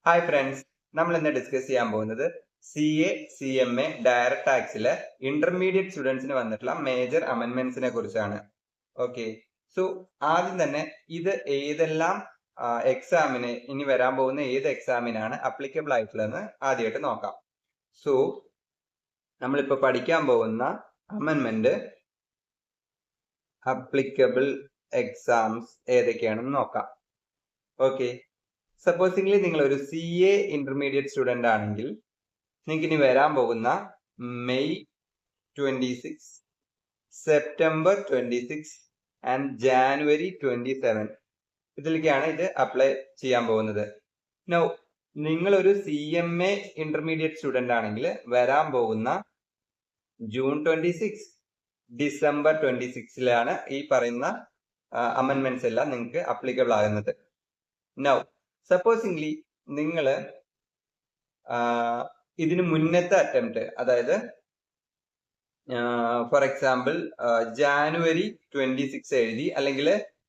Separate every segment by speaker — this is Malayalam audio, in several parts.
Speaker 1: ഹായ് ഫ്രണ്ട്സ്, നമ്മൾ ഇന്ന് ഡിസ്കസ് ചെയ്യാൻ പോകുന്നത് CA, CMA ഡയറക്ട് ടാക്സിലെ ഇന്റർമീഡിയറ്റ് സ്റ്റുഡൻസിന് വന്നിട്ടുള്ള മേജർ അമെൻമെന്റ്സിനെ കുറിച്ചാണ്. ഓക്കെ, സോ ആദ്യം തന്നെ ഇത് ഏതെല്ലാം എക്സാമിന് ഇനി വരാൻ പോകുന്ന ഏത് എക്സാമിനാണ് അപ്ലിക്കബിൾ ആയിട്ടുള്ളതെന്ന് ആദ്യമായിട്ട് നോക്കാം. സോ നമ്മളിപ്പോ പഠിക്കാൻ പോകുന്ന അമെൻമെന്റ് അപ്ലിക്കബിൾ എക്സാംസ് ഏതൊക്കെയാണെന്ന് നോക്കാം. ഓക്കെ, സപ്പോസിംഗ്ലി നിങ്ങൾ ഒരു CA ഇന്റർമീഡിയറ്റ് സ്റ്റുഡന്റ് ആണെങ്കിൽ നിങ്ങൾക്ക് ഇനി വരാൻ പോകുന്ന മെയ് 26, സെപ്റ്റംബർ 26 ആൻഡ് ജാനുവരി 27 ഇതിലേക്കാണ് ഇത് അപ്ലൈ ചെയ്യാൻ പോകുന്നത്. നൗ നിങ്ങളൊരു CMA ഇന്റർമീഡിയറ്റ് സ്റ്റുഡന്റ് ആണെങ്കിൽ വരാൻ പോകുന്ന ജൂൺ 26, ഡിസംബർ 26 ഈ പറയുന്ന അമെൻമെന്റ്സ് എല്ലാം നിങ്ങൾക്ക് അപ്ലിക്കബിൾ ആകുന്നത്. നൗ സപ്പോസിംഗ്ലി നിങ്ങൾ ഇതിന് മുന്നത്തെ അറ്റംപ്റ്റ്, അതായത് ഫോർ എക്സാമ്പിൾ ജാനുവരി 26 എഴുതി, അല്ലെങ്കിൽ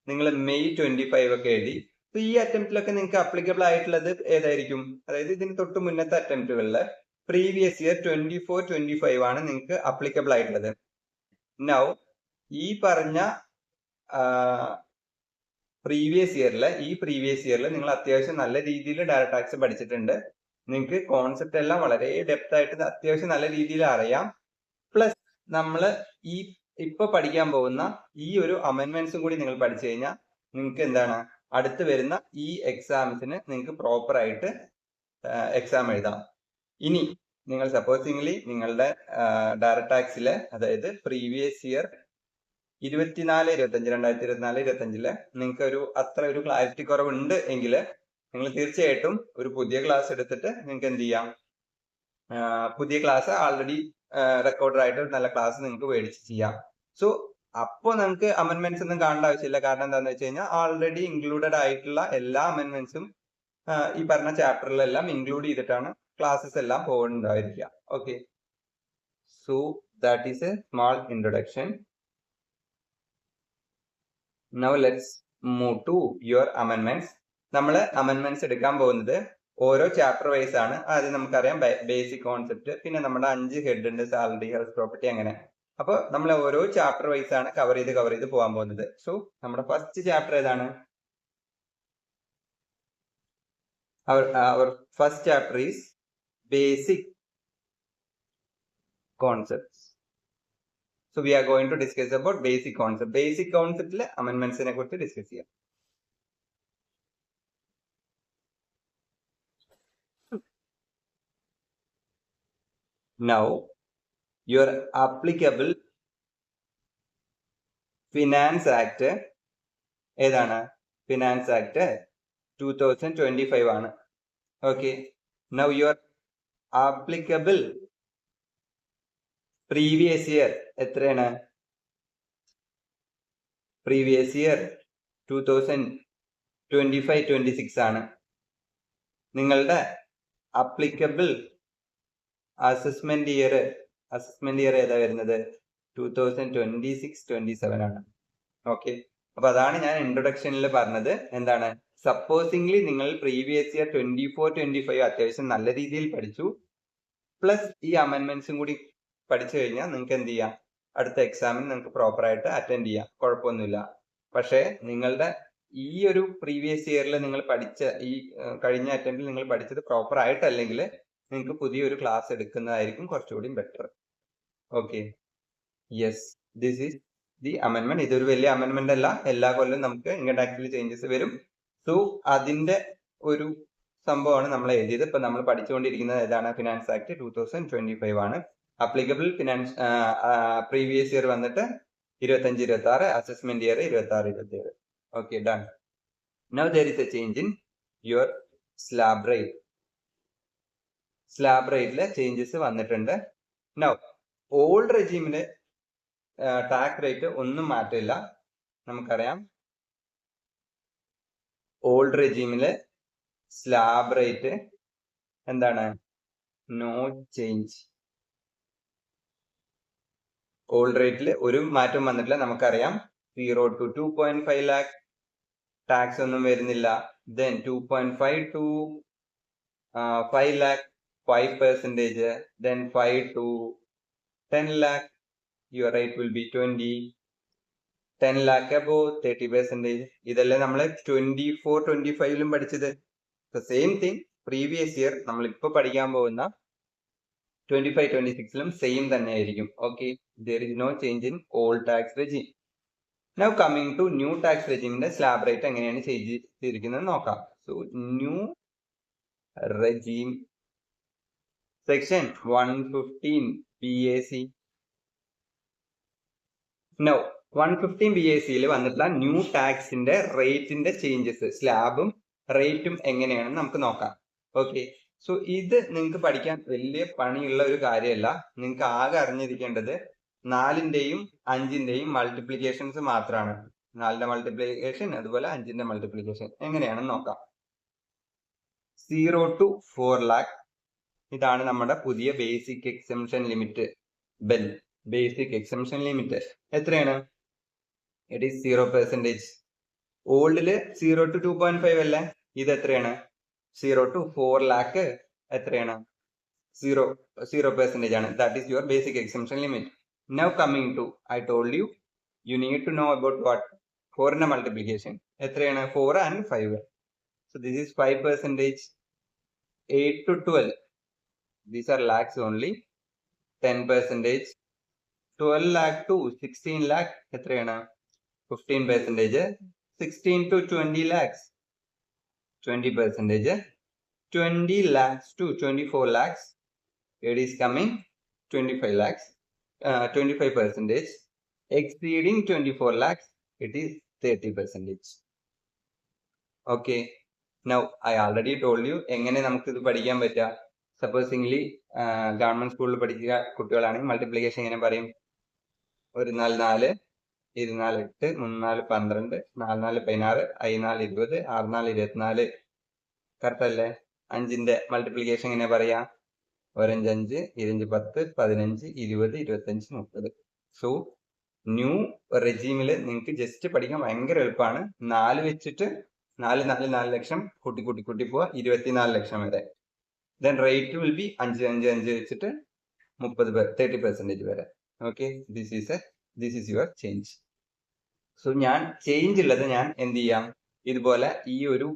Speaker 1: നിങ്ങൾ മെയ് 25 ഒക്കെ എഴുതി. ഈ അറ്റംപ്റ്റിലൊക്കെ നിങ്ങൾക്ക് അപ്ലിക്കബിൾ ആയിട്ടുള്ളത് ഏതായിരിക്കും? അതായത് ഇതിന് തൊട്ട് മുന്നത്തെ അറ്റംപ്റ്റുകളിൽ പ്രീവിയസ് ഇയർ 24-25 ആണ് നിങ്ങൾക്ക് അപ്ലിക്കബിൾ ആയിട്ടുള്ളത്. നൗ ഈ പറഞ്ഞ പ്രീവിയസ് ഇയറിൽ നിങ്ങൾ അത്യാവശ്യം നല്ല രീതിയിൽ ഡയറക്ട് ടാക്സ് പഠിച്ചിട്ടുണ്ട്. നിങ്ങൾക്ക് കോൺസെപ്റ്റ് എല്ലാം വളരെ ഡെപ്ത് ആയിട്ട് അത്യാവശ്യം നല്ല രീതിയിൽ അറിയാം. പ്ലസ് നമ്മൾ ഈ ഇപ്പൊ പഠിക്കാൻ പോകുന്ന ഈ ഒരു അമെൻമെന്റ്സും കൂടി നിങ്ങൾ പഠിച്ചു കഴിഞ്ഞാൽ നിങ്ങൾക്ക് എന്താണ് അടുത്ത് വരുന്ന ഈ എക്സാംസിന് നിങ്ങൾക്ക് പ്രോപ്പർ ആയിട്ട് എക്സാം എഴുതാം. ഇനി നിങ്ങൾ സപ്പോസിംഗ്ലി നിങ്ങളുടെ ഡയറക്ട് ടാക്സിലെ, അതായത് പ്രീവിയസ് ഇയർ 2024-25 നിങ്ങൾക്ക് അത്ര ഒരു ക്ലാരിറ്റി കുറവുണ്ട് എങ്കിൽ നിങ്ങൾ തീർച്ചയായിട്ടും ഒരു പുതിയ ക്ലാസ് എടുത്തിട്ട് നിങ്ങൾക്ക് എന്ത് ചെയ്യാം, പുതിയ ക്ലാസ് ആൾറെഡി റെക്കോർഡഡ് ആയിട്ട് നല്ല ക്ലാസ് നിങ്ങൾക്ക് മേടിച്ച് ചെയ്യാം. സോ അപ്പോൾ നമുക്ക് അമെൻമെന്റ്സ് ഒന്നും കാണേണ്ട ആവശ്യമില്ല. കാരണം എന്താണെന്ന് വെച്ച് കഴിഞ്ഞാൽ ആൾറെഡി ഇൻക്ലൂഡഡ് ആയിട്ടുള്ള എല്ലാ അമെൻമെന്റ്സും ഈ പറഞ്ഞ ചാപ്റ്ററിലെല്ലാം ഇൻക്ലൂഡ് ചെയ്തിട്ടാണ് ക്ലാസ്സസ് എല്ലാം പോകുന്നുണ്ടായിരിക്കുക. Okay, so that is a small introduction. Now let's move to your അമെൻമെന്റ്സ്. നമ്മൾ അമെൻമെന്റ്സ് എടുക്കാൻ പോകുന്നത് ഓരോ ചാപ്റ്റർ വൈസ് ആണ്. ആദ്യം നമുക്കറിയാം ബേസിക് കോൺസെപ്റ്റ്, പിന്നെ നമ്മുടെ 5 ഹെഡ് ഉണ്ട്, സാലറി, ഹെൽത്ത്, പ്രോപ്പർട്ടി, അങ്ങനെ. അപ്പൊ നമ്മൾ ഓരോ ചാപ്റ്റർ വൈസ് ആണ് കവർ ചെയ്ത് പോകാൻ പോകുന്നത്. സോ നമ്മുടെ ഫസ്റ്റ് ചാപ്റ്റർ ഏതാണ്? Our first chapter is basic concepts. So we are going to discuss about basic concept. Basic concept le amendments ne kurichu discuss ചെയ്യാം. Now your applicable Finance Act ഏതാണ്? Finance Act 2025 ആണ്. Okay, now your applicable previous year എത്രയാണ്? പ്രീവിയസ് ഇയർ 2025-26 ആണ്. നിങ്ങളുടെ അപ്ലിക്കബിൾ അസസ്മെന്റ് ഇയർ ഏതാ വരുന്നത്? 2026-27 ആണ്. ഓക്കെ, അപ്പൊ അതാണ് ഞാൻ ഇൻട്രൊഡക്ഷനിൽ പറഞ്ഞത്. എന്താണ്? സപ്പോസിംഗ്ലി നിങ്ങൾ പ്രീവിയസ് ഇയർ 24-25 അത്യാവശ്യം നല്ല രീതിയിൽ പഠിച്ചു, പ്ലസ് ഈ അമെൻമെന്റ്സും കൂടി പഠിച്ചു കഴിഞ്ഞാൽ നിങ്ങൾക്ക് എന്ത് ചെയ്യാം, അടുത്ത എക്സാമിന് നിങ്ങൾക്ക് പ്രോപ്പർ ആയിട്ട് അറ്റൻഡ് ചെയ്യാം, കുഴപ്പമൊന്നുമില്ല. പക്ഷേ നിങ്ങളുടെ ഈ ഒരു പ്രീവിയസ് ഇയറിൽ നിങ്ങൾ പഠിച്ച ഈ കഴിഞ്ഞ അറ്റംപ്റ്റിൽ നിങ്ങൾ പഠിച്ചത് പ്രോപ്പർ ആയിട്ടല്ലെങ്കിൽ നിങ്ങൾക്ക് പുതിയൊരു ക്ലാസ് എടുക്കുന്നതായിരിക്കും കുറച്ചുകൂടി better. Okay, yes, this is the അമെൻമെന്റ്. ഇതൊരു വലിയ അമെൻമെന്റ് അല്ല. എല്ലാ കൊല്ലം നമുക്ക് ഇൻകം ടാക്സിൽ ചേഞ്ചസ് വരും. സോ അതിന്റെ ഒരു സംഭവമാണ് നമ്മൾ എഴുതിയത്. ഇപ്പൊ നമ്മൾ പഠിച്ചുകൊണ്ടിരിക്കുന്നത് ഏതാണ്? ഫിനാൻസ് ആക്ട് 2025 ആണ്. അപ്ലിക്കബിൾ ഫിനാൻസ് പ്രീവിയസ് ഇയർ വന്നിട്ട് 25-26, assessment year 26-27. Okay, done. Now there is a change in your slab rate. Slab റേറ്റിലെ ചേഞ്ചസ് വന്നിട്ടുണ്ട്. നൗ ഓൾഡ് റെജീമില് ടാക്സ് റേറ്റ് ഒന്നും മാറ്റില്ല. നമുക്കറിയാം ഓൾഡ് റെജീമില് സ്ലാബ് റേറ്റ് എന്താണ്? No change. ഓൾഡ് റേറ്റിൽ ഒരു മാറ്റം വന്നിട്ടില്ല. നമുക്കറിയാം 0 to 2.5 lakh ടാക്സ് ഒന്നും വരുന്നില്ല. Then 2.5 to 5 lakh 5%, then 5 to 10 lakh, your rate will be 20, 10 lakh above 30%. ഇതല്ലേ നമ്മൾ 24-25 പഠിച്ചത്. സെയിം തിങ് പ്രീവിയസ് ഇയർ നമ്മൾ ഇപ്പൊ പഠിക്കാൻ പോകുന്ന 25-26 സെയിം തന്നെ ആയിരിക്കും. Okay, there is no change in old tax regime. Now coming to new tax regime ന്റെ സ്ലാബ് റേറ്റ് എങ്ങനെയാണ് ചെയ്തിരിക്കുന്നത് നോക്കാം. So new regime section 115 BAC. Now 115 BACയിൽ വന്നിട്ടുള്ള ന്യൂ ടാക്സിന്റെ റേറ്റിന്റെ ചേഞ്ചസ്, സ്ലാബും റേറ്റും എങ്ങനെയാണെന്ന് നമുക്ക് നോക്കാം. ഓക്കെ, സോ ഇത് നിങ്ങൾക്ക് പഠിക്കാൻ വലിയ പണിയുള്ള ഒരു കാര്യമല്ല. നിങ്ങൾക്ക് ആകെ അറിഞ്ഞിരിക്കേണ്ടത് 4ന്റെയും 5ന്റെയും മൾട്ടിപ്ലിക്കേഷൻസ് മാത്രമാണ്. 4ന്റെ മൾട്ടിപ്ലിക്കേഷൻ അതുപോലെ 5ന്റെ മൾട്ടിപ്ലിക്കേഷൻ എങ്ങനെയാണെന്ന് നോക്കാം. 0 to 4 lakh ഇതാണ് നമ്മുടെ പുതിയ ബേസിക് എക്സംഷൻ ലിമിറ്റ്. ബെൽ ബേസിക് എക്സംഷൻ ലിമിറ്റ് എത്രയാണ്? It is 0%. ഓൾഡില് 0 to 2.5 അല്ലേ? ഇത് എത്രയാണ്? 0 to 4 lakh എത്രയാണ്? 0% ആണ്. That is your basic exemption limit. Now coming to, I told you, you need to know about what? 4ന്റെ multiplication. എത്രയാണ്? 4 and 5. So this is 5%. 8 to 12. These are lakhs only. 10%. 12 lakh to 16 lakh എത്രയാണ്? 15%. 16 to 20 lakhs 20%. 20 lakhs to 24 lakhs it is coming 25 lakhs. 25%. Exceeding 24 lakhs it is 30%. Okay, now I already told you എങ്ങനെ നമുക്ക് ഇത് പഠിക്കാൻ പറ്റുക. സപ്പോസിംഗ്ലി ഗവൺമെന്റ് സ്കൂളിൽ പഠിക്കുക കുട്ടികളാണെങ്കിൽ മൾട്ടിപ്ലിക്കേഷൻ എങ്ങനെ പറയും? 1 4 4, 2 4 8, 3 4 12, 4 4 16, 5 4 20, 6 4 24. കറക്റ്റ് അല്ലേ? 5ന്റെ മൾട്ടിപ്ലിക്കേഷൻ എങ്ങനെ പറയാ? 1 5 5, 2 5 10, 15, 20, 25, 30. സോ ന്യൂ റെജീമിൽ നിങ്ങൾക്ക് ജസ്റ്റ് പഠിക്കാൻ ഭയങ്കര എളുപ്പമാണ്. 4 വെച്ചിട്ട് 4 4 4 ലക്ഷം കൂട്ടി പോവാ 24 ലക്ഷം വരെ. ദെൻ റേറ്റ് വിൽ ബി 5 5 5 വെച്ചിട്ട് 30% വരെ. Okay, this is your change. So ഞാൻ ചേഞ്ച് ഉള്ളത് ഞാൻ എന്ത് ചെയ്യാം? ഇതുപോലെ ഈ ഒരു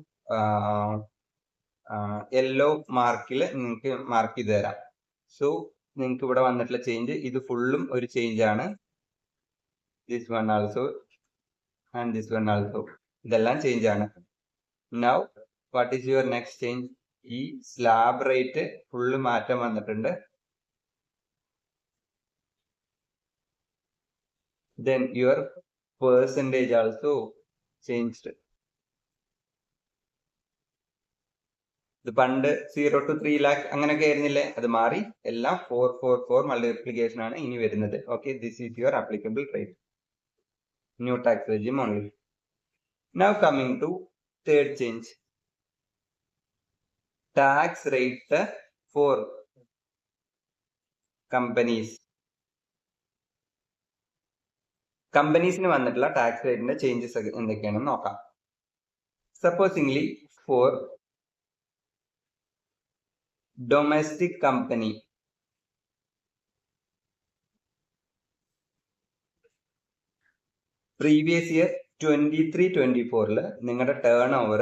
Speaker 1: യെല്ലോ മാർക്കിൽ നിങ്ങൾക്ക് മാർക്ക് ചെയ്ത് തരാം. സോ നിങ്ങൾക്ക് ഇവിടെ വന്നിട്ടുള്ള ചേഞ്ച് ഇത് ഫുള്ളും ഒരു ചേഞ്ച് ആണ്. This one also and this one also, ഇതെല്ലാം ചേഞ്ച് ആണ്. Now what is your next change? ഈ സ്ലാബ് റേറ്റ് ഫുള്ള് മാറ്റം വന്നിട്ടുണ്ട്. Then your percentage also changed. ഇത് പണ്ട് 0 to 3 lakh അങ്ങനെയൊക്കെ ആയിരുന്നില്ലേ? അത് മാറി എല്ലാം 4 മൾട്ടിപ്ലിക്കേഷൻ ആണ് ഇനി വരുന്നത്. Okay, this is your applicable rate. New tax regime only. Now coming to third change. Tax rate for companies. കമ്പനീസിന് വന്നിട്ടുള്ള ടാക്സ് റേറ്റിന്റെ ചേഞ്ചസ് എന്തൊക്കെയാണെന്ന് നോക്കാം. Supposingly for domestic company, previous year 23-24 നിങ്ങളുടെ ടേൺ ഓവർ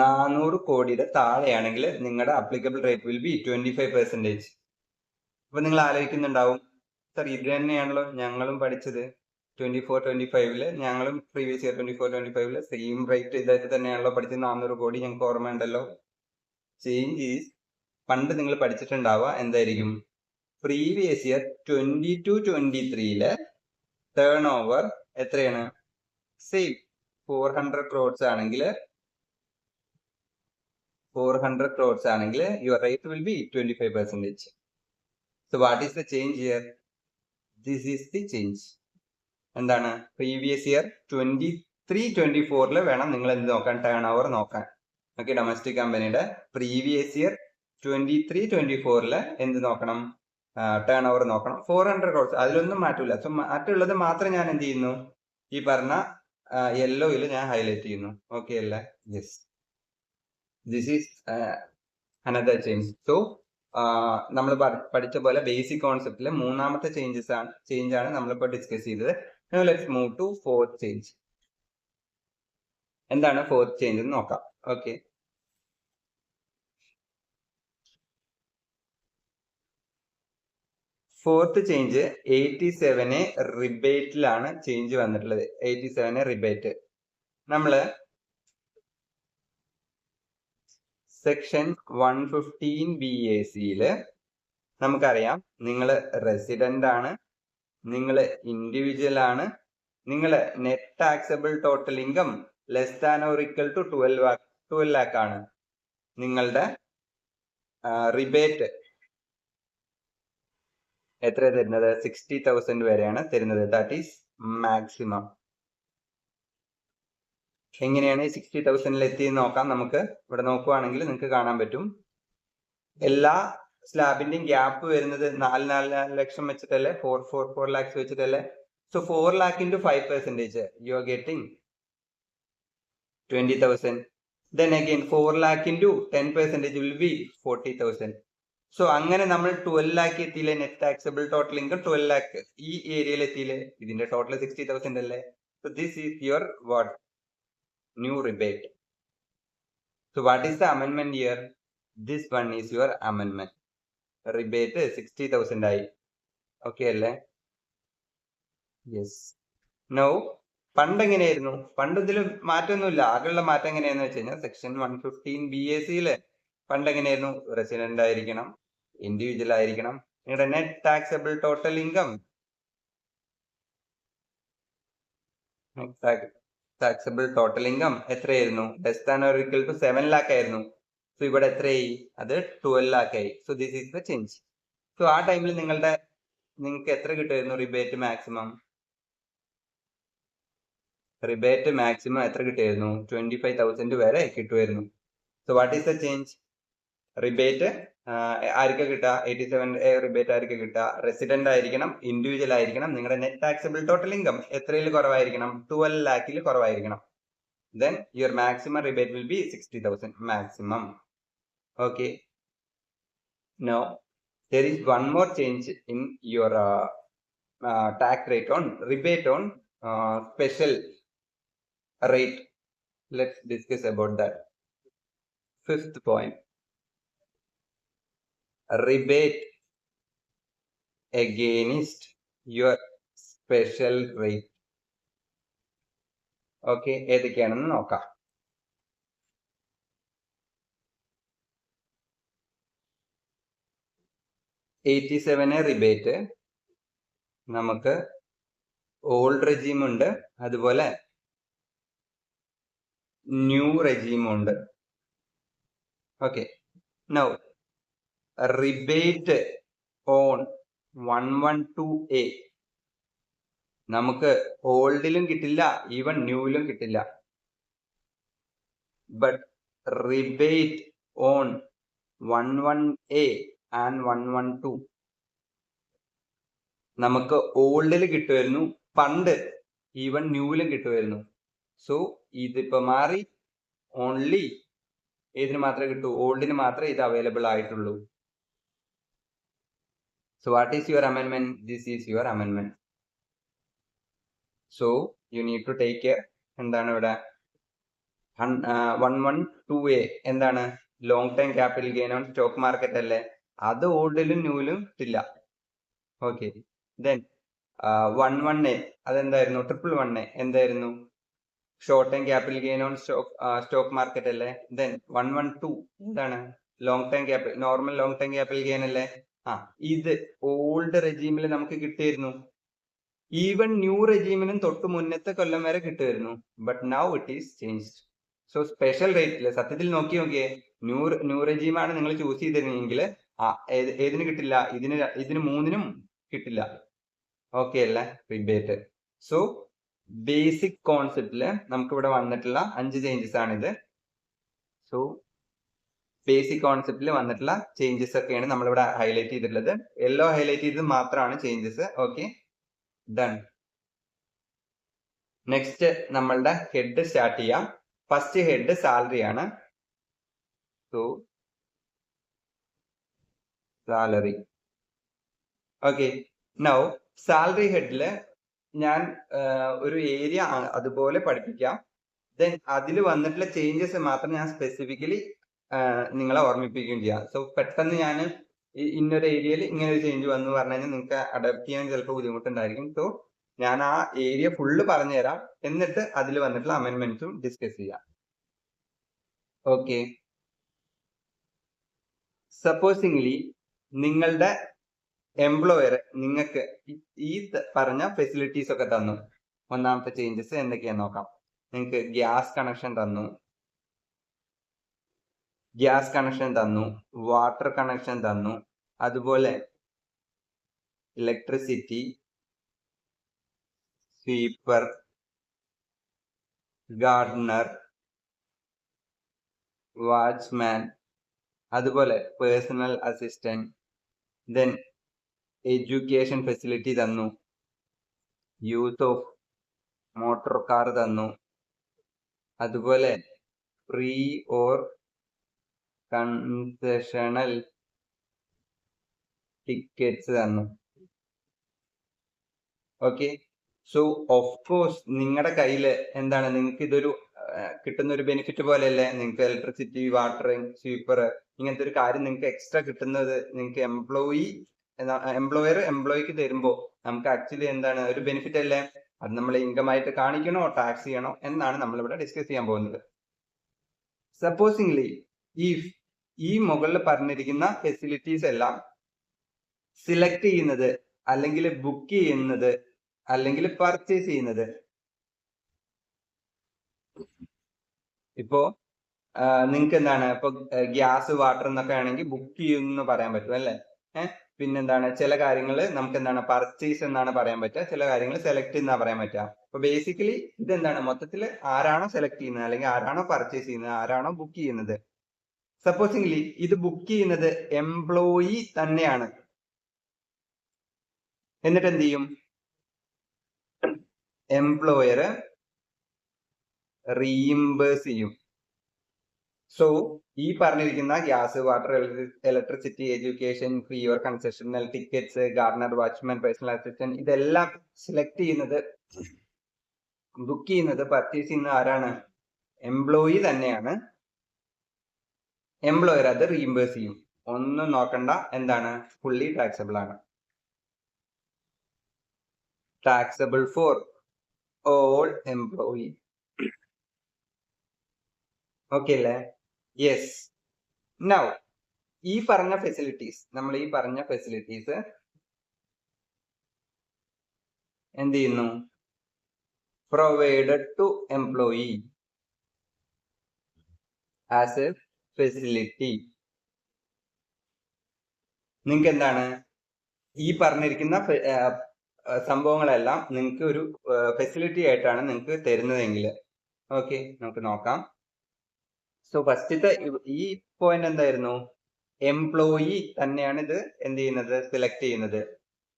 Speaker 1: 400 കോടിയുടെ താഴെയാണെങ്കിൽ നിങ്ങളുടെ അപ്ലിക്കബിൾ റേറ്റ് വിൽ ബി 25%. അപ്പൊ നിങ്ങൾ ആലോചിക്കുന്നുണ്ടാവും, സർ ഇത് തന്നെയാണല്ലോ ഞങ്ങളും പഠിച്ചത് 24-25 ഞങ്ങളും പ്രീവിയസ് ഇയർ 24-25 സെയിം റേറ്റ് ഇതായിട്ട് തന്നെയാണല്ലോ പഠിച്ചത്, 400 കോടി ഞങ്ങൾക്ക് ഓർമ്മയുണ്ടല്ലോ. ചേഞ്ച് ഈസ്, പണ്ട് നിങ്ങൾ പഠിച്ചിട്ടുണ്ടാവുക എന്തായിരിക്കും? പ്രീവിയസ് ഇയർ 22-23 ടേൺ ഓവർ എത്രയാണ്? സെയിം 400 crores ആണെങ്കിൽ 400 crores ആണെങ്കിൽ your rate will B 25%. So what is the change here? This is the change. എന്താണ്? പ്രീവിയസ് ഇയർ 23-24 വേണം നിങ്ങൾ എന്ത് നോക്കാൻ? ടേൺ ഓവർ നോക്കാൻ. ഓക്കെ, ഡൊമസ്റ്റിക് കമ്പനിയുടെ പ്രീവിയസ് ഇയർ 23-24 എന്ത് നോക്കണം? ടേൺ ഓവർ നോക്കണം. 400 crores, അതിലൊന്നും മാറ്റൂല. സോ മാറ്റമുള്ളത് മാത്രം ഞാൻ എന്ത് ചെയ്യുന്നു? ഈ പറഞ്ഞ യെല്ലോയിൽ ഞാൻ ഹൈലൈറ്റ് ചെയ്യുന്നു. ഓക്കെ അല്ലേ? Yes. This is another change. So നമ്മൾ പഠിച്ച പോലെ ബേസിക് കോൺസെപ്റ്റിലെ മൂന്നാമത്തെ ചേഞ്ച് ആണ് നമ്മളിപ്പോൾ ഡിസ്കസ് ചെയ്തത്. Now let's move to fourth change. എന്താണ് ഫോർത്ത് ചേഞ്ച് എന്ന് നോക്കാം. ഓക്കെ, ഫോർത്ത് ചേഞ്ച് 87 റിബേറ്റിലാണ് ചേഞ്ച് വന്നിട്ടുള്ളത്. 87 റിബേറ്റ്. നമ്മള് സെക്ഷൻ 115 BACയില് നമുക്കറിയാം, നിങ്ങൾ റെസിഡന്റ് ആണ്, നിങ്ങൾ ഇൻഡിവിജ്വൽ ആണ്, നിങ്ങൾ net taxable total income less than or equal to 12 lakh ആണ്. നിങ്ങളുടെ റിബേറ്റ് എത്ര തരുന്നത്? 60,000 വരെയാണ് തരുന്നത്. That is maximum. എങ്ങനെയാണ് 60,000 എത്തിയെന്ന് നോക്കാം. നമുക്ക് ഇവിടെ നോക്കുവാണെങ്കിൽ നിങ്ങൾക്ക് കാണാൻ പറ്റും, എല്ലാ സ്ലാബിന്റെയും ഗ്യാപ്പ് വരുന്നത് 4 ലക്ഷം വെച്ചിട്ടല്ലേ, 4 lakhs വെച്ചിട്ടല്ലേ. So 4 lakh into 5%, you are getting 20,000. Then again 4 lakh into 10% will be 40,000. So അങ്ങനെ നമ്മൾ 12 lakh എത്തിയില്ലേ? Net taxable total income 12 lakh ഈ ഏരിയയിൽ എത്തിയില്ലേ? ഇതിന്റെ ടോട്ടൽ 60,000 അല്ലേ? So this is your what new rebate. So what is the amendment here? This one is your amendment. Rebate 60,000 ആയി. ഓക്കെ അല്ലേ? യെസ്. നോ, പണ്ട് എങ്ങനെയായിരുന്നു? പണ്ട് ഇതിൽ മാറ്റമൊന്നുമില്ല. ആകെയുള്ള മാറ്റം എങ്ങനെയാന്ന് വെച്ച് കഴിഞ്ഞാൽ സെക്ഷൻ 115 BACയില് പണ്ട് എങ്ങനെയായിരുന്നു? റെസിഡന്റ് ആയിരിക്കണം, ഇൻഡിവിജ്വൽ ആയിരിക്കണം, നിങ്ങളുടെ net taxable total income taxable total income എത്രയായിരുന്നു? Less than or equal to 7 lakh ആയിരുന്നു. സോ ഇവിടെ എത്രയായി? അത് 12 lakh ആയി. So this is the change. So ആ ടൈമിൽ നിങ്ങൾക്ക് എത്ര കിട്ടുമായിരുന്നു റിബേറ്റ് മാക്സിമം? റിബേറ്റ് മാക്സിമം എത്ര കിട്ടുമായിരുന്നു? 25,000 വരെ കിട്ടുമായിരുന്നു. So what is the change? Rebate ആർക്കാ കിട്ടുക? 87 റിബേറ്റ് ആർക്കാ കിട്ടുക? റെസിഡന്റ് ആയിരിക്കണം, ഇൻഡിവിജ്വൽ ആയിരിക്കണം, നിങ്ങളുടെ നെറ്റ് ടാക്സബിൾ ടോട്ടൽ ഇൻകം എത്രയിൽ കുറവായിരിക്കണം? 12 lakh കുറവായിരിക്കണം. Then your maximum rebate will be 60,000 maximum. Okay. Now there is one more change in your tax rate on rebate on special rate. Let's discuss about that. Fifth point, rebate against your special rate. Okay, ഏതൊക്കെയാണെന്ന് നോക്കാം. $87 റിബേറ്റ് നമുക്ക് ഓൾഡ് റെജീം ഉണ്ട്, അതുപോലെ ന്യൂ റെജീം ഉണ്ട്. Okay, now rebate on 112A നമുക്ക് ഓൾഡിലും കിട്ടില്ല, ഈവൻ ന്യൂവിലും കിട്ടില്ല. But rebate on 11A and 112 നമുക്ക് ഓൾഡിൽ കിട്ടുമായിരുന്നു, പണ്ട് ഈവൻ ന്യൂവിലും കിട്ടുമായിരുന്നു. സോ ഇതിപ്പോ മാറി, ഓൺലി ഏതിന് മാത്രമേ കിട്ടൂ? ഓൾഡിന് മാത്രമേ ഇത് അവൈലബിൾ ആയിട്ടുള്ളൂ. So what is your അമെൻമെന്റ്? This is your അമെൻമെന്റ്. So you need to take care. എന്താണ് ഇവിടെ 112A എന്താണ്? Long time capital gain on stock market അല്ലേ? അത് ഓൾഡിലും ന്യൂവിലും ഇല്ല. Okay, then 11A അതെന്തായിരുന്നു? 111A എന്തായിരുന്നു? Short time capital gain on stock market അല്ലേ? ദെൻ 112 എന്താണ്? Long time capital, normal long time capital gain അല്ലേ? ഇത് ഓൾഡ് റെജീമിൽ നമുക്ക് കിട്ടിയിരുന്നു. ഈവൻ ന്യൂ റെജീമിനും തൊട്ട് മുന്നത്തെ കൊല്ലം വരെ കിട്ടുമായിരുന്നു. But now it is changed. So special റേറ്റില് സത്യത്തിൽ നോക്കിയേ, ന്യൂ റെജീമാണ് നിങ്ങൾ ചൂസ് ചെയ്തിരുന്നെങ്കിൽ ഏതിന് കിട്ടില്ല? ഇതിന് മൂന്നിനും കിട്ടില്ല. ഓക്കെ അല്ലേ? റിബേറ്റ്. സോ ബേസിക് കോൺസെപ്റ്റില് നമുക്ക് ഇവിടെ വന്നിട്ടുള്ള 5 ചേഞ്ചസ് ആണിത്. സോ ബേസിക് കോൺസെപ്റ്റിൽ വന്നിട്ടുള്ള ചേഞ്ചസ് ഒക്കെയാണ് നമ്മളിവിടെ ഹൈലൈറ്റ് ചെയ്തിട്ടുള്ളത്. യെല്ലോ ഹൈലൈറ്റ് ചെയ്തത് മാത്രമാണ് ചേഞ്ചസ്. Okay, done. നെക്സ്റ്റ് നമ്മളുടെ ഹെഡ് സ്റ്റാർട്ട് ചെയ്യാം. ഫസ്റ്റ് ഹെഡ് സാലറി ആണ്. So salary. Okay, now salary ഹെഡില് ഞാൻ ഒരു ഏരിയ അതുപോലെ പഠിപ്പിക്കാം. ദെൻ അതിൽ വന്നിട്ടുള്ള ചേഞ്ചസ് മാത്രം ഞാൻ സ്പെസിഫിക്കലി നിങ്ങളെ ഓർമ്മിപ്പിക്കുകയും ചെയ്യാം. സോ പെട്ടെന്ന് ഞാൻ ഇന്നൊരു ഏരിയയിൽ ഇങ്ങനെ ഒരു ചേഞ്ച് വന്നു പറഞ്ഞു കഴിഞ്ഞാൽ നിങ്ങൾക്ക് അഡാപ്റ്റ് ചെയ്യാൻ ചിലപ്പോൾ ബുദ്ധിമുട്ടുണ്ടായിരിക്കും. സോ ഞാൻ ആ ഏരിയ ഫുള്ള് പറഞ്ഞു തരാം, എന്നിട്ട് അതിൽ വന്നിട്ടുള്ള അമെന്റ്മെന്റ്സും ഡിസ്കസ് ചെയ്യാം. ഓക്കെ, സപ്പോസിംഗ്ലി നിങ്ങളുടെ എംപ്ലോയർ നിങ്ങൾക്ക് ഈ പറഞ്ഞ ഫെസിലിറ്റീസ് ഒക്കെ തന്നു. ഒന്നാമത്തെ ചേഞ്ചസ് എന്തൊക്കെയാന്ന് നോക്കാം. നിങ്ങൾക്ക് ഗ്യാസ് കണക്ഷൻ തന്നു, വാട്ടർ കണക്ഷൻ തന്നു, അതുപോലെ ഇലക്ട്രിസിറ്റി, സ്വീപ്പർ, ഗാർഡനർ, വാച്ച്മാൻ, അതുപോലെ personal assistant, then education facility തന്നു, യൂസ് ഓഫ് മോട്ടോർ കാർ തന്നു, അതുപോലെ ഫ്രീ ഓർ കൺസെഷണൽ ടിക്കറ്റ്സ് തന്നു. ഓക്കെ, സോ ഓഫ് കോഴ്സ് നിങ്ങളുടെ കയ്യിൽ എന്താണ്, നിങ്ങൾക്ക് ഇതൊരു കിട്ടുന്ന ഒരു ബെനിഫിറ്റ് പോലെയല്ലേ. നിങ്ങൾക്ക് ഇലക്ട്രിസിറ്റി, വാട്ടർ, സ്വീപ്പർ ഇങ്ങനത്തെ ഒരു കാര്യം നിങ്ങൾക്ക് എക്സ്ട്രാ കിട്ടുന്നത് നിങ്ങൾക്ക് എംപ്ലോയർ എംപ്ലോയിക്ക് തരുമ്പോൾ നമുക്ക് ആക്ച്വലി എന്താണ് ഒരു ബെനിഫിറ്റ് അല്ലേ. അത് നമ്മൾ ഇൻകം ആയിട്ട് കാണിക്കണോ ടാക്സ് ചെയ്യണോ എന്നാണ് നമ്മളിവിടെ ഡിസ്കസ് ചെയ്യാൻ പോകുന്നത്. സപ്പോസിംഗ്ലി ഈ മുകളിൽ പറഞ്ഞിരിക്കുന്ന ഫെസിലിറ്റീസ് എല്ലാം സിലക്ട് ചെയ്യുന്നത് അല്ലെങ്കിൽ ബുക്ക് ചെയ്യുന്നത് അല്ലെങ്കിൽ പർച്ചേസ് ചെയ്യുന്നത്, ഇപ്പോ നിങ്ങൾക്ക് എന്താണ് ഇപ്പൊ ഗ്യാസ്, വാട്ടർ എന്നൊക്കെ ആണെങ്കിൽ ബുക്ക് ചെയ്യുമെന്ന് പറയാൻ പറ്റും അല്ലേ. പിന്നെന്താണ് ചില കാര്യങ്ങൾ നമുക്ക് എന്താണ് പർച്ചേസ് എന്നാണ് പറയാൻ പറ്റുക, ചില കാര്യങ്ങൾ സെലക്ട് എന്നാ പറയാൻ പറ്റുക. അപ്പൊ ബേസിക്കലി ഇതെന്താണ് മൊത്തത്തിൽ ആരാണോ സെലക്ട് ചെയ്യുന്നത് അല്ലെങ്കിൽ ആരാണോ പർച്ചേസ് ചെയ്യുന്നത്, ആരാണോ ബുക്ക് ചെയ്യുന്നത്. സപ്പോസിംഗ്ലി ഇത് ബുക്ക് ചെയ്യുന്നത് എംപ്ലോയി തന്നെയാണ്. എന്നിട്ട് എന്ത് ചെയ്യും, എംപ്ലോയർ റീഇംബേഴ്സ് ചെയ്യും. സോ ഈ പറഞ്ഞിരിക്കുന്ന gas, water, electricity, education, free or concessional tickets, Gardner, watchman, personal assistant ഇതെല്ലാം സെലക്ട് ചെയ്യുന്നത്, ബുക്ക് ചെയ്യുന്നത്, പർച്ചേസ് ചെയ്യുന്നത് ആരാണ്, എംപ്ലോയി തന്നെയാണ്. എംപ്ലോയർ അത് റീഇംബേഴ്സ് ചെയ്യും. ഒന്നും നോക്കണ്ട, എന്താണ് ഫുള്ളി ടാക്സബിൾ ആണ്. Taxable for all employee. Okay അല്ലേ? യെസ്. നൗ ഈ പറഞ്ഞ ഫെസിലിറ്റീസ് എന്ത് ചെയ്യുന്നു, provided to employee as a facility. നിങ്ങൾക്ക് എന്താണ് ഈ പറഞ്ഞിരിക്കുന്ന സംഭവങ്ങളെല്ലാം നിങ്ങൾക്ക് ഒരു ഫെസിലിറ്റി ആയിട്ടാണ് നിങ്ങൾക്ക് തരുന്നതെങ്കിൽ, ഓക്കെ നമുക്ക് നോക്കാം. സോ ഫസ്റ്റത്തെ ഈ പോയിന്റ് എന്തായിരുന്നു, എംപ്ലോയി തന്നെയാണ് ഇത് എന്ത് ചെയ്യുന്നത്, സെലക്ട് ചെയ്യുന്നത്.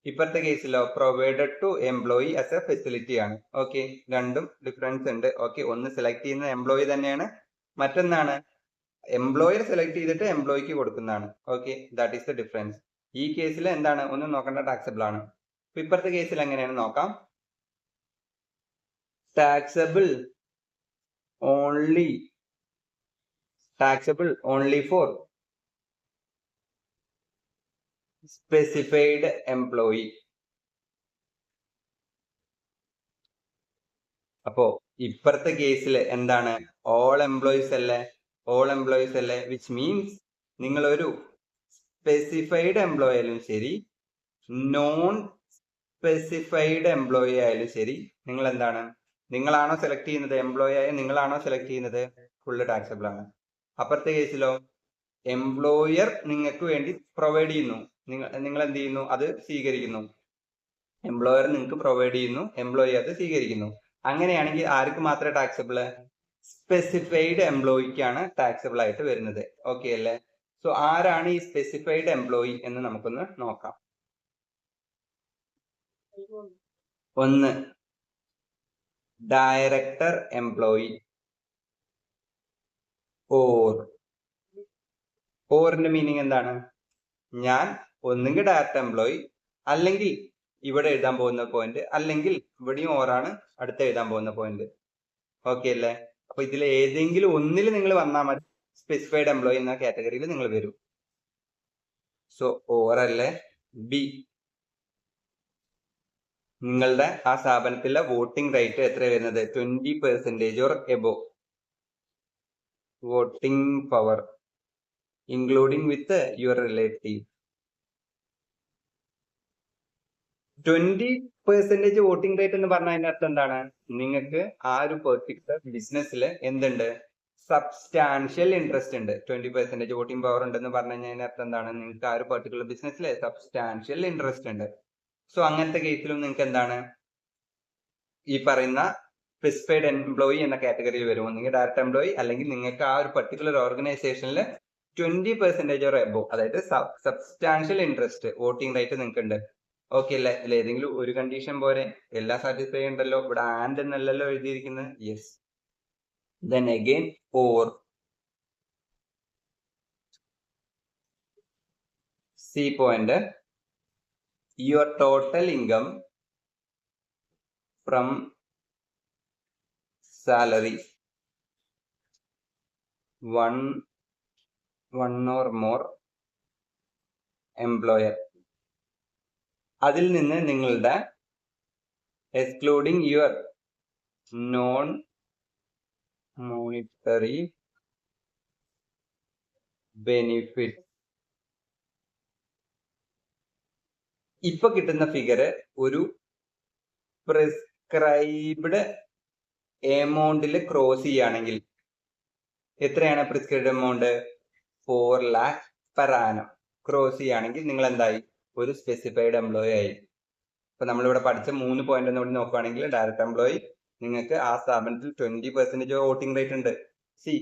Speaker 1: ഇപ്പോഴത്തെ കേസിലോ provided to employee as a facility ആണ്. ഓക്കെ, രണ്ടും ഡിഫറൻസ് ഉണ്ട്. ഓക്കെ, ഒന്ന് സെലക്ട് ചെയ്യുന്നത് എംപ്ലോയി തന്നെയാണ്, മറ്റൊന്നാണ് എംപ്ലോയർ സെലക്ട് ചെയ്തിട്ട് എംപ്ലോയിക്ക് കൊടുക്കുന്നതാണ്. Okay, that is the difference. ഈ കേസിൽ എന്താണ് ഒന്നും നോക്കേണ്ട, ടാക്സബിൾ ആണ്. ഇപ്പോഴത്തെ കേസിൽ എങ്ങനെയാണ് നോക്കാം. Taxable only for specified employee. അപ്പോ ഇപ്പുറത്തെ കേസിൽ എന്താണ് ഓൾ എംപ്ലോയീസ് അല്ലേ, വിച്ച് മീൻസ് നിങ്ങൾ ഒരു സ്പെസിഫൈഡ് എംപ്ലോയി ആയാലും ശരി, നോൺ സ്പെസിഫൈഡ് എംപ്ലോയി ആയാലും ശരി, നിങ്ങൾ എന്താണ്, നിങ്ങളാണോ സെലക്ട് ചെയ്യുന്നത്, എംപ്ലോയി ആയ നിങ്ങളാണോ സെലക്ട് ചെയ്യുന്നത്, ഫുള്ള് ടാക്സബിൾ ആണ്. അപ്പുറത്തെ കേസിലോ എംപ്ലോയർ നിങ്ങൾക്ക് വേണ്ടി പ്രൊവൈഡ് ചെയ്യുന്നു, നിങ്ങൾ എന്ത് ചെയ്യുന്നു, അത് സ്വീകരിക്കുന്നു. എംപ്ലോയർ നിങ്ങൾക്ക് പ്രൊവൈഡ് ചെയ്യുന്നു, എംപ്ലോയി അത് സ്വീകരിക്കുന്നു. അങ്ങനെയാണെങ്കിൽ ആർക്ക് മാത്രമേ ടാക്സബിൾ, സ്പെസിഫൈഡ് എംപ്ലോയിക്കാണ് ടാക്സബിൾ ആയിട്ട് വരുന്നത്. ഓക്കെ അല്ലേ? സോ ആരാണ് ഈ സ്പെസിഫൈഡ് എംപ്ലോയി എന്ന് നമുക്കൊന്ന് നോക്കാം. ഒന്ന് ഡയറക്ടർ എംപ്ലോയി ഓർ ഓറിന്റെ മീനിങ് എന്താണ്? ഞാൻ ഒന്നുകിൽ ഡയറക്റ്റ് എംപ്ലോയി, അല്ലെങ്കിൽ ഇവിടെ എഴുതാൻ പോകുന്ന പോയിന്റ്, അല്ലെങ്കിൽ ഇവിടെയും ഓറാണ് അടുത്ത് എഴുതാൻ പോകുന്ന പോയിന്റ്. ഓക്കെ അല്ലേ? അപ്പൊ ഇതിൽ ഏതെങ്കിലും ഒന്നിൽ നിങ്ങൾ വന്നാൽ മതി, സ്പെസിഫൈഡ് എംപ്ലോയി എന്ന കാറ്റഗറിയിൽ നിങ്ങൾ വരും. സോ ഓറല്ലേ ബി. നിങ്ങളുടെ ആ സ്ഥാപനത്തിലെ വോട്ടിംഗ് റേറ്റ് എത്ര വരുന്നത്? 20% or above. Voting power including with your relative. 20% voting rate എന്ന് പറഞ്ഞാൽ അതിന്റെ അർത്ഥം എന്താണ്? നിങ്ങൾക്ക് ആ ഒരു പെർട്ടിക്കുലർ ബിസിനസ്സിൽ എന്തുണ്ട്? സബ്സ്റ്റാൻഷ്യൽ ഇൻട്രസ്റ്റ് ഉണ്ട്. 20% വോട്ടിംഗ് പവർ ഉണ്ടെന്ന് പറഞ്ഞു കഴിഞ്ഞാൽ അതിന്റെ അർത്ഥം എന്താണ്? നിങ്ങൾക്ക് ആ ഒരു പെർട്ടിക്കുലർ ബിസിനസ്സിൽ സബ്സ്റ്റാൻഷ്യൽ ഇൻട്രസ്റ്റ് ഉണ്ട്. സോ അങ്ങനത്തെ കേസിലും നിങ്ങൾക്ക് എന്താണ് ഈ പറയുന്ന സ്പെസിഫൈഡ് എംപ്ലോയി എന്ന കാറ്റഗറിയിൽ വരും. ഒന്നുകിൽ ഡയറക്റ്റ് എംപ്ലോയി, അല്ലെങ്കിൽ നിങ്ങൾക്ക് ആ ഒരു പെർട്ടിക്കുലർ ഓർഗനൈസേഷനിൽ 20% ഓർ എബോ, അതായത് സബ്സ്റ്റാൻഷ്യൽ ഇൻട്രസ്റ്റ് വോട്ടിംഗ് റൈറ്റ് നിങ്ങൾക്ക് ഉണ്ട്. ഓക്കെ അല്ലേ? അല്ല ഏതെങ്കിലും ഒരു കണ്ടീഷൻ പോരെ? എല്ലാം സാറ്റിസ്ഫൈ ഉണ്ടല്ലോ. ഇവിടെ ആൻഡ് എന്നല്ലല്ലോ എഴുതിയിരിക്കുന്നത്. Yes. Then again or. C point, your total income from salary one or more employer, അതിൽ നിന്ന് നിങ്ങളുടെ excluding your non monetary benefit, ഇപ്പൊ കിട്ടുന്ന ഫിഗർ ഒരു പ്രിസ്ക്രൈബ്ഡ് എമൗണ്ടിൽ ക്രോസ് ചെയ്യുകയാണെങ്കിൽ എത്രയാണ് prescribed amount? 4 lakh per annum. Cross ചെയ്യുകയാണെങ്കിൽ നിങ്ങൾ എന്തായി? ഒരു സ്പെസിഫൈഡ് എംപ്ലോയി ആയി. ഇപ്പൊ നമ്മളിവിടെ പഠിച്ച 3 പോയിന്റ് ഒന്നുകൂടി നോക്കുകയാണെങ്കിൽ, ഡയറക്റ്റ് എംപ്ലോയി, നിങ്ങൾക്ക് ആ സ്ഥാപനത്തിൽ 20% വോട്ടിംഗ് റേറ്റ് ഉണ്ട്.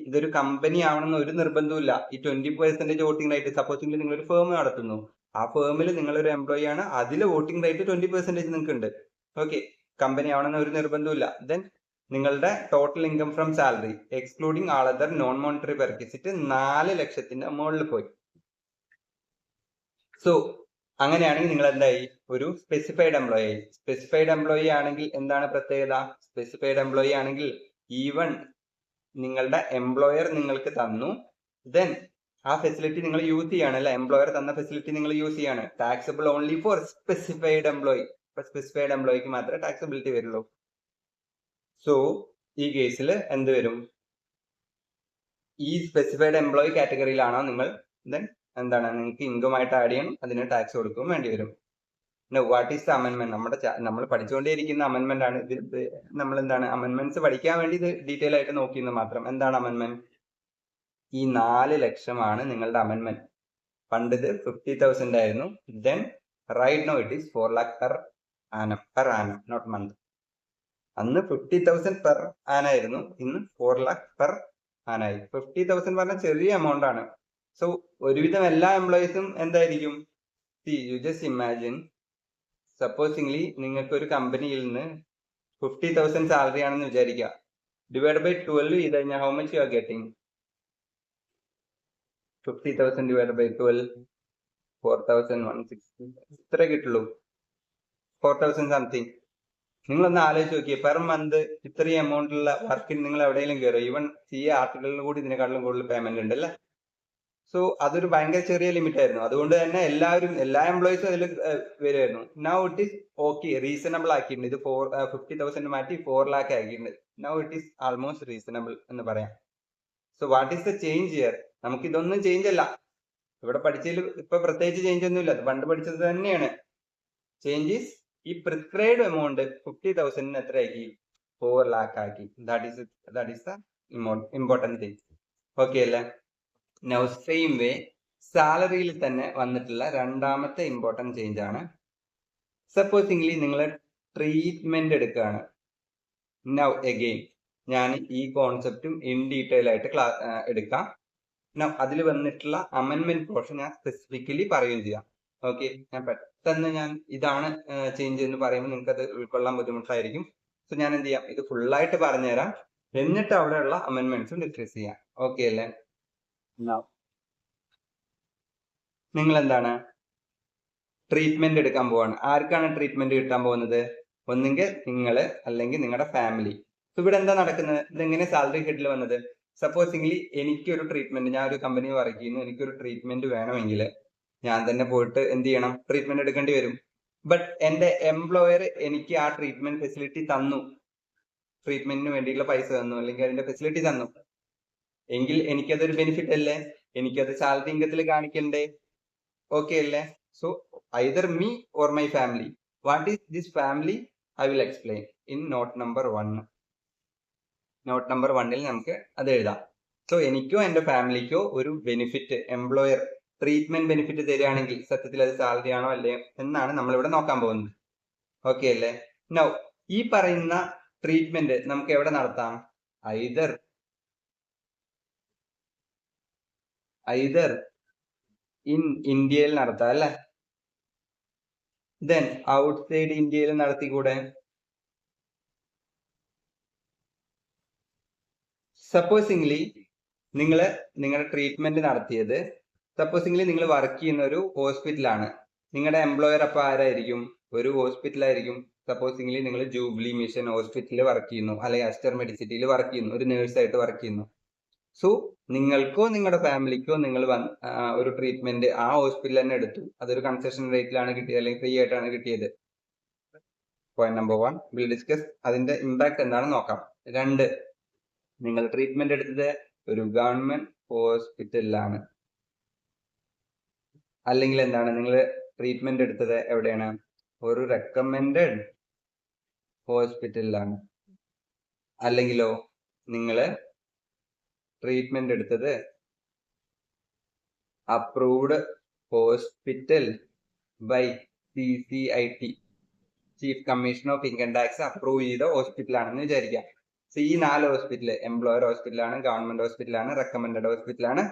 Speaker 1: ഇതൊരു കമ്പനി ആവണമെന്ന് ഒരു നിർബന്ധമില്ല. ഈ 20% വോട്ടിംഗ് റേറ്റ്, സപ്പോസിംഗ് നിങ്ങൾ ഒരു ഫേം നടത്തുന്നു, ആ ഫേമിൽ നിങ്ങളൊരു എംപ്ലോയി ആണ്, അതിലെ വോട്ടിംഗ് റേറ്റ് 20% നിങ്ങൾക്ക് ഉണ്ട്. ഓക്കെ, കമ്പനി ആവണമെന്ന് ഒരു നിർബന്ധമില്ല. ദെൻ നിങ്ങളുടെ total income from salary excluding all other non monetary perquisite 4 ലക്ഷത്തിന്റെ മുകളിൽ പോയി. സോ അങ്ങനെയാണെങ്കിൽ നിങ്ങൾ എന്തായി? ഒരു സ്പെസിഫൈഡ് എംപ്ലോയി ആയി. സ്പെസിഫൈഡ് എംപ്ലോയി ആണെങ്കിൽ എന്താണ് പ്രത്യേകത? സ്പെസിഫൈഡ് എംപ്ലോയി ആണെങ്കിൽ ഈവൻ നിങ്ങളുടെ എംപ്ലോയർ നിങ്ങൾക്ക് തന്നു, ദെൻ ആ ഫെസിലിറ്റി നിങ്ങൾ യൂസ് ചെയ്യാണ് അല്ലെ? എംപ്ലോയർ തന്ന ഫെസിലിറ്റി നിങ്ങൾ യൂസ് ചെയ്യാണ്. Taxable only for specified employee. ഇപ്പൊ സ്പെസിഫൈഡ് എംപ്ലോയിക്ക് മാത്രമേ ടാക്സബിലിറ്റി വരുള്ളൂ. സോ ഈ കേസിൽ എന്ത് വരും? ഈ സ്പെസിഫൈഡ് എംപ്ലോയി കാറ്റഗറിയിലാണോ നിങ്ങൾ, ദെൻ എന്താണ് നിങ്ങൾക്ക് ഇൻകം ആയിട്ട് ആഡ് ചെയ്യണം, അതിന് ടാക്സ് കൊടുക്കുകയും വേണ്ടി വരും. What is the amendment? നമ്മൾ പഠിച്ചുകൊണ്ടേയിരിക്കുന്ന അമെന്റ്മെന്റ് ആണ് ഇത്. നമ്മൾ എന്താണ് അമെന്റ്മെന്റ്സ് പഠിക്കാൻ വേണ്ടി ഇത് ഡീറ്റെയിൽ ആയിട്ട് നോക്കിയെന്ന് മാത്രം. എന്താണ് അമെന്റ്മെന്റ്? ഈ 4 ലക്ഷമാണ് നിങ്ങളുടെ അമെന്റ്മെന്റ്. പണ്ട് ഇത് 50,000 ആയിരുന്നു. Then right now it is 4 lakh per annum, not month. അന്ന് 50,000 പെർ ആനായിരുന്നു, ഇന്ന് 4 lakh പെർ ആനായി. 50,000 പറഞ്ഞാൽ ചെറിയ എമൗണ്ട് ആണ്. സോ ഒരുവിധം എല്ലാ എംപ്ലോയീസും എന്തായിരിക്കും? യു ജസ്റ്റ് ഇമാജിൻ, സപ്പോസിംഗ്ലി നിങ്ങൾക്ക് ഒരു കമ്പനിയിൽ നിന്ന് 50,000 സാലറി ആണെന്ന് വിചാരിക്കുക. ഡിവൈഡ് ബൈ 12 ചെയ്ത് കഴിഞ്ഞാൽ how much you are getting? 50,000 divide by 12, 4,160 ഇത്ര കിട്ടുള്ളൂ. 4,000 സംതിങ്. നിങ്ങളൊന്ന് ആലോചിച്ച് നോക്കിയേ, പെർ മന്ത് ഇത്രയും എമൗണ്ടിലുള്ള വർക്കിന് നിങ്ങൾ എവിടെയെങ്കിലും കയറും? ഈവൻ CA ആർട്ടിക്കിളിൽ കൂടി ഇതിനെക്കാട്ടിലും കൂടുതൽ പേയ്മെന്റ് ഉണ്ട് അല്ലേ? സോ അതൊരു ഭയങ്കര ചെറിയ ലിമിറ്റ് ആയിരുന്നു. അതുകൊണ്ട് തന്നെ എല്ലാ എംപ്ലോയീസും അതിൽ വരുമായിരുന്നു. Now it is okay, reasonable ആക്കിയിട്ടുണ്ട്. ഇത് 50,000 മാറ്റി 4 lakh ആക്കിയിട്ടുണ്ട്. Now it is almost reasonable എന്ന് പറയാം. So what is the change here? നമുക്ക് ഇതൊന്നും ചേഞ്ച് അല്ല. ഇവിടെ പഠിച്ചതിൽ ഇപ്പൊ പ്രത്യേകിച്ച് ചേഞ്ച് ഒന്നുമില്ല, അത് പണ്ട് പഠിച്ചത് തന്നെയാണ്. ചേഞ്ച് ഈസ് ഈ പ്രിസ്ക്രൈബ്ഡ് എമൗണ്ട് 50,000 എത്രയാക്കി? 4 lakh ആക്കി. That is the important thing. Okay അല്ലേ? നൗ സെയിം വേ സാലറിയിൽ തന്നെ വന്നിട്ടുള്ള രണ്ടാമത്തെ ഇമ്പോർട്ടന്റ് ചേഞ്ച് ആണ്, സപ്പോസിംഗ്ലി നിങ്ങൾ ട്രീറ്റ്മെന്റ് എടുക്കുകയാണ്. നൗ അഗെയിൻ ഞാൻ ഈ കോൺസെപ്റ്റും ഇൻ ഡീറ്റെയിൽ ആയിട്ട് എടുക്കാം. നൗ അതിൽ വന്നിട്ടുള്ള അമെന്റ്മെന്റ് പോർഷൻ ഞാൻ സ്പെസിഫിക്കലി പറയുകയും ചെയ്യാം. ഓക്കെ, ഞാൻ പെട്ടെന്ന് ഇതാണ് ചേഞ്ച് എന്ന് പറയുമ്പോൾ നിങ്ങൾക്ക് അത് ഉൾക്കൊള്ളാൻ ബുദ്ധിമുട്ടായിരിക്കും. സോ ഞാൻ എന്ത് ചെയ്യാം, ഇത് ഫുള്ളായിട്ട് പറഞ്ഞുതരാം, എന്നിട്ട് അവിടെയുള്ള അമെന്റ്മെന്റ്സും ഡിസ്കസ് ചെയ്യാം. ഓക്കെ അല്ലേ? നിങ്ങൾ എന്താണ് ട്രീറ്റ്മെന്റ് എടുക്കാൻ പോവാണ്. ആർക്കാണ് ട്രീറ്റ്മെന്റ് കിട്ടാൻ പോകുന്നത്? ഒന്നുകിൽ നിങ്ങൾ അല്ലെങ്കിൽ നിങ്ങളുടെ ഫാമിലി. ഇവിടെ എന്താ നടക്കുന്നത്? ഇതെങ്ങനെ സാലറി ഹെഡിൽ വന്നത്? സപ്പോസിംഗ്ലി എനിക്കൊരു ട്രീറ്റ്മെന്റ്, ഞാൻ ഒരു കമ്പനി വർക്ക് ചെയ്യുന്നു, എനിക്കൊരു ട്രീറ്റ്മെന്റ് വേണമെങ്കിൽ ഞാൻ തന്നെ പോയിട്ട് എന്ത് ചെയ്യണം? ട്രീറ്റ്മെന്റ് എടുക്കേണ്ടി വരും. ബട്ട് എന്റെ എംപ്ലോയർ എനിക്ക് ആ ട്രീറ്റ്മെന്റ് ഫെസിലിറ്റി തന്നു, ട്രീറ്റ്മെന്റിന് വേണ്ടിയിട്ടുള്ള പൈസ തന്നു, അല്ലെങ്കിൽ അതിന്റെ ഫെസിലിറ്റി തന്നു എങ്കിൽ എനിക്കതൊരു ബെനിഫിറ്റ് അല്ലേ? എനിക്കത് സാലറി ഇൻകത്തിൽ കാണിക്കണ്ടേ? ഓക്കെ അല്ലേ? So either me or my family. What is this family? I will explain in note number 1. Not number 1 നമുക്ക് അത് എഴുതാം. സോ എനിക്കോ എന്റെ ഫാമിലിക്കോ ഒരു ബെനിഫിറ്റ് എംപ്ലോയർ ട്രീറ്റ്മെന്റ് ബെനിഫിറ്റ് തരികയാണെങ്കിൽ സത്യത്തിൽ അത് സാലറി ആണോ അല്ലേ എന്നാണ് നമ്മൾ ഇവിടെ നോക്കാൻ പോകുന്നത്. ഓക്കെ അല്ലേ? നൗ ഈ പറയുന്ന ട്രീറ്റ്മെന്റ് നമുക്ക് എവിടെ നടത്താം? ഐദർ ഇൻ ഇന്ത്യയിൽ നടത്താം അല്ലെ? ദെൻ ഔട്ട്സൈഡ് ഇന്ത്യയിൽ നടത്തിക്കൂടെ? സപ്പോസിംഗ്ലി നിങ്ങളുടെ ട്രീറ്റ്മെന്റ് നടത്തിയത്, സപ്പോസിംഗ്ലി നിങ്ങൾ വർക്ക് ചെയ്യുന്ന ഒരു ഹോസ്പിറ്റലാണ്. നിങ്ങളുടെ എംപ്ലോയർ അപ്പൊ ആരായിരിക്കും? ഒരു ഹോസ്പിറ്റലായിരിക്കും. സപ്പോസിംഗ്ലി നിങ്ങൾ ജൂബിലി മിഷൻ ഹോസ്പിറ്റലിൽ വർക്ക് ചെയ്യുന്നു, അല്ലെങ്കിൽ അസ്റ്റർ മെഡിസിറ്റിയിൽ വർക്ക് ചെയ്യുന്നു, ഒരു നേഴ്സായിട്ട് വർക്ക് ചെയ്യുന്നു. സോ നിങ്ങൾക്കോ നിങ്ങളുടെ ഫാമിലിക്കോ നിങ്ങൾ ഒരു ട്രീറ്റ്മെന്റ് ആ ഹോസ്പിറ്റലിൽ തന്നെ എടുത്തു, അതൊരു കൺസെഷൻ റേറ്റിലാണ് കിട്ടിയത് അല്ലെങ്കിൽ ഫ്രീ ആയിട്ടാണ് കിട്ടിയത്. Point number 1 will discuss. അതിന്റെ ഇമ്പാക്ട് എന്താണെന്ന് നോക്കാം. 2, നിങ്ങൾ ട്രീറ്റ്മെന്റ് എടുത്തത് ഒരു ഗവൺമെന്റ് ഹോസ്പിറ്റലിലാണ്, അല്ലെങ്കിൽ എന്താണ് നിങ്ങൾ ട്രീറ്റ്മെന്റ് എടുത്തത് എവിടെയാണ്? ഒരു റെക്കമെൻഡഡ് ഹോസ്പിറ്റലിലാണ്. അല്ലെങ്കിലോ നിങ്ങൾ ട്രീറ്റ്മെന്റ് എടുത്തത് approved hospital by CCIT, chief commission of income tax approve ചെയ്ത ഹോസ്പിറ്റലാണെന്ന് വിചാരിക്കാം. സോ ഈ 4 ഹോസ്പിറ്റൽ, എംപ്ലോയർ ഹോസ്പിറ്റലാണ്, ഗവൺമെന്റ് ഹോസ്പിറ്റലാണ്, റെക്കമെൻഡഡ് ഹോസ്പിറ്റലാണ്,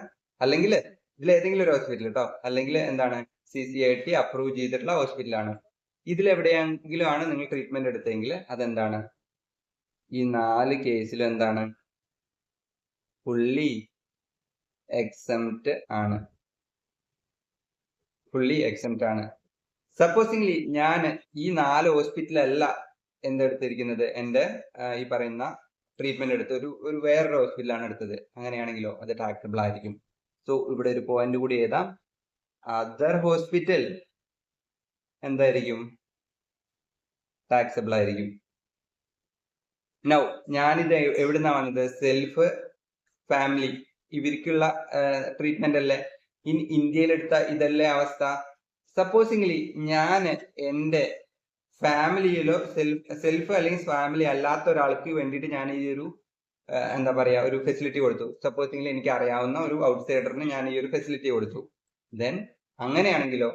Speaker 1: അല്ലെങ്കിൽ ഇതിൽ ഏതെങ്കിലും ഒരു ഹോസ്പിറ്റൽ കേട്ടോ, അല്ലെങ്കിൽ എന്താണ് CCIT അപ്രൂവ് ചെയ്തിട്ടുള്ള ഹോസ്പിറ്റലാണ്. ഇതിൽ എവിടെയെങ്കിലും ആണ് നിങ്ങൾ ട്രീറ്റ്മെന്റ് എടുത്തെങ്കിൽ അതെന്താണ്? ഈ 4 കേസിലും എന്താണ്? ഫുള്ളി എക്സംപ്റ്റ് ആണ്. ഫുള്ളി എക്സംപ്റ്റ് ആണ്. സപ്പോസിംഗ്ലി ഞാൻ ഈ 4 ഹോസ്പിറ്റലല്ല എന്തെടുത്തിരിക്കുന്നത്, എന്റെ ഈ പറയുന്ന ട്രീറ്റ്മെന്റ് എടുത്ത് ഒരു വേറൊരു ഹോസ്പിറ്റലാണ് എടുത്തത്, അങ്ങനെയാണെങ്കിലോ അത് ടാക്സബിൾ ആയിരിക്കും. സോ ഇവിടെ ഒരു പോയിന്റ് കൂടി എഴുതാം. അതർ ഹോസ്പിറ്റൽ എന്തായിരിക്കും? ടാക്സബിൾ ആയിരിക്കും. നൗ ഞാനിത് എവിടുന്നാ വന്നത്? സെൽഫ്, ഫാമിലി, ഇവർക്കുള്ള ട്രീറ്റ്മെന്റ് അല്ലേ? ഇൻ ഇന്ത്യയിലെടുത്ത ഇതല്ലേ അവസ്ഥ? സപ്പോസിംഗ്ലി ഞാൻ എന്റെ ഫാമിലിയിലോ സെൽഫ് അല്ലെങ്കിൽ ഫാമിലി അല്ലാത്ത ഒരാൾക്ക് വേണ്ടിയിട്ട് ഞാൻ ഈ ഒരു എന്താ പറയാ ഒരു ഫെസിലിറ്റി കൊടുത്തു. സപ്പോസിംഗ്ലി എനിക്ക് അറിയാവുന്ന ഒരു ഔട്ട്സൈഡറിന് ഞാൻ ഈ ഒരു ഫെസിലിറ്റി കൊടുത്തു. ദെൻ അങ്ങനെയാണെങ്കിലോ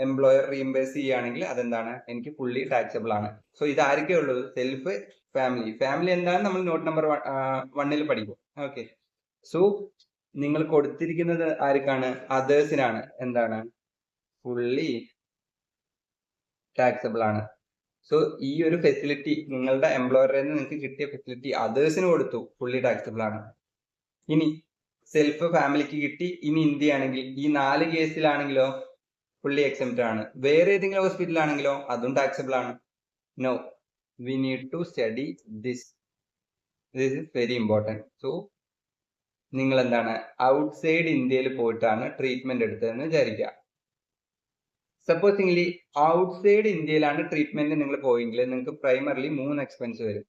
Speaker 1: എംപ്ലോയർ റീഇംബേഴ്സ് ചെയ്യുകയാണെങ്കിൽ അതെന്താണ്? എനിക്ക് ഫുള്ളി ടാക്സബിൾ ആണ്. സോ ഇത് ആർക്കേ ഉള്ളത്? Self, family. ഫാമിലി എന്താണ് നമ്മൾ നോട്ട് നമ്പർ 1 പഠിക്കും. ഓക്കെ. സോ നിങ്ങൾ കൊടുത്തിരിക്കുന്നത് ആർക്കാണ്? അതേഴ്സിനാണ്. എന്താണ്? ഫുള്ളി ടാക്സബിൾ ആണ്. സോ ഈ ഒരു ഫെസിലിറ്റി നിങ്ങളുടെ എംപ്ലോയറിൽ നിന്ന് നിങ്ങൾക്ക് കിട്ടിയ ഫെസിലിറ്റി അതേഴ്സിന് കൊടുത്തു, ഫുള്ളി ടാക്സബിൾ ആണ്. ഇനി സെൽഫ്, ഫാമിലിക്ക് കിട്ടി. ഇനി ഇന്ത്യ ആണെങ്കിൽ ഈ 4 കേസിലാണെങ്കിലോ ഫുള്ളി എക്സംപ്റ്റ് ആണ്. വേറെ ഏതെങ്കിലും ഹോസ്പിറ്റൽ ആണെങ്കിലോ അതും ടാക്സബിൾ ആണ്. No, we need to study this is very important. So നിങ്ങൾ എന്താണ് ഔട്ട്സൈഡ് ഇന്ത്യയിൽ പോയിട്ടാണ് ട്രീറ്റ്മെന്റ് എടുത്തതെന്ന് വിചാരിക്കുക. സപ്പോസിംഗ്ലി ഔട്ട്സൈഡ് ഇന്ത്യയിലാണ് ട്രീറ്റ്മെന്റ് നിങ്ങൾ പോയെങ്കിൽ നിങ്ങൾക്ക് പ്രൈമറിലി 3 എക്സ്പെൻസ് വരും.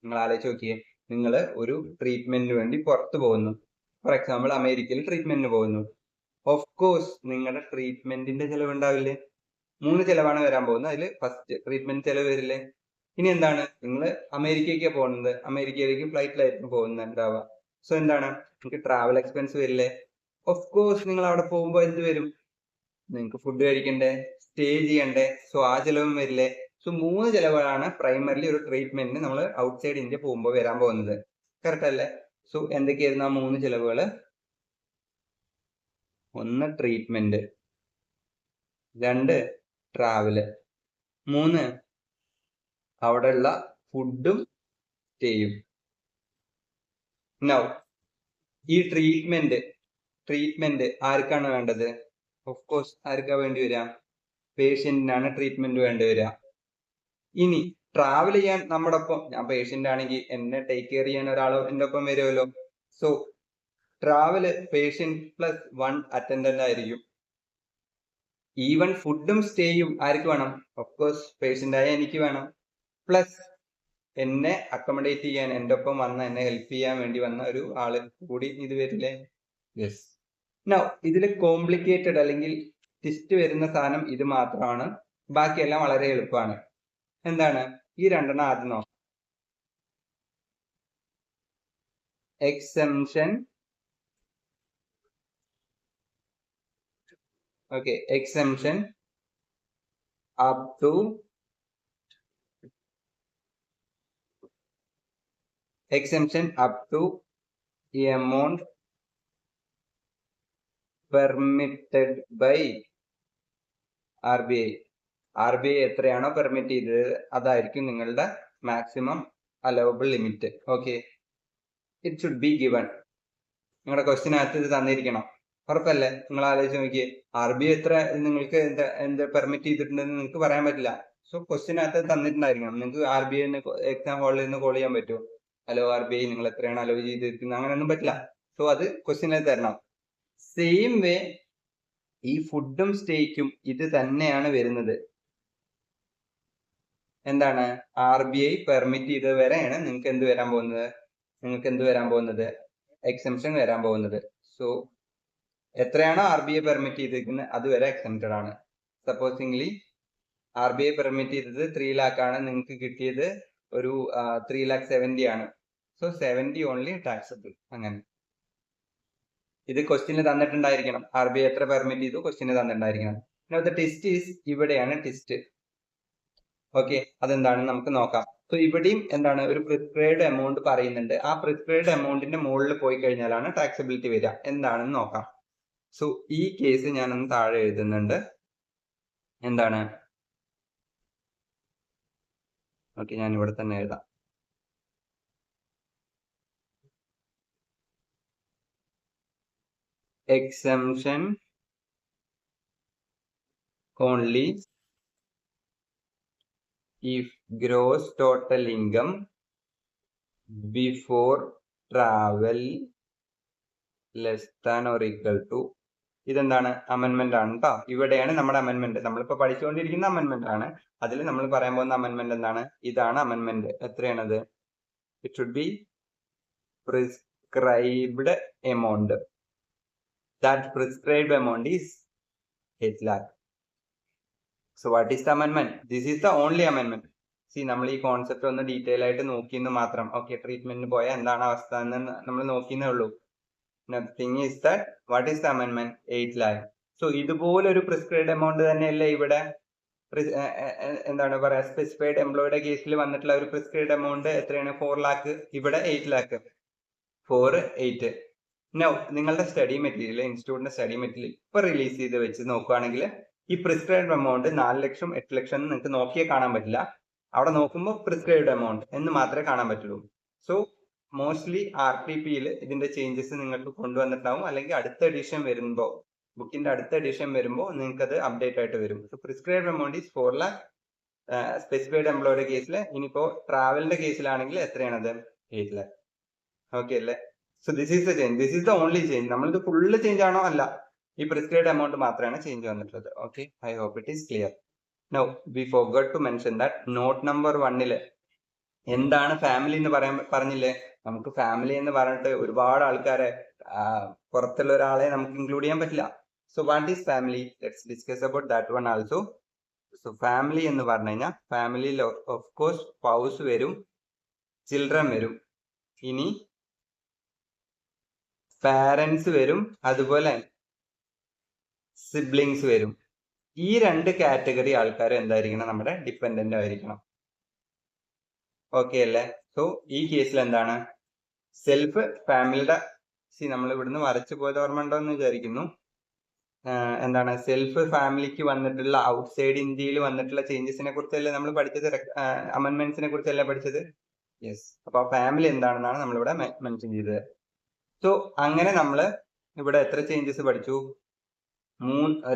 Speaker 1: നിങ്ങൾ ആലോചിച്ച് നോക്കിയേ, നിങ്ങൾ ഒരു ട്രീറ്റ്മെന്റിന് വേണ്ടി പുറത്തു പോകുന്നു. ഫോർ എക്സാമ്പിൾ അമേരിക്കയിൽ ട്രീറ്റ്മെന്റിന് പോകുന്നു. ഓഫ് കോഴ്സ് നിങ്ങളുടെ ട്രീറ്റ്മെന്റിന്റെ ചെലവ് ഉണ്ടാവില്ലേ? 3 ചെലവാണ് വരാൻ പോകുന്നത്. അതിൽ ഫസ്റ്റ് ട്രീറ്റ്മെന്റ് ചെലവ് വരില്ലേ? ഇനി എന്താണ്? നിങ്ങൾ അമേരിക്കയ്ക്ക് പോകുന്നത്, അമേരിക്കയിലേക്ക് ഫ്ലൈറ്റിലായിരിക്കും പോകുന്നുണ്ടാവുക. സോ എന്താണ്? നിങ്ങൾക്ക് ട്രാവൽ എക്സ്പെൻസ് വരില്ലേ? ഓഫ് കോഴ്സ് നിങ്ങൾ അവിടെ പോകുമ്പോൾ എന്ത് വരും? നിങ്ങൾക്ക് ഫുഡ് കഴിക്കണ്ടേ, സ്റ്റേ ചെയ്യണ്ടേ? സോ ആ ചെലവും വരില്ലേ? സോ 3 ചെലവുകളാണ് പ്രൈമറിലി ഒരു ട്രീറ്റ്മെന്റിന് നമ്മൾ ഔട്ട്സൈഡ് ഇന്ത്യ പോകുമ്പോൾ വരാൻ പോകുന്നത്. കറക്റ്റ് അല്ലേ? സോ എന്തൊക്കെയായിരുന്നു ആ 3 ചെലവുകൾ? 1 ട്രീറ്റ്മെന്റ്, 2 ട്രാവല്, 3 അവിടെയുള്ള ഫുഡും സ്റ്റേയും. നൗ ഈ ട്രീറ്റ്മെന്റ് ആർക്കാണ് വേണ്ടത്? ഓഫ് കോഴ്സ് ആർക്കാ വേണ്ടി വരിക? പേഷ്യന്റിനാണ് ട്രീറ്റ്മെന്റ് വേണ്ടി വരിക. ഇനി ട്രാവൽ ചെയ്യാൻ നമ്മുടെ ഒപ്പം, ഞാൻ പേഷ്യന്റ് ആണെങ്കിൽ എന്നെ ടേക്ക് കെയർ ചെയ്യാൻ ഒരാൾ എന്റെ ഒപ്പം വരുമല്ലോ. So travel patient plus 1 attendant ആയിരിക്കും. ഈവൻ ഫുഡും സ്റ്റേയും ആർക്ക് വേണം? ഓഫ് കോഴ്സ് പേഷ്യന്റ് ആയ എനിക്ക് വേണം. പ്ലസ് എന്നെ അക്കോമഡേറ്റ് ചെയ്യാൻ എന്റെ ഒപ്പം വന്ന എന്നെ ഹെൽപ്പ് ചെയ്യാൻ വേണ്ടി വന്ന ഒരു ആള് കൂടി ഇത് വരില്ലേ? യെസ്. നൗ ഇതിൽ കോംപ്ലിക്കേറ്റഡ് അല്ലെങ്കിൽ ട്വിസ്റ്റ് വരുന്ന സാധനം ഇത് മാത്രമാണ്. ബാക്കിയെല്ലാം വളരെ എളുപ്പമാണ്. എന്താണ്? ഈ രണ്ടെണ്ണം ആദ്യം നോക്കാം. Exemption. Okay, exemption up to amount permitted by RBI. RBI എത്രയാണോ പെർമിറ്റ് ചെയ്തത് അതായിരിക്കും നിങ്ങളുടെ maximum allowable limit. Okay, it should be given. നിങ്ങളുടെ ക്വസ്റ്റിനകത്ത് ഇത് തന്നിരിക്കണം. ഉറപ്പല്ലേ? നിങ്ങൾ ആലോചിച്ച് നോക്കിയേ, RBI എത്ര നിങ്ങൾക്ക് എന്താ പെർമിറ്റ് ചെയ്തിട്ടുണ്ടെന്ന് നിങ്ങൾക്ക് പറയാൻ പറ്റില്ല. സോ ക്വസ്റ്റിനകത്ത് തന്നിട്ടുണ്ടായിരിക്കണം. നിങ്ങൾക്ക് RBI എക്സാം ഹാളിൽ നിന്ന് കോൾ ചെയ്യാൻ പറ്റുമോ? ഹലോ RBI, നിങ്ങൾ എത്രയാണ് അലവ് ചെയ്തിരിക്കുന്നത്? അങ്ങനെയൊന്നും പറ്റില്ല. സോ അത് ക്വസ്റ്റിനകത്ത് തരണം. സെയിം വേ ഈ ഫുഡും സ്റ്റേക്കും ഇത് തന്നെയാണ് വരുന്നത്. എന്താണ്? RBI പെർമിറ്റ് ചെയ്തത് വരെയാണ് നിങ്ങൾക്ക് എന്ത് വരാൻ പോകുന്നത്? എക്സംഷൻ വരാൻ പോകുന്നത്. സോ എത്രയാണോ RBI പെർമിറ്റ് ചെയ്തിരിക്കുന്നത് അതുവരെ എക്സംപ്റ്റഡ് ആണ്. സപ്പോസിംഗ്ലി RBI പെർമിറ്റ് ചെയ്തത് 3 lakh ആണ്, നിങ്ങൾക്ക് കിട്ടിയത് ഒരു 3,70,000 ആണ്. So 70 only taxable. അങ്ങനെ ഇത് ക്വസ്റ്റിന് തന്നിട്ടുണ്ടായിരിക്കണം. RBI എത്ര പെർമിറ്റ് ചെയ്തു ക്വസ്റ്റിന് തന്നിട്ടുണ്ടായിരിക്കണം. ടെസ്റ്റ് ഈസ്, ഇവിടെയാണ് ടെസ്റ്റ്. ഓക്കെ, അതെന്താണെന്ന് നമുക്ക് നോക്കാം. സോ ഇവിടെയും എന്താണ്, ഒരു പ്രിസ്ക്രൈബ്ഡ് എമൗണ്ട് പറയുന്നുണ്ട്. ആ പ്രിസ്ക്രൈബ്ഡ് എമൗണ്ടിന്റെ മുകളിൽ പോയി കഴിഞ്ഞാലാണ് ടാക്സബിലിറ്റി വരിക. എന്താണെന്ന് നോക്കാം. സോ ഈ കേസ് ഞാനൊന്ന് താഴെ എഴുതുന്നുണ്ട്. എന്താണ്? ഓക്കെ, ഞാൻ ഇവിടെ തന്നെ എഴുതാം. Exemption only if gross total income before travel less than or equal to. ഇതെന്താണ്? അമെൻമെന്റ് ആണ് കേട്ടോ. ഇവിടെയാണ് നമ്മുടെ അമെൻമെന്റ്. നമ്മളിപ്പോ പഠിച്ചുകൊണ്ടിരിക്കുന്ന അമെൻമെന്റ് ആണ്. അതിൽ നമ്മൾ പറയാൻ പോകുന്ന അമെൻമെന്റ് എന്താണ്? ഇതാണ് അമെൻമെന്റ്. എത്രയാണത്? It should be prescribed amount. That prescribed amount is 8 lakh. So what is the amendment? This is the only amendment. See, നമ്മൾ ഈ കോൺസെപ്റ്റ് ഒന്ന് ഡീറ്റെയിൽ ആയിട്ട് നോക്കിയെന്ന് മാത്രം. ഓക്കെ, ട്രീറ്റ്മെന്റിന് പോയാൽ എന്താണ് അവസ്ഥ എന്ന് നമ്മൾ നോക്കിയെന്നേ ഉള്ളൂ. Nothing is that. What is the amendment? 8 lakh. So ഇതുപോലൊരു പ്രിസ്ക്രൈബ്ഡ് എമൗണ്ട് തന്നെയല്ലേ ഇവിടെ എന്താണ് പറയാ, സ്പെസിഫൈഡ് എംപ്ലോയിയുടെ കേസിൽ വന്നിട്ടുള്ള ഒരു പ്രിസ്ക്രൈബ്ഡ് എമൗണ്ട് എത്രയാണ്? 4 lakh. ഇവിടെ 8 lakh. 4, 8. നൗ നിങ്ങളുടെ സ്റ്റഡി മെറ്റീരിയൽ, ഇൻസ്റ്റിറ്റ്യൂട്ടിന്റെ സ്റ്റഡി മെറ്റീരിയൽ ഇപ്പൊ റിലീസ് ചെയ്ത് വെച്ച് നോക്കുകയാണെങ്കിൽ ഈ പ്രിസ്ക്രൈബ്ഡ് എമൗണ്ട് 4 ലക്ഷം 8 ലക്ഷം നിങ്ങൾക്ക് നോക്കിയേ കാണാൻ പറ്റില്ല. അവിടെ നോക്കുമ്പോൾ പ്രിസ്ക്രൈബ്ഡ് എമൗണ്ട് എന്ന് മാത്രമേ കാണാൻ പറ്റുള്ളൂ. സോ മോസ്റ്റ്ലി RTPയിൽ ഇതിന്റെ ചേഞ്ചസ് നിങ്ങൾക്ക് കൊണ്ടുവന്നിട്ടുണ്ടാവും. അല്ലെങ്കിൽ അടുത്ത എഡിഷൻ വരുമ്പോൾ, ബുക്കിന്റെ അടുത്ത എഡിഷൻ വരുമ്പോൾ നിങ്ങൾക്ക് അത് അപ്ഡേറ്റ് ആയിട്ട് വരും. So prescribed amount is 4 lakh. Specified എംപ്ലോയിയുടെ കേസിൽ. ഇനിയിപ്പോ ട്രാവലിന്റെ കേസിലാണെങ്കിൽ എത്രയാണത്? 8 lakh. ഓക്കെ അല്ലേ? So this is the change. This is the only change. നമ്മളിത് ഫുള്ള് ചേഞ്ച് ആണോ? അല്ല, ഈ പ്രിസ്ക്രൈബ്ഡ് എമൗണ്ട് മാത്രമാണ് ചേഞ്ച് വന്നിട്ടുള്ളത്. Okay, I hope it is clear. Now we forgot to mention that note number 1 എന്താണ് ഫാമിലി എന്ന് പറഞ്ഞില്ലേ? നമുക്ക് ഫാമിലി എന്ന് പറഞ്ഞിട്ട് ഒരുപാട് ആൾക്കാരെ, പുറത്തുള്ള ഒരാളെ നമുക്ക് ഇൻക്ലൂഡ് ചെയ്യാൻ പറ്റില്ല. So what is family? Let's discuss about that one also. So family എന്ന് പറഞ്ഞു കഴിഞ്ഞാൽ ഫാമിലിയിൽ ഓഫ് കോഴ്സ് സ്പൗസ് വരും, ചിൽഡ്രൻ വരും, ഇനി പാരന്റ്സ് വരും, അതുപോലെ സിബ്ലിങ്സ് വരും. ഈ 2 കാറ്റഗറി ആൾക്കാർ എന്തായിരിക്കണം? നമ്മുടെ ഡിപ്പെൻഡന്റ് ആയിരിക്കണം. ഓക്കെ അല്ലേ? സോ ഈ കേസിൽ എന്താണ്? സെൽഫ് ഫാമിലിയുടെ, നമ്മൾ ഇവിടുന്ന് വരച്ചു പോയത് ഓർമ്മ ഉണ്ടോ എന്ന് വിചാരിക്കുന്നു. എന്താണ്? സെൽഫ് ഫാമിലിക്ക് വന്നിട്ടുള്ള ഔട്ട്സൈഡ് ഇന്ത്യയിൽ വന്നിട്ടുള്ള ചേഞ്ചസിനെ കുറിച്ചല്ലേ നമ്മൾ പഠിച്ചത്? അമെൻമെന്റ്സിനെ കുറിച്ചല്ലേ പഠിച്ചത്? യെസ്. അപ്പൊ ഫാമിലി എന്താണെന്നാണ് നമ്മളിവിടെ മെൻഷൻ ചെയ്തത്. സോ അങ്ങനെ നമ്മൾ ഇവിടെ എത്ര ചേഞ്ചസ് പഠിച്ചു?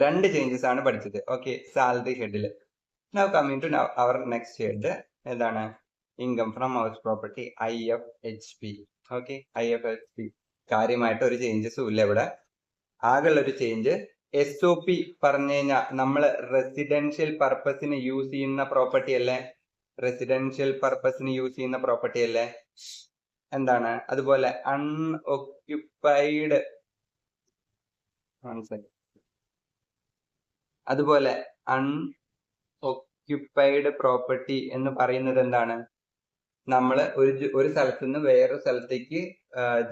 Speaker 1: രണ്ട് ചേഞ്ചസ് ആണ് പഠിച്ചത്. ഓക്കെ, സാലറി ഹെഡിൽ. Now coming to our next head എന്താണ്? Income from house property, IFHP. Okay, IFHP കാര്യമായിട്ട് ഒരു ചേഞ്ചസും ഇല്ല ഇവിടെ. ആകെയുള്ള ഒരു ചേഞ്ച് SOP പറഞ്ഞു കഴിഞ്ഞാൽ നമ്മൾ റെസിഡൻഷ്യൽ പർപ്പസിന് യൂസ് ചെയ്യുന്ന പ്രോപ്പർട്ടി അല്ലേ? റെസിഡൻഷ്യൽ പർപ്പസിന് യൂസ് ചെയ്യുന്ന പ്രോപ്പർട്ടി അല്ലേ? എന്താണ്? അതുപോലെ അൺഒക്യുപ്പൈഡ്, അതുപോലെ അൺഒക്യുപ്പൈഡ് പ്രോപ്പർട്ടി എന്ന് പറയുന്നത് എന്താണ്? നമ്മൾ ഒരു സ്ഥലത്ത് നിന്ന് വേറൊരു സ്ഥലത്തേക്ക്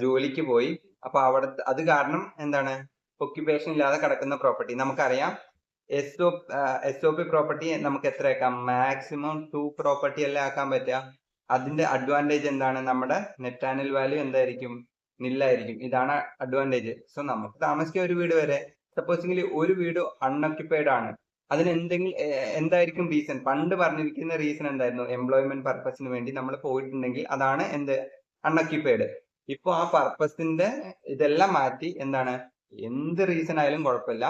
Speaker 1: ജോലിക്ക് പോയി, അപ്പൊ അവിടെ അത് കാരണം എന്താണ്? ഒക്യുപ്പേഷൻ ഇല്ലാതെ കിടക്കുന്ന പ്രോപ്പർട്ടി. നമുക്കറിയാം SOP പ്രോപ്പർട്ടി നമുക്ക് എത്ര ആക്കാം? മാക്സിമം 2 പ്രോപ്പർട്ടി അല്ലേ ആക്കാൻ പറ്റുക. അതിന്റെ അഡ്വാൻറ്റേജ് എന്താണ്? നമ്മുടെ നെറ്റ് ആനുവൽ വാല്യൂ എന്തായിരിക്കും? നില്ലായിരിക്കും. ഇതാണ് അഡ്വാൻറ്റേജ്. സോ നമുക്ക് താമസിക്കാൻ ഒരു വീട് വരെ. സപ്പോസിംഗിലി ഒരു വീട് അൺഒക്യുപ്പൈഡ് ആണ്, അതിന് എന്തായിരിക്കും റീസൺ? പണ്ട് പറഞ്ഞിരിക്കുന്ന റീസൺ എന്തായിരുന്നു? എംപ്ലോയ്മെന്റ് പർപ്പസിന് വേണ്ടി നമ്മൾ പോയിട്ടുണ്ടെങ്കിൽ അതാണ് എന്ത്? അൺഒക്യുപ്പൈഡ്. ഇപ്പൊ ആ പർപ്പസിന്റെ ഇതെല്ലാം മാറ്റി എന്താണ്? എന്ത് റീസൺ ആയാലും കുഴപ്പമില്ല.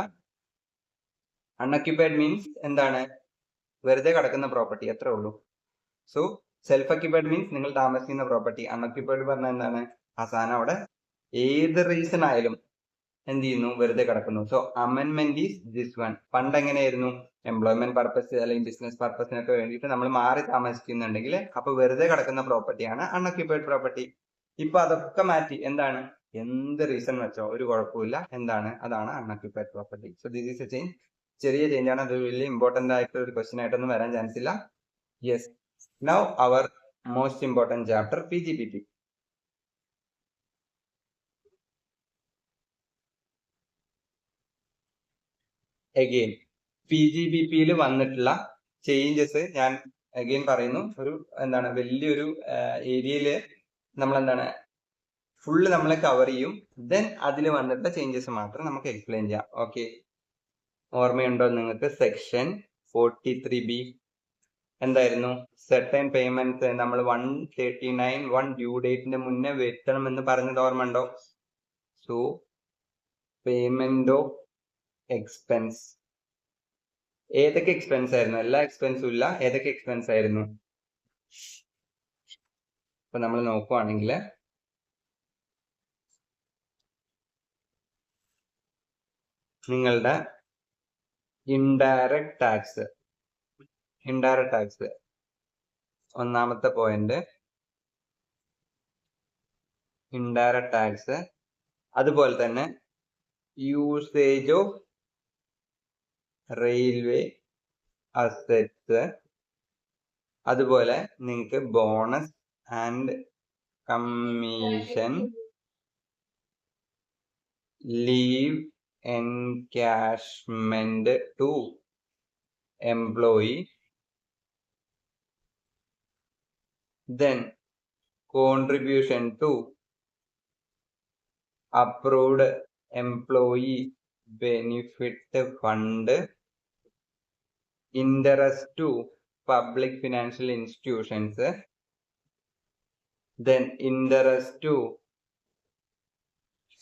Speaker 1: അൺഒക്യുപ്പൈഡ് മീൻസ് എന്താണ്? വെറുതെ കിടക്കുന്ന പ്രോപ്പർട്ടി, അത്രേ ഉള്ളൂ. സോ സെൽഫ് ഒക്യുപ്പൈഡ് മീൻസ് നിങ്ങൾ താമസിക്കുന്ന പ്രോപ്പർട്ടി. അൺഒക്യുപ്പൈഡ് പറഞ്ഞാൽ എന്താണ്? ആ സാധനം അവിടെ ഏത് റീസൺ ആയാലും എന്ത് ചെയ്യുന്നു? വെറുതെ കിടക്കുന്നു. സോ അമെൻമെന്റ് ഈസ് ദിസ് വൺ. പണ്ട് എങ്ങനെയായിരുന്നു? എംപ്ലോയ്മെന്റ് പർപ്പസ് അല്ലെങ്കിൽ ബിസിനസ് പർപ്പസിനൊക്കെ വേണ്ടിയിട്ട് നമ്മൾ മാറി താമസിക്കുന്നുണ്ടെങ്കിൽ അപ്പൊ വെറുതെ കിടക്കുന്ന പ്രോപ്പർട്ടിയാണ് അൺഒക്യുപ്പൈഡ് പ്രോപ്പർട്ടി. ഇപ്പൊ അതൊക്കെ മാറ്റി എന്താണ്? എന്ത് റീസൺ വെച്ചോ ഒരു കുഴപ്പമില്ല, എന്താണ്? അതാണ് unoccupied property. So this is A change. ചെറിയ ചേഞ്ച് ആണ്, അത് വലിയ ഇമ്പോർട്ടന്റ് ആയിട്ടുള്ള ഒരു ക്വസ്റ്റ്യൻ ആയിട്ടൊന്നും വരാൻ ചാൻസ് ഇല്ല. Yes, now our most important chapter PGBP. Again PGBPയിൽ വന്നിട്ടുള്ള ചേഞ്ചസ് ഞാൻ അഗെയിൻ പറയുന്നു. ഒരു എന്താണ്? വലിയൊരു ഏരിയയില് നമ്മൾ എന്താണ്? ഫുള്ള് നമ്മളെ കവർ ചെയ്യും. ദെൻ അതിൽ വന്നിട്ടുള്ള ചേഞ്ചസ് മാത്രം നമുക്ക് എക്സ്പ്ലെയിൻ ചെയ്യാം. ഓക്കെ, ഓർമ്മയുണ്ടോ നിങ്ങൾക്ക്? സെക്ഷൻ 43B എന്തായിരുന്നു? സെർട്ടൻ പേയ്മെന്റ്സ് നമ്മൾ 139 ഡ്യൂ ഡേറ്റിന്റെ മുന്നേ വരുത്തണം എന്ന് പറഞ്ഞത് ഓർമ്മ ഉണ്ടോ? സോ പേയ്മെന്റ് ഓഫ് എക്സ്പെൻസ്, ഏതൊക്കെ എക്സ്പെൻസ് ആയിരുന്നു? എല്ലാ എക്സ്പെൻസും ഇല്ല. ഏതൊക്കെ എക്സ്പെൻസ് ആയിരുന്നു? ഇപ്പൊ നമ്മൾ നോക്കുവാണെങ്കിൽ നിങ്ങളുടെ ഇൻഡയറക്റ്റ് ടാക്സ്, ഒന്നാമത്തെ പോയിന്റ് ഇൻഡയറക്റ്റ് ടാക്സ്. അതുപോലെ തന്നെ യൂസേജ് ഓഫ് റെയിൽവേ അസറ്റ്സ്. അതുപോലെ നിങ്ങൾക്ക് bonus and commission, leave encashment to employee, then contribution to approved employee benefit fund, interest to public financial institutions, then interest to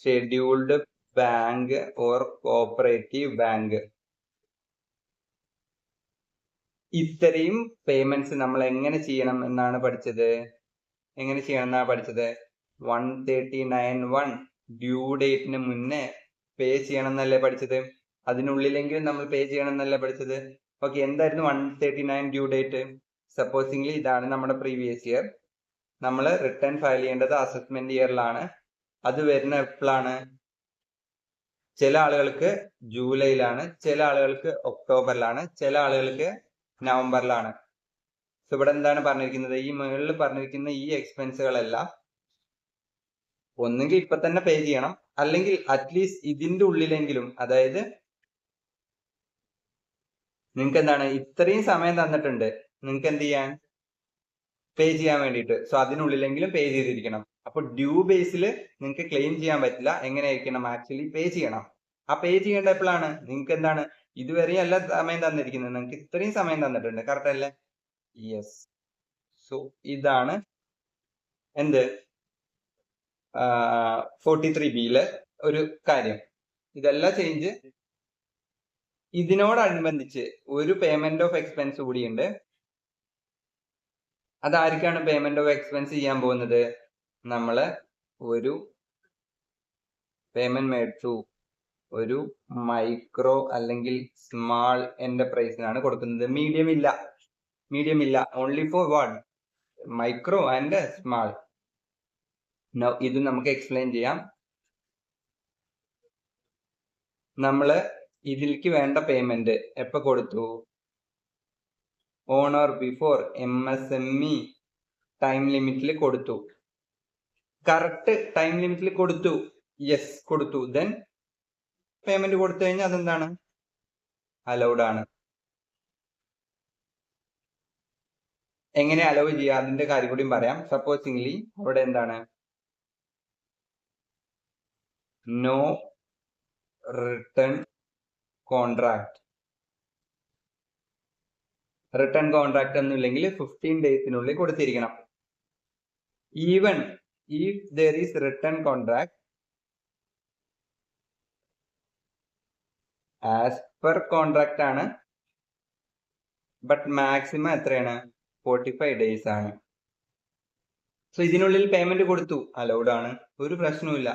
Speaker 1: scheduled bank or cooperative bank. ഇത്രയും പേയ്മെന്റ്സ് നമ്മൾ എങ്ങനെ ചെയ്യണം എന്നാണ് പഠിച്ചത്? 139(1) ഡ്യൂ ഡേറ്റിന് മുന്നേ പേ ചെയ്യണം എന്നല്ലേ പഠിച്ചത്? അതിനുള്ളിലെങ്കിലും നമ്മൾ പേ ചെയ്യണം എന്നല്ലേ പഠിച്ചത്? ഓക്കെ, എന്തായിരുന്നു 139 ഡ്യൂ ഡേറ്റ്? സപ്പോസിംഗ്ലി ഇതാണ് നമ്മുടെ പ്രീവിയസ് ഇയർ. നമ്മൾ റിട്ടേൺ ഫയൽ ചെയ്യേണ്ടത് അസസ്മെന്റ് ഇയറിലാണ്. അത് വരുന്ന എപ്പോഴാണ്? ചില ആളുകൾക്ക് ജൂലൈയിലാണ്, ചില ആളുകൾക്ക് ഒക്ടോബറിലാണ്, ചില ആളുകൾക്ക് നവംബറിലാണ്. സോ ഇവിടെ എന്താണ് പറഞ്ഞിരിക്കുന്നത്? ഈ മുകളിൽ പറഞ്ഞിരിക്കുന്ന ഈ എക്സ്പെൻസുകളെല്ലാം ഒന്നുകിൽ ഇപ്പൊ തന്നെ പേ ചെയ്യണം, അല്ലെങ്കിൽ അറ്റ്ലീസ്റ്റ് ഇതിന്റെ ഉള്ളിലെങ്കിലും, അതായത് നിങ്ങൾക്ക് എന്താണ്? ഇത്രയും സമയം തന്നിട്ടുണ്ട് നിങ്ങൾക്ക് എന്ത് ചെയ്യാൻ? പേ ചെയ്യാൻ വേണ്ടിയിട്ട്. സോ അതിനുള്ളിലെങ്കിലും പേ ചെയ്തിരിക്കണം. അപ്പൊ ഡ്യൂ ബേസിൽ നിങ്ങൾക്ക് ക്ലെയിം ചെയ്യാൻ പറ്റില്ല. എങ്ങനെയായിരിക്കണം? ആക്ച്വലി പേ ചെയ്യണം. ആ പേ ചെയ്യേണ്ട എപ്പോഴാണ്? നിങ്ങൾക്ക് എന്താണ്? ഇതുവരെയും അല്ല സമയം തന്നിരിക്കുന്നത്, നിങ്ങൾക്ക് ഇത്രയും സമയം തന്നിട്ടുണ്ട്. കറക്റ്റ് അല്ലേ? യെസ്. സോ ഇതാണ് എന്ത് 43B ഒരു കാര്യം. ഇതെല്ലാം ചേഞ്ച് ഇതിനോടനുബന്ധിച്ച് ഒരു പേയ്മെന്റ് ഓഫ് എക്സ്പെൻസ് കൂടിയുണ്ട്. അതാർക്കാണ് പേയ്മെന്റ് ഓഫ് എക്സ്പെൻസ് ചെയ്യാൻ പോകുന്നത്? നമ്മള് ഒരു പേയ്മെന്റ് മേടിച്ചു, ഒരു മൈക്രോ അല്ലെങ്കിൽ സ്മാൾ എന്റർപ്രൈസിനാണ് കൊടുക്കുന്നത്. മീഡിയം ഇല്ല, only for what? Micro and small. ഇത് നമുക്ക് എക്സ്പ്ലെയിൻ ചെയ്യാം. നമ്മള് ഇതിലേക്ക് വേണ്ട പേയ്മെന്റ് എപ്പോ കൊടുത്തു? On or before MSME time ലിമിറ്റിൽ കൊടുത്തു. കറക്റ്റ് ടൈം ലിമിറ്റിൽ കൊടുത്തു, യെസ് കൊടുത്തു. ദെൻ പേയ്മെന്റ് കൊടുത്തു കഴിഞ്ഞാൽ അതെന്താണ്? അലൗഡ് ആണ്. എങ്ങനെ അലൗ ചെയ്യുക അതിന്റെ കാര്യം കൂടിയും പറയാം. സപ്പോസിംഗ്ലി അവിടെ എന്താണ്? No return contract. Return contract ഒന്നും ഇല്ലെങ്കിൽ 15 ഡേയ്സിനുള്ളിൽ കൊടുത്തിരിക്കണം. Even if there is return contract as per contract ആണ്, ബട്ട് മാക്സിമം എത്രയാണ്? 45 ഡേയ്സ് ആണ്. സോ ഇതിനുള്ളിൽ പേയ്മെന്റ് കൊടുത്തു, അലൗഡ് ആണ്, ഒരു പ്രശ്നവുമില്ല.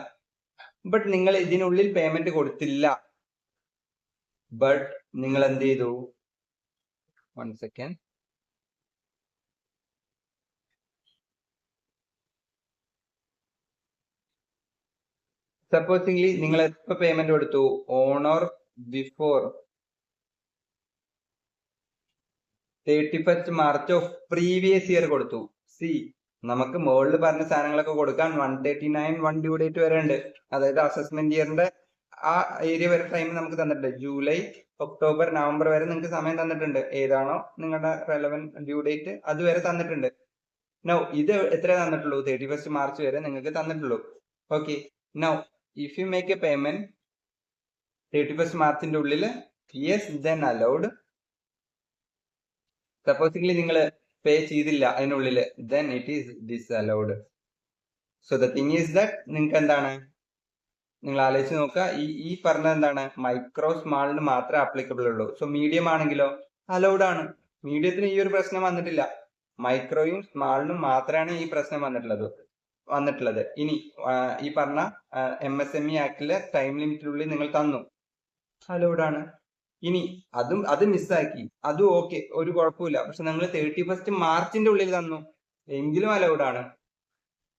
Speaker 1: ബട്ട് നിങ്ങൾ ഇതിനുള്ളിൽ പേയ്മെന്റ് കൊടുത്തില്ല, ബട്ട് നിങ്ങൾ എന്ത് ചെയ്തു? 1 സെക്കൻഡ്. സപ്പോസിംഗ്ലി നിങ്ങൾ എപ്പോ പേയ്മെന്റ് കൊടുത്തു? On or before 31st March of previous year കൊടുത്തു. സി നമുക്ക് മുകളിൽ പറഞ്ഞ സാധനങ്ങളൊക്കെ കൊടുക്കാൻ 139 1 ഡ്യൂ ഡേറ്റ് വരെ ഉണ്ട്. അതായത് അസസ്മെന്റ് ഇയറിന്റെ ആ ഏരിയ വരെ ടൈം നമുക്ക് തന്നിട്ടുണ്ട്. ജൂലൈ, ഒക്ടോബർ, നവംബർ വരെ നിങ്ങൾക്ക് സമയം തന്നിട്ടുണ്ട്. ഏതാണോ നിങ്ങളുടെ റെലവന്റ് ഡ്യൂ ഡേറ്റ് അതുവരെ തന്നിട്ടുണ്ട്. നൗ ഇത് എത്ര തന്നിട്ടുള്ളൂ? 31st മാർച്ച് വരെ നിങ്ങൾക്ക് തന്നിട്ടുള്ളൂ. Okay, now if you make a payment 31st മാർച്ചിന്റെ ഉള്ളിൽ, യെസ് ദെൻ അലൗഡ്. സപ്പോസിംഗ്ലി നിങ്ങൾ പേ ചെയ്തില്ല അതിനുള്ളിൽ, then it is disallowed. So the thing is that നിങ്ങൾക്ക് എന്താണ്? നിങ്ങൾ ആലോചിച്ച് നോക്കുക, ഈ പറഞ്ഞത് എന്താണ്? മൈക്രോ സ്മാളിന് മാത്രമേ ആപ്ലിക്കബിൾ ഉള്ളൂ. സോ മീഡിയം ആണെങ്കിലോ അലൗഡ് ആണ്. മീഡിയത്തിന് ഈ ഒരു പ്രശ്നം വന്നിട്ടില്ല. മൈക്രോയും സ്മാളിനും മാത്രമാണ് ഈ പ്രശ്നം വന്നിട്ടുള്ളത്. ഇനി ഈ പറഞ്ഞ MSME ആക്ടിലെ ടൈം ലിമിറ്റിനുള്ളിൽ നിങ്ങൾ തന്നു, അലൗഡ് ആണ്. ഇനി അത് മിസ്സാക്കി, അതും ഓക്കെ, ഒരു കുഴപ്പമില്ല. പക്ഷെ നിങ്ങൾ 31st മാർച്ചിന്റെ ഉള്ളിൽ തന്നു, എങ്കിലും അലൗഡ് ആണ്.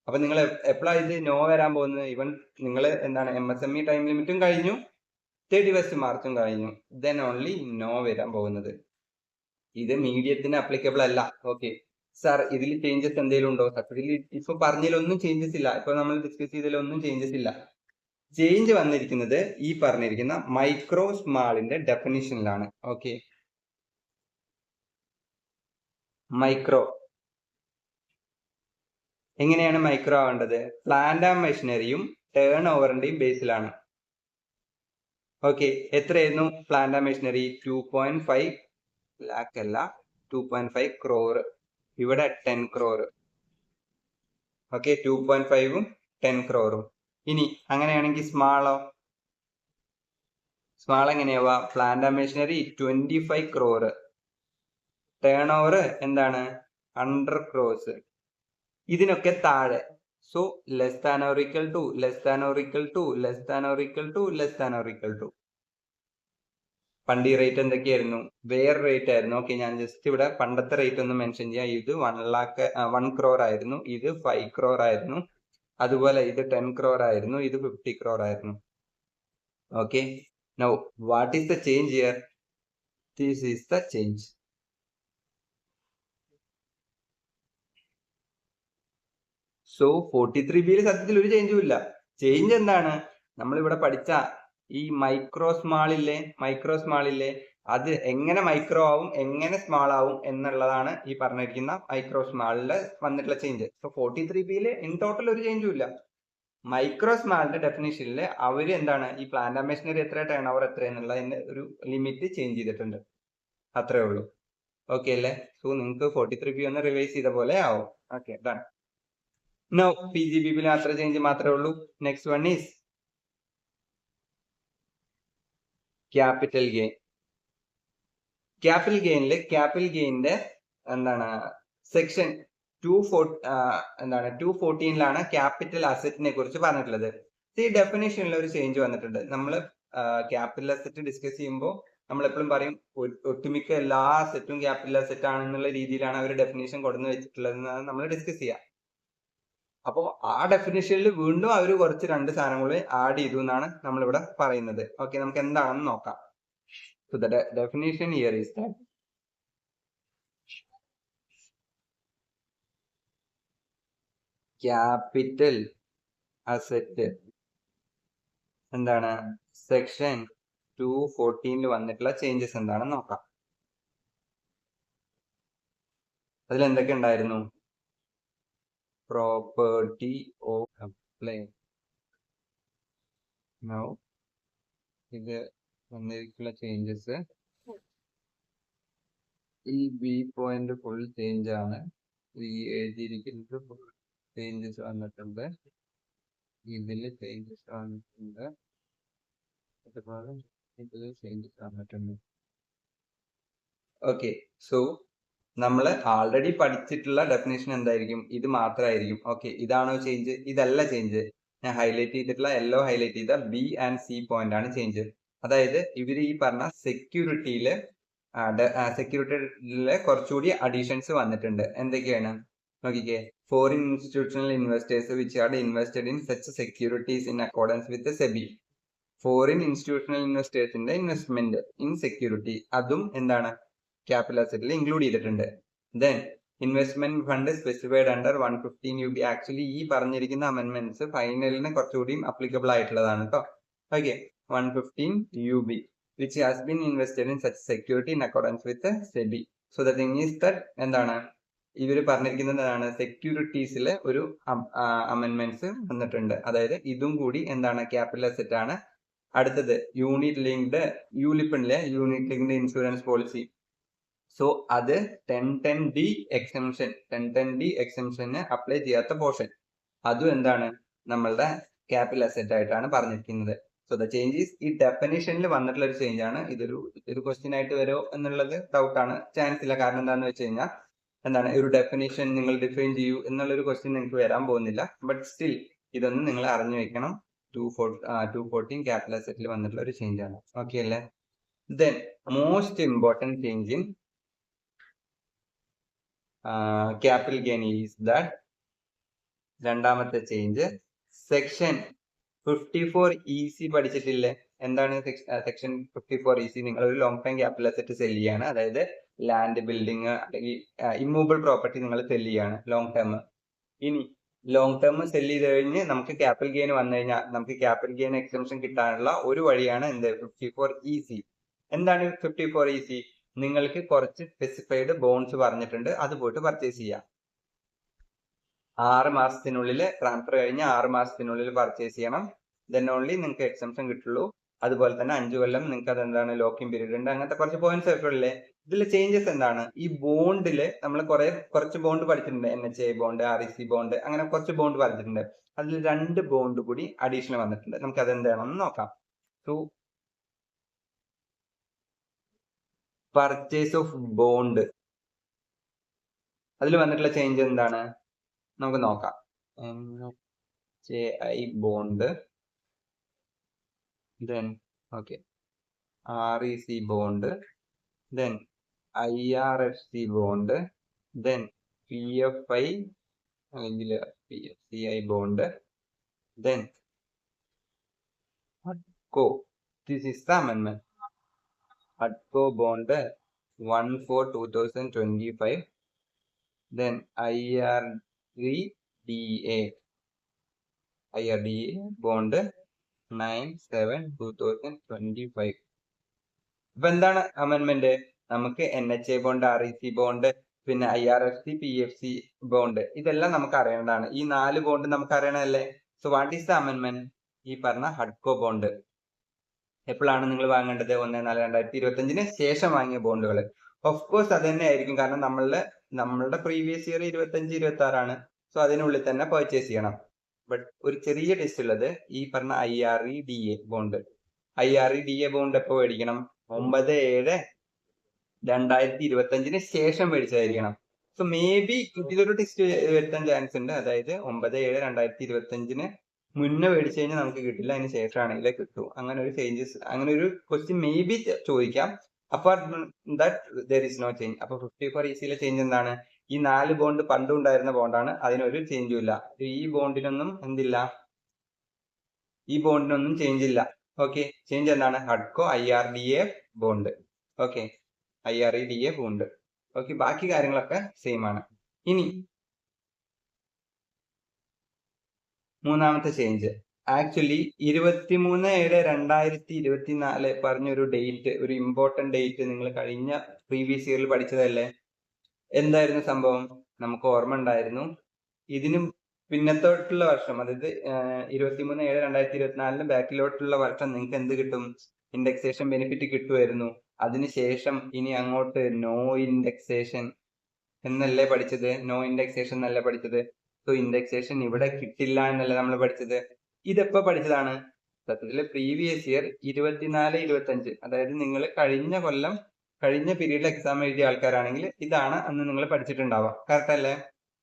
Speaker 1: അപ്പൊ നിങ്ങൾ എപ്പോഴാണ് ഇത് നോ വരാൻ പോകുന്നത്? ഇവൻ നിങ്ങൾ എന്താണ് MSME ടൈം ലിമിറ്റും കഴിഞ്ഞു, 31st മാർച്ചും കഴിഞ്ഞു, ദെൻ ഓൺലി നോ വരാൻ പോകുന്നത്. ഇത് മീഡിയത്തിന് അപ്ലിക്കബിൾ അല്ല. ഓക്കെ സാർ, ഇതിൽ ചേഞ്ചസ് എന്തെങ്കിലും ഉണ്ടോ? സത്യത്തിൽ ഇപ്പൊ പറഞ്ഞതിലൊന്നും ചേഞ്ചസ് ഇല്ല. ഇപ്പൊ നമ്മൾ ഡിസ്കസ് ചെയ്തതിലൊന്നും ചേഞ്ചസ് ഇല്ല. ചേഞ്ച് വന്നിരിക്കുന്നത് ഈ പറഞ്ഞിരിക്കുന്ന മൈക്രോ സ്മാളിന്റെ ഡെഫിനിഷനിലാണ്. ഓക്കെ, മൈക്രോ എങ്ങനെയാണ് മൈക്രോ ആവേണ്ടത്? പ്ലാന്റ് ആൻഡ് മെഷീനറിയും ടേൺ ഓവറിന്റെയും ബേസിലാണ്. ഓക്കെ, എത്രയായിരുന്നു പ്ലാന്റ് ആൻഡ് മെഷീനറി? 2.5 ലാക്ക് അല്ല, 2.5 crore. ഇവിടെ 10 crore. Okay, 2.5ഉം 10 crore. ഇനി അങ്ങനെയാണെങ്കിൽ സ്മാളോ? സ്മാൾ എങ്ങനെയാവാ? Plant and machinery 25 crore, turnover എന്താണ്? 100 crores. ഇതിനൊക്കെ താഴെ. So less than or equal to, less than or equal to, less than or equal to, less than or equal to. പണ്ട് ഈ റേറ്റ് എന്തൊക്കെയായിരുന്നു? വേറെ റേറ്റ് ആയിരുന്നു. ഓക്കെ, ഞാൻ ജസ്റ്റ് ഇവിടെ പണ്ടത്തെ റേറ്റ് ഒന്ന് മെൻഷൻ ചെയ്യാം. ഇത് 1 crore ആയിരുന്നു, ഇത് 5 crore ആയിരുന്നു, അതുപോലെ ഇത് 10 crore ആയിരുന്നു, ഇത് 50 crore ആയിരുന്നു. Okay, now what is the change here? This is the change. So 43B സത്യത്തിൽ ഒരു ചേഞ്ചും ഇല്ല. ചേഞ്ച് എന്താണ്? നമ്മളിവിടെ പഠിച്ച ഈ മൈക്രോ സ്മാളില്ലേ, അത് എങ്ങനെ മൈക്രോ ആവും, എങ്ങനെ സ്മാൾ ആവും എന്നുള്ളതാണ് ഈ പറഞ്ഞിരിക്കുന്ന മൈക്രോ സ്മാളില് വന്നിട്ടുള്ള change. So 43B in total ഒരു ചേഞ്ചും ഇല്ല. മൈക്രോ സ്മാളിന്റെ ഡെഫിനിഷനിൽ അവര് എന്താണ്, ഈ പ്ലാന്റ് ആൻഡ് മെഷീനറി എത്ര, ടേൺ ഓവർ എത്ര എന്നുള്ളതിന്റെ ഒരു ലിമിറ്റ് ചേഞ്ച് ചെയ്തിട്ടുണ്ട്. അത്രേ ഉള്ളൂ. ഓക്കെ അല്ലേ? സോ നിങ്ങൾക്ക് 43B ഒന്ന് റിവൈസ് ചെയ്ത പോലെ ആവും. Okay, done. നോ PGBB അത്ര ചേഞ്ച് മാത്രമേ ഉള്ളൂ. Next one is capital gain. Capital ഗെയിനിന്റെ എന്താണ് സെക്ഷൻ 214 ക്യാപിറ്റൽ അസറ്റിനെ കുറിച്ച് പറഞ്ഞിട്ടുള്ളത്. ഈ ഡെഫിനേഷനിൽ ഒരു ചേഞ്ച് വന്നിട്ടുണ്ട്. നമ്മൾ ക്യാപിറ്റൽ അസറ്റ് ഡിസ്കസ് ചെയ്യുമ്പോൾ നമ്മൾ എപ്പോഴും പറയും ഒട്ടുമിക്ക എല്ലാ അസറ്റും ക്യാപിറ്റൽ അസറ്റ് ആണെന്നുള്ള രീതിയിലാണ് അവർ ഡെഫിനേഷൻ കൊടുന്നു വെച്ചിട്ടുള്ളത് നമ്മൾ ഡിസ്കസ് ചെയ്യാം. അപ്പോൾ ആ ഡെഫിനേഷനിൽ വീണ്ടും അവർ കുറച്ച് 2 സാധനങ്ങൾ ആഡ് ചെയ്തു എന്നാണ് നമ്മളിവിടെ പറയുന്നത്. ഓക്കെ, നമുക്ക് എന്താണെന്ന് നോക്കാം. So the definition here is that capital asset എന്താണ് സെക്ഷൻ 214 വന്നിട്ടുള്ള ചേഞ്ചസ് എന്താണെന്ന് നോക്കാം. അതിൽ എന്തൊക്കെ ഉണ്ടായിരുന്നു? Property of apply. നൗ ഇത് വന്നിരിക്കുന്ന ചേഞ്ചസ്, ഈ ബി പോയിന്റ് ഫുൾ ചേഞ്ച് ആണ്. ഈ എഴുതിയിരിക്കുന്നത് ഫുൾ ചേഞ്ചസ് വന്നിട്ടുണ്ട്. ഇതില് ചേഞ്ചസ് വന്നിട്ടുണ്ട്. അതുപോലെ ഇതില് ചേഞ്ചസ് വന്നിട്ടുണ്ട്. ഓക്കെ, സോ നമ്മൾ ആൾറെഡി പഠിച്ചിട്ടുള്ള ഡെഫിനേഷൻ എന്തായിരിക്കും? ഇത് മാത്രമായിരിക്കും. ഓക്കെ, ഇതാണോ ചേഞ്ച്? ഇതല്ല ചേഞ്ച്. ഞാൻ ഹൈലൈറ്റ് ചെയ്തിട്ടുള്ള യെല്ലോ ഹൈലൈറ്റ് ചെയ്ത ബി ആൻഡ് സി പോയിന്റ് ആണ് ചേഞ്ച്. അതായത് ഇവർ ഈ പറഞ്ഞ സെക്യൂരിറ്റിയില് കുറച്ചുകൂടി അഡീഷൻസ് വന്നിട്ടുണ്ട്. എന്തൊക്കെയാണ് നോക്കിക്കേ. Foreign institutional investors which are invested in such securities in accordance with SEBI. Foreign institutional ഇൻവെസ്റ്റേഴ്സിന്റെ ഇൻവെസ്റ്റ്മെന്റ് ഇൻ സെക്യൂരിറ്റി, അതും എന്താണ് ക്യാപിറ്റൽ അസറ്റിൽ ഇൻക്ലൂഡ് ചെയ്തിട്ടുണ്ട്. Then investment fund specified under 115 UB. Actually ഈ പറഞ്ഞിരിക്കുന്ന അമെന്റ്മെന്റ്സ് ഫൈനലിന് കുറച്ചുകൂടി അപ്ലിക്കബിൾ ആയിട്ടുള്ളതാണ് കേട്ടോ. Okay, 115 UB which has been invested in such security in accordance with SEBI. So the thing is that എന്താണ് ഇവർ പറഞ്ഞിരിക്കുന്നതാണ് സെക്യൂരിറ്റീസിലെ ഒരു അമെന്റ്മെന്റ്സ് വന്നിട്ടുണ്ട്. അതായത് ഇതും കൂടി എന്താണ് ക്യാപിറ്റൽ അസറ്റ് ആണ്. അടുത്തത് യൂണിറ്റ് ലിങ്ക്ഡ് യൂലിപ്പിലെ unit linked insurance policy. So അത് 1010D എക്സംഷന് അപ്ലൈ ചെയ്യാത്ത പോർഷൻ, അതും എന്താണ് നമ്മളുടെ ക്യാപിറ്റൽ അസറ്റ് ആയിട്ടാണ് പറഞ്ഞിരിക്കുന്നത്. സോ ദ ചേഞ്ച് ഈസ് ഈ ഡെഫിനേഷനിൽ വന്നിട്ടുള്ള ഒരു ചേഞ്ച് ആണ്. ഇതൊരു ക്വസ്റ്റ്യൻ ആയിട്ട് വരുമോ എന്നുള്ളത് ഡൗട്ടാണ്. ചാൻസ് ഇല്ല. കാരണം എന്താണെന്ന് വെച്ച് കഴിഞ്ഞാൽ എന്താണ് ഒരു ഡെഫിനേഷൻ നിങ്ങൾ ഡിഫൈൻ ചെയ്യൂ എന്നുള്ളൊരു ക്വസ്റ്റ്യൻ നിങ്ങൾക്ക് വരാൻ പോകുന്നില്ല. ബട്ട് സ്റ്റിൽ ഇതൊന്നും നിങ്ങൾ അറിഞ്ഞു വെക്കണം. 214 ക്യാപിറ്റൽ അസറ്റിൽ വന്നിട്ടുള്ള ഒരു ചേഞ്ച് ആണ്. ഓക്കെ അല്ലേ? Then most important change in capital gain is that, രണ്ടാമത്തെ ചേഞ്ച് സെക്ഷൻ 54EC പഠിച്ചിട്ടില്ലേ? എന്താണ് സെക്ഷൻ 54EC? നിങ്ങൾ ഒരു long time capital asset sell ചെയ്യാണ്. അതായത് ലാൻഡ്, ബിൽഡിംഗ് അല്ലെങ്കിൽ ഇമ്മൂവബിൾ പ്രോപ്പർട്ടി നിങ്ങൾ സെല് ചെയ്യാണ് ലോങ് ടേം. ഇനി ലോങ് ടേം സെല് ചെയ്ത് കഴിഞ്ഞ് നമുക്ക് ക്യാപിറ്റൽ ഗെയിൻ വന്നു കഴിഞ്ഞാൽ നമുക്ക് ക്യാപിറ്റൽ ഗെയിൻ എക്സംഷൻ കിട്ടാനുള്ള ഒരു വഴിയാണ് എന്ത്? 54EC. എന്താണ് 54EC? നിങ്ങൾക്ക് കുറച്ച് സ്പെസിഫൈഡ് ബോൺസ് പറഞ്ഞിട്ടുണ്ട്, അത് പോയിട്ട് പർച്ചേസ് ചെയ്യാം. 6 മാസത്തിനുള്ളിൽ ട്രാൻസ്ഫർ കഴിഞ്ഞ് 6 മാസത്തിനുള്ളിൽ പർച്ചേസ് ചെയ്യണം. ദെൻ ഓൺലി നിങ്ങൾക്ക് എക്സംഷൻ കിട്ടുള്ളൂ. അതുപോലെ തന്നെ 5 കൊല്ലം നിങ്ങൾക്ക് അതെന്താണ് ലോക്കിംഗ് പീരീഡ് ഉണ്ട്. അങ്ങനത്തെ കുറച്ച് പോയിന്റ്സ് ഒക്കെ ഉള്ളേ. ഇതിൽ ചേഞ്ചസ് എന്താണ്? ഈ ബോണ്ടില് നമ്മൾ കുറച്ച് ബോണ്ട് പഠിച്ചിട്ടുണ്ട്. NHA ബോണ്ട്, REC ബോണ്ട്, അങ്ങനെ കുറച്ച് ബോണ്ട് പഠിച്ചിട്ടുണ്ട്. അതിൽ 2 ബോണ്ട് കൂടി അഡീഷണൽ വന്നിട്ടുണ്ട്. നമുക്ക് അതെന്താണെന്ന് നോക്കാം. സോ പർച്ചേസ് ഓഫ് ബോണ്ട്, അതിൽ വന്നിട്ടുള്ള ചേഞ്ച് എന്താണ് നമുക്ക് നോക്കാം. NHAI bond, then okay, REC bond, then IRFC bond, then PFI അല്ലെങ്കിൽ PFCI bond, then HUDCO. This is the amendment. HUDCO bond 1/4/2025, then IRDA bond 9/7/2025. ഇപ്പൊ എന്താണ് അമെന്റ്മെന്റ്? നമുക്ക് NHA ബോണ്ട്, REC ബോണ്ട്, പിന്നെ IRFC, PFC ബോണ്ട്, ഇതെല്ലാം നമുക്ക് അറിയേണ്ടതാണ്. ഈ 4 ബോണ്ട് നമുക്ക് അറിയണല്ലേ. So what is the amendment? ഈ പറഞ്ഞ HUDCO ബോണ്ട് എപ്പോഴാണ് നിങ്ങൾ വാങ്ങേണ്ടത്? 1/4/2025 ശേഷം വാങ്ങിയ ബോണ്ടുകൾ. ഓഫ് കോഴ്സ് അത് തന്നെ ആയിരിക്കും. കാരണം നമ്മളുടെ പ്രീവിയസ് ഇയർ 25-26 ആണ്. സോ അതിനുള്ളിൽ തന്നെ പർച്ചേസ് ചെയ്യണം. ബട്ട് ഒരു ചെറിയ ടെസ്റ്റ് ഉള്ളത് ഈ പറഞ്ഞ IREDA ബോണ്ട്. IREDA ബോണ്ട് എപ്പോ മേടിക്കണം? 9/7/2025 2025 ശേഷം മേടിച്ചതായിരിക്കണം. സോ മേ ബി ഇതിലൊരു ടെസ്റ്റ് വരുത്താൻ ചാൻസ് ഉണ്ട്. അതായത് 9/7/2025 മുന്നേ മേടിച്ചു കഴിഞ്ഞാൽ നമുക്ക് കിട്ടില്ല, അതിന് ശേഷമാണെങ്കിലേ കിട്ടൂ. അങ്ങനെ ഒരു ചേഞ്ചസ്, അങ്ങനെ ഒരു ക്വസ്റ്റ്യൻ മേ ബി ചോദിക്കാം. Apart that there is no change. അപ്പൊ 54 ECയിലെ ചേഞ്ച് എന്താണ്? ഈ 4 ബോണ്ട് പണ്ടും ഉണ്ടായിരുന്ന ബോണ്ടാണ്, അതിനൊരു ചേഞ്ചും ഇല്ല. ഈ ബോണ്ടിനൊന്നും എന്തില്ല, ഈ ബോണ്ടിനൊന്നും ചേഞ്ച് ഇല്ല. ഓക്കെ, ചേഞ്ച് എന്താണ്? ഹഡ്കോ IRDA bond. Okay, IRDA bond. Okay, ബാക്കി കാര്യങ്ങളൊക്കെ സെയിം ആണ്. ഇനി മൂന്നാമത്തെ ചേഞ്ച്, ആക്ച്വലി 23/7/2024 പറഞ്ഞൊരു ഡേറ്റ്, ഒരു ഇമ്പോർട്ടന്റ് ഡേറ്റ് നിങ്ങൾ കഴിഞ്ഞ പ്രീവിയസ് ഇയറിൽ പഠിച്ചതല്ലേ? എന്തായിരുന്നു സംഭവം? നമുക്ക് ഓർമ്മ ഉണ്ടായിരുന്നു. ഇതിനും പിന്നത്തോട്ടുള്ള വർഷം, അതായത് 23/7/2024 ബാക്കിലോട്ടുള്ള വർഷം നിങ്ങൾക്ക് എന്ത് കിട്ടും? ഇൻഡെക്സേഷൻ ബെനിഫിറ്റ് കിട്ടുമായിരുന്നു. അതിനുശേഷം ഇനി അങ്ങോട്ട് നോ ഇൻഡെക്സേഷൻ എന്നല്ലേ പഠിച്ചത്? നോ ഇൻഡെക്സേഷൻ എന്നല്ലേ പഠിച്ചത്? സോ ഇൻഡെക്സേഷൻ ഇവിടെ കിട്ടില്ല എന്നല്ലേ നമ്മൾ പഠിച്ചത്? ഇതെപ്പോ പഠിച്ചതാണ്? സത്യത്തില് പ്രീവിയസ് ഇയർ 24-25, അതായത് നിങ്ങൾ കഴിഞ്ഞ കൊല്ലം കഴിഞ്ഞ പീരീഡിൽ എക്സാം എഴുതിയ ആൾക്കാരാണെങ്കിൽ ഇതാണ് അന്ന് നിങ്ങൾ പഠിച്ചിട്ടുണ്ടാവുക. കറക്റ്റ് അല്ലേ?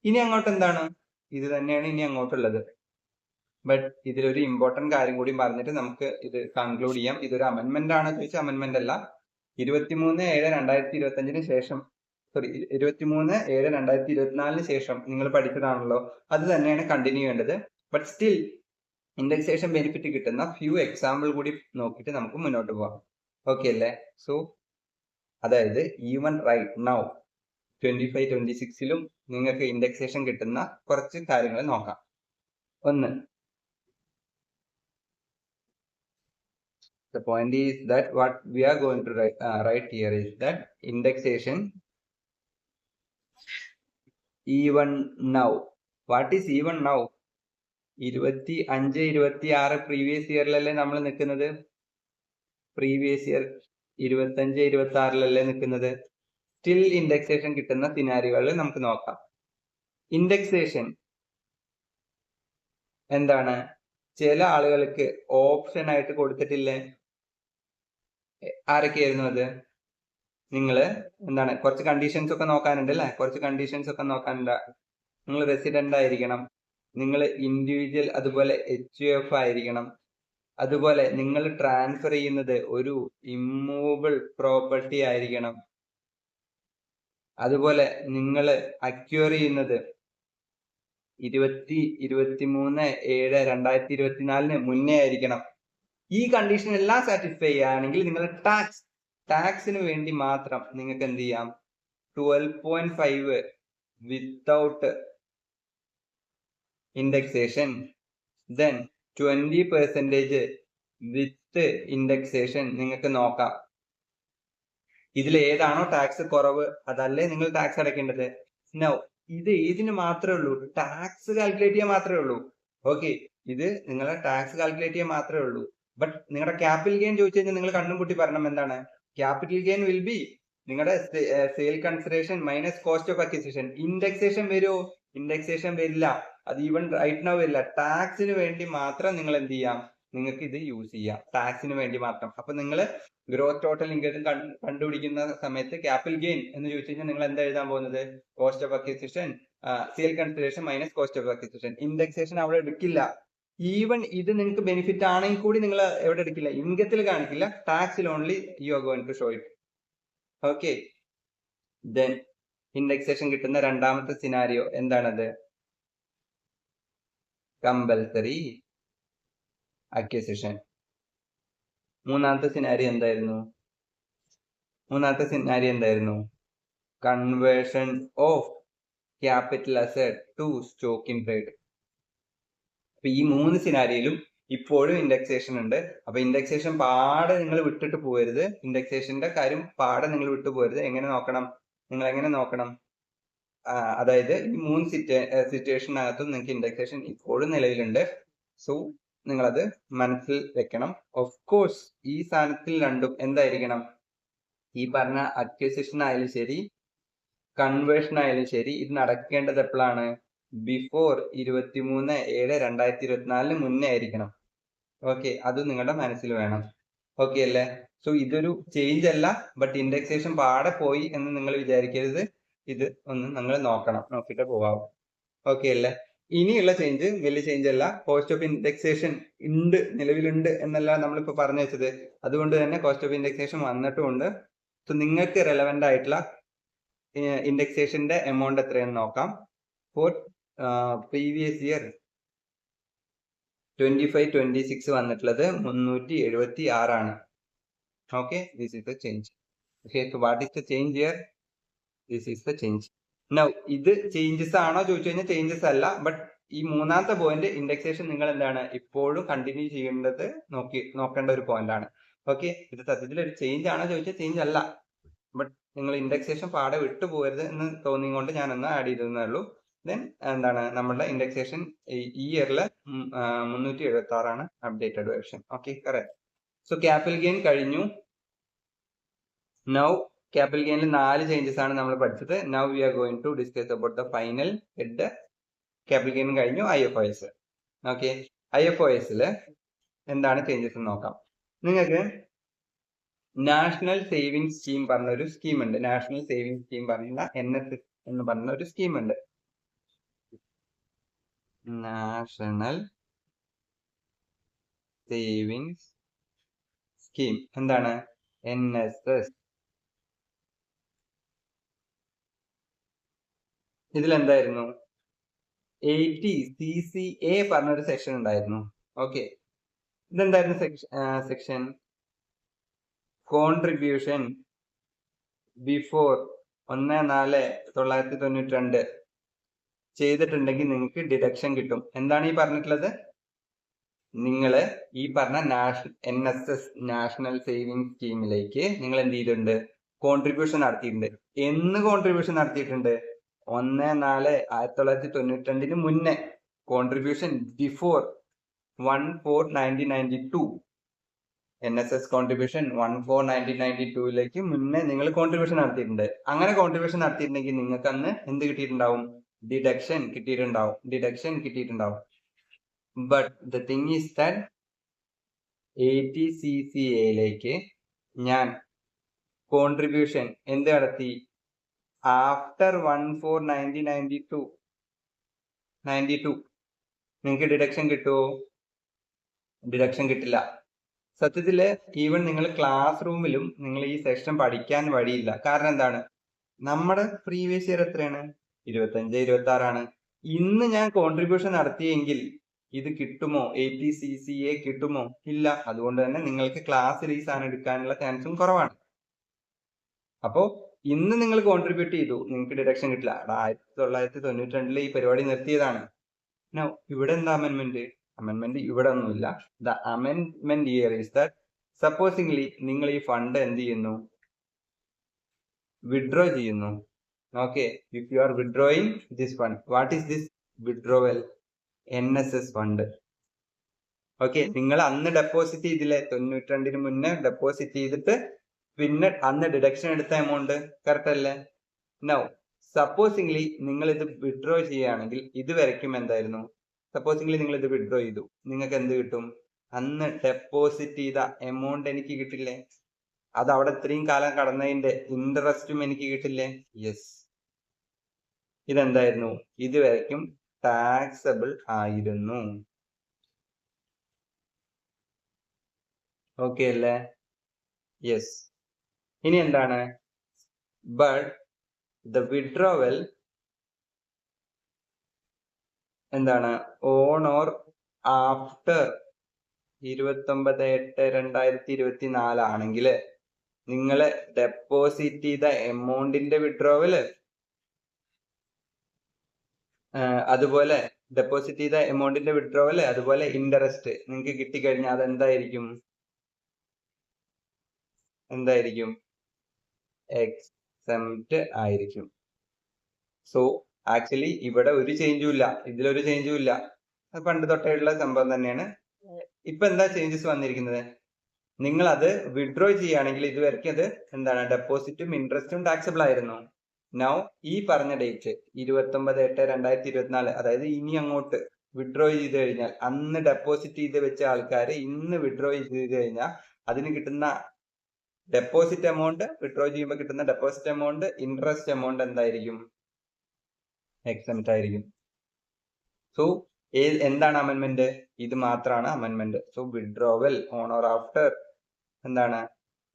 Speaker 1: ഇനി അങ്ങോട്ട് എന്താണ്? ഇത് തന്നെയാണ് ഇനി അങ്ങോട്ടുള്ളത്. ബട്ട് ഇതിലൊരു ഇമ്പോർട്ടന്റ് കാര്യം കൂടി പറഞ്ഞിട്ട് നമുക്ക് ഇത് കൺക്ലൂഡ് ചെയ്യാം. ഇതൊരു അമെന്റ്മെന്റ് ആണ് ചോദിച്ചാൽ അമെന്റ്മെന്റ് അല്ല. 23/7/2025 ശേഷം, സോറി 23/7/2024 ശേഷം നിങ്ങൾ പഠിച്ചതാണല്ലോ, അത് തന്നെയാണ് കണ്ടിന്യൂ ചെയ്യേണ്ടത്. ബട്ട് സ്റ്റിൽ ഇൻഡെക്സേഷൻ ബെനിഫിറ്റ് കിട്ടുന്ന ഫ്യൂ എക്സാമ്പിൾ കൂടി നോക്കിയിട്ട് നമുക്ക് മുന്നോട്ട് പോകാം. ഓക്കെ അല്ലേ? സോ അതായത് ഈവൻ റൈറ്റ് നൗ 25-26ലും നിങ്ങൾക്ക് ഇൻഡെക്സേഷൻ കിട്ടുന്ന കുറച്ച് കാര്യങ്ങൾ നോക്കാം. ഒന്ന്, the point is that what we are going to write here is that indexation even now. What is even now? 25-26 previous ഇയറിലല്ലേ നമ്മൾ നിൽക്കുന്നത്? പ്രീവിയസ് ഇയർ 25-26ലല്ലേ നിൽക്കുന്നത്? സ്റ്റിൽ ഇൻഡെക്സേഷൻ കിട്ടുന്ന സിനാരിയോകളിൽ നമുക്ക് നോക്കാം. ഇൻഡെക്സേഷൻ എന്താണ്? ചില ആളുകൾക്ക് ഓപ്ഷൻ ആയിട്ട് കൊടുത്തിട്ടില്ലേ? ആരൊക്കെയായിരുന്നു അത്? നിങ്ങള് എന്താണ്, കുറച്ച് കണ്ടീഷൻസ് ഒക്കെ നോക്കാനുണ്ട് അല്ലെ? കുറച്ച് കണ്ടീഷൻസ് ഒക്കെ നോക്കാനുണ്ട്. നിങ്ങൾ റെസിഡന്റ് ആയിരിക്കണം, നിങ്ങൾ ഇൻഡിവിജ്വൽ, അതുപോലെ HUF ആയിരിക്കണം, അതുപോലെ നിങ്ങൾ ട്രാൻസ്ഫർ ചെയ്യുന്നത് ഒരു ഇമ്മൂവബിൾ പ്രോപ്പർട്ടി ആയിരിക്കണം, അതുപോലെ നിങ്ങൾ അക്വയർ ചെയ്യുന്നത് 23/7/2024 മുന്നേ ആയിരിക്കണം. ഈ കണ്ടീഷൻ എല്ലാം സാറ്റിസ്ഫൈ ചെയ്യുകയാണെങ്കിൽ നിങ്ങൾ ടാക്സിന് വേണ്ടി മാത്രം നിങ്ങൾക്ക് എന്ത് ചെയ്യാം? 12.5 വിത്തൗട്ട് ഇൻഡെക്സേഷൻ, ദെൻ 20% വിത്ത് ഇൻഡെക്സേഷൻ നിങ്ങൾക്ക് നോക്കാം. ഇതിൽ ഏതാണോ ടാക്സ് കുറവ് അതല്ലേ നിങ്ങൾ ടാക്സ് അടയ്ക്കേണ്ടത്. നോ, ഇത് ഏതിന് മാത്രമേ ഉള്ളൂ? ടാക്സ് കാൽക്കുലേറ്റ് ചെയ്യാൻ മാത്രമേ ഉള്ളൂ. ഓക്കെ, ഇത് നിങ്ങളെ ടാക്സ് കാൽക്കുലേറ്റ് ചെയ്യാൻ മാത്രമേ ഉള്ളൂ. ബട്ട് നിങ്ങളുടെ ക്യാപിറ്റൽ ഗെയിൻ ചോദിച്ചു കഴിഞ്ഞാൽ നിങ്ങൾ കണ്ണും കൂട്ടി പറയണം എന്താണ്? ക്യാപിറ്റൽ ഗെയിൻ വിൽ ബി നിങ്ങളുടെ sale consideration minus cost of acquisition. Indexation വരുമോ? ഇൻഡെക്സേഷൻ വരില്ല. അത് ഈവൻ റൈറ്റ് നൗ വരില്ല. ടാക്സിന് വേണ്ടി മാത്രം നിങ്ങൾ എന്ത് ചെയ്യാം? നിങ്ങൾക്ക് ഇത് യൂസ് ചെയ്യാം, ടാക്സിന് വേണ്ടി മാത്രം. അപ്പൊ നിങ്ങൾ ഗ്രോസ് ടോട്ടൽ ഇൻകം കണ്ടുപിടിക്കുന്ന സമയത്ത് ക്യാപിറ്റൽ ഗെയിൻ എന്ന് ചോദിച്ചു കഴിഞ്ഞാൽ നിങ്ങൾ എന്താ എഴുതാൻ പോകുന്നത്? Cost of acquisition, sale consideration minus cost of acquisition. Indexation അവിടെ എടുക്കില്ല. ഈവൻ ഇത് നിങ്ങൾക്ക് ബെനിഫിറ്റ് ആണെങ്കിൽ കൂടി നിങ്ങൾ എവിടെ എടുക്കില്ല? ഇൻകത്തിൽ കാണിക്കില്ല. ടാക്സിൽ only you are going to show it. Okay, then indexation കിട്ടുന്ന രണ്ടാമത്തെ സിനാരിയോ എന്താണത്? Compulsory acquisition. മൂന്നാമത്തെ സിനാരിയോ എന്തായിരുന്നു? Conversion of capital asset to stock in trade. അപ്പൊ ഈ 3 സിനാരിയിലും ഇപ്പോഴും ഇൻഡെക്സേഷൻ ഉണ്ട്. അപ്പൊ ഇൻഡെക്സേഷൻ പാടെ നിങ്ങൾ വിട്ടിട്ട് പോകരുത്. ഇൻഡെക്സേഷന്റെ കാര്യം പാടെ നിങ്ങൾ വിട്ടു പോകരുത്. എങ്ങനെ നോക്കണം? നിങ്ങൾ എങ്ങനെ നോക്കണം? അതായത് ഈ 3 സിറ്റുവേഷനകത്തും നിങ്ങൾക്ക് ഇൻഡെക്സേഷൻ ഇപ്പോഴും നിലവിലുണ്ട്. സോ നിങ്ങളത് മനസ്സിൽ വെക്കണം. ഓഫ് കോഴ്സ് ഈ സ്ഥാനത്തിൽ രണ്ടും എന്തായിരിക്കണം? ഈ പറഞ്ഞ അക്വിസിഷൻ ആയാലും ശരി, കൺവേർഷൻ ആയാലും ശരി, ഇത് നടക്കേണ്ടത് എപ്പോഴാണ്? ബിഫോർ 23/7/2024 മുന്നേ ആയിരിക്കണം. ഓക്കെ, അത് നിങ്ങളുടെ മനസ്സിൽ വേണം. ഓക്കെ അല്ലേ? സോ ഇതൊരു ചേഞ്ച് അല്ല, ബട്ട് ഇൻഡെക്സേഷൻ പാടെ പോയി എന്ന് നിങ്ങൾ വിചാരിക്കരുത്. ഇത് ഒന്ന് നിങ്ങൾ നോക്കിയിട്ട് പോവാം. ഓക്കെ അല്ലേ? ഇനിയുള്ള ചേഞ്ച് വലിയ ചേഞ്ച് അല്ല. കോസ്റ്റ് ഓഫ് ഇൻഡെക്സേഷൻ ഉണ്ട്, നിലവിലുണ്ട് എന്നല്ല നമ്മളിപ്പോ പറഞ്ഞു വെച്ചത്. അതുകൊണ്ട് തന്നെ കോസ്റ്റ് ഓഫ് ഇൻഡെക്സേഷൻ വന്നിട്ടുമുണ്ട്. സോ നിങ്ങൾക്ക് റെലവെന്റ് ആയിട്ടുള്ള ഇൻഡെക്സേഷന്റെ എമൗണ്ട് എത്രയെന്ന് നോക്കാം. ഫോർ പ്രീവിയസ് ഇയർ 25-26 വന്നിട്ടുള്ളത് 376 ആണ്. Okay, this is the change. Okay, so what is the change here? This is the change. Now ഇത് ചേഞ്ചസ് ആണോ ചോദിച്ചു കഴിഞ്ഞാൽ ചേഞ്ചസ് അല്ല, ബട്ട് ഈ മൂന്നാമത്തെ പോയിന്റ് ഇൻഡെക്സേഷൻ നിങ്ങൾ എന്താണ് ഇപ്പോഴും കണ്ടിന്യൂ ചെയ്യേണ്ടത് നോക്കേണ്ട ഒരു പോയിന്റ് ആണ്. ഓക്കെ, ഇത് സത്യത്തിൽ ഒരു ചേഞ്ച് ആണോ ചോദിച്ചാൽ ചേഞ്ച് അല്ല, ബട്ട് നിങ്ങൾ ഇൻഡെക്സേഷൻ പാടെ വിട്ടു പോകരുത് എന്ന് തോന്നിക്കൊണ്ട് ഞാനൊന്ന് ആഡ് ചെയ്തേ ഉള്ളൂ. ദെൻ എന്താണ് നമ്മുടെ ഇൻഡെക്സേഷൻ ഈ ഇയറില് 376 ആണ് updated version. Okay, correct. So capital gain കഴിഞ്ഞു. നൗ ക്യാപിറ്റൽ ഗെയിനിൽ 4 ചേഞ്ചസ് ആണ് നമ്മൾ പഠിച്ചത്. Now we are going to discuss about the final head. Capital gain കഴിഞ്ഞു. IFOS. ഓക്കെ, IFOSൽ എന്താണ് ചേഞ്ചസ് എന്ന് നോക്കാം. നിങ്ങൾക്ക് നാഷണൽ സേവിംഗ് സ്കീം പറഞ്ഞൊരു സ്കീം ഉണ്ട്. നാഷണൽ സേവിംഗ് സ്കീം പറഞ്ഞ NSS എന്ന് പറഞ്ഞ ഒരു സ്കീം ഉണ്ട്. നാഷണൽ സേവിങ്സ് സ്കീം എന്താണ്? NSS. ഇതിലെന്തായിരുന്നു? 80 CCA പറഞ്ഞൊരു സെക്ഷൻ ഉണ്ടായിരുന്നു. Okay, ഇതെന്തായിരുന്നു section? കോൺട്രിബ്യൂഷൻ ബിഫോർ 1/4/1992 ചെയ്തിട്ടുണ്ടെങ്കിൽ നിങ്ങൾക്ക് ഡിഡക്ഷൻ കിട്ടും. എന്താണ് ഈ പറഞ്ഞിട്ടുള്ളത്? നിങ്ങൾ ഈ പറഞ്ഞ NSS നാഷണൽ സേവിംഗ് സ്കീമിലേക്ക് നിങ്ങൾ എന്ത് ചെയ്തിട്ടുണ്ട്? കോൺട്രിബ്യൂഷൻ നടത്തിയിട്ടുണ്ട്. എന്ന് കോൺട്രിബ്യൂഷൻ നടത്തിയിട്ടുണ്ട്? 1/4/1992 മുന്നേ. Contribution before 1/4/1992. NSS കോൺട്രിബ്യൂഷൻ 1/4/1992 മുന്നേ നിങ്ങൾ കോൺട്രിബ്യൂഷൻ നടത്തിയിട്ടുണ്ട്. അങ്ങനെ കോൺട്രിബ്യൂഷൻ നടത്തിയിട്ടുണ്ടെങ്കിൽ നിങ്ങൾക്ക് അന്ന് എന്ത് കിട്ടിയിട്ടുണ്ടാവും? ഡിഡക്ഷൻ കിട്ടിയിട്ടുണ്ടാവും. But the thing is that 80 CCAയിലേക്ക് ഞാൻ കോൺട്രിബ്യൂഷൻ എന്ത് നടത്തി? ആഫ്റ്റർ 1/4/1992 നിങ്ങൾക്ക് ഡിഡക്ഷൻ കിട്ടുമോ? ഡിഡക്ഷൻ കിട്ടില്ല. സത്യത്തില് ഈവൻ നിങ്ങൾ ക്ലാസ് റൂമിലും നിങ്ങൾ ഈ സെക്ഷൻ പഠിക്കാൻ വഴിയില്ല. കാരണം എന്താണ്? നമ്മുടെ പ്രീവിയസ് ഇയർ എത്രയാണ്? 25-26 ആണ്. ഇന്ന് ഞാൻ കോൺട്രിബ്യൂഷൻ നടത്തിയെങ്കിൽ ഇത് കിട്ടുമോ? 80 CCA കിട്ടുമോ? ഇല്ല. അതുകൊണ്ട് തന്നെ നിങ്ങൾക്ക് ക്ലാസ്സിൽ ഈ സാധനം എടുക്കാനുള്ള ചാൻസും കുറവാണ്. അപ്പോ ഇന്ന് നിങ്ങൾ കോൺട്രിബ്യൂട്ട് ചെയ്തു, നിങ്ങൾക്ക് ഡിഡക്ഷൻ കിട്ടില്ല. 1992 ഈ പരിപാടി നിർത്തിയതാണ്. ഇവിടെ എന്താ അമെന്റ്മെന്റ്? അമെന്റ്മെന്റ് ഇവിടെ ഒന്നുമില്ല. The amendment here is that supposingly നിങ്ങൾ ഈ ഫണ്ട് എന്ത് ചെയ്യുന്നു? വിഡ്രോ ചെയ്യുന്നു. Okay, if you are withdrawing this fund, what is this withdrawal? NSS fund. Okay, നിങ്ങൾ അന്ന് ഡെപ്പോസിറ്റ് ചെയ്തില്ലേ? 92 മുന്നേ ഡെപ്പോസിറ്റ് ചെയ്തിട്ട് പിന്നെ അന്ന് ഡിഡക്ഷൻ എടുത്ത എമൗണ്ട് കറക്റ്റ് അല്ലേ? നൗ സപ്പോസിംഗ്ലി നിങ്ങൾ ഇത് വിഡ്രോ ചെയ്യുകയാണെങ്കിൽ ഇതുവരെയ്ക്കും എന്തായിരുന്നു? സപ്പോസിംഗ്ലി നിങ്ങൾ ഇത് വിഡ്രോ ചെയ്തു, നിങ്ങൾക്ക് എന്ത് കിട്ടും? അന്ന് ഡെപ്പോസിറ്റ് ചെയ്ത എമൗണ്ട് എനിക്ക് കിട്ടില്ലേ? അത് അവിടെ ഇത്രയും കാലം കടന്നതിന്റെ ഇൻട്രസ്റ്റും എനിക്ക് കിട്ടില്ലേ? യെസ്. ഇതെന്തായിരുന്നു? ഇതുവരെയ്ക്കും ടാക്സബിൾ ആയിരുന്നു. ഓക്കെ അല്ലേ? യെസ്. ഇനി എന്താണ്? ബട്ട് ദ വിഡ്രോവൽ എന്താണ്? ഓൺ ഓർ ആഫ്റ്റർ 29/8/2024 ആണെങ്കിൽ നിങ്ങൾ ഡെപ്പോസിറ്റ് ചെയ്ത എമൗണ്ടിന്റെ വിഡ്രോവല്, അതുപോലെ ഡെപ്പോസിറ്റ് ചെയ്ത എമൗണ്ടിന്റെ വിഡ്രോവല്, അതുപോലെ ഇൻട്രസ്റ്റ് നിങ്ങൾക്ക് കിട്ടിക്കഴിഞ്ഞാൽ അതെന്തായിരിക്കും? എക്സംപ്റ്റ് ആയിരിക്കും. സോ ആക്ച്വലി ഇവിടെ ഒരു ചേഞ്ചും ഇല്ല, ഇതിലൊരു ചേഞ്ചും ഇല്ല. അത് പണ്ട് തൊട്ടേയുള്ള സംഭവം തന്നെയാണ്. ഇപ്പൊ എന്താ ചേഞ്ചസ് വന്നിരിക്കുന്നത്? നിങ്ങൾ അത് വിഡ്രോ ചെയ്യുകയാണെങ്കിൽ ഇതുവരെയ്ക്കും അത് എന്താണ്? ഡെപ്പോസിറ്റും ഇൻട്രസ്റ്റും ടാക്സബിൾ ആയിരുന്നു. നൗ ഈ പറഞ്ഞ ഡേറ്റ് 29/8/2024, അതായത് ഇനി അങ്ങോട്ട് വിഡ്രോ ചെയ്ത് കഴിഞ്ഞാൽ, അന്ന് ഡെപ്പോസിറ്റ് ചെയ്ത് വെച്ച ആൾക്കാർ ഇന്ന് വിഡ്രോ ചെയ്ത് കഴിഞ്ഞാൽ അതിന് കിട്ടുന്ന ഡെപ്പോസിറ്റ് എമൗണ്ട്, വിഡ്രോ ചെയ്യുമ്പോൾ കിട്ടുന്ന ഡെപ്പോസിറ്റ് എമൗണ്ട്, ഇൻട്രസ്റ്റ് എമൗണ്ട് എന്തായിരിക്കും? എക്സംപ്റ്റ് ആയിരിക്കും. സോ എന്താണ് അമെൻമെന്റ്? ഇത് മാത്രമാണ് അമെൻമെന്റ്. So withdrawal on or after എന്താണ്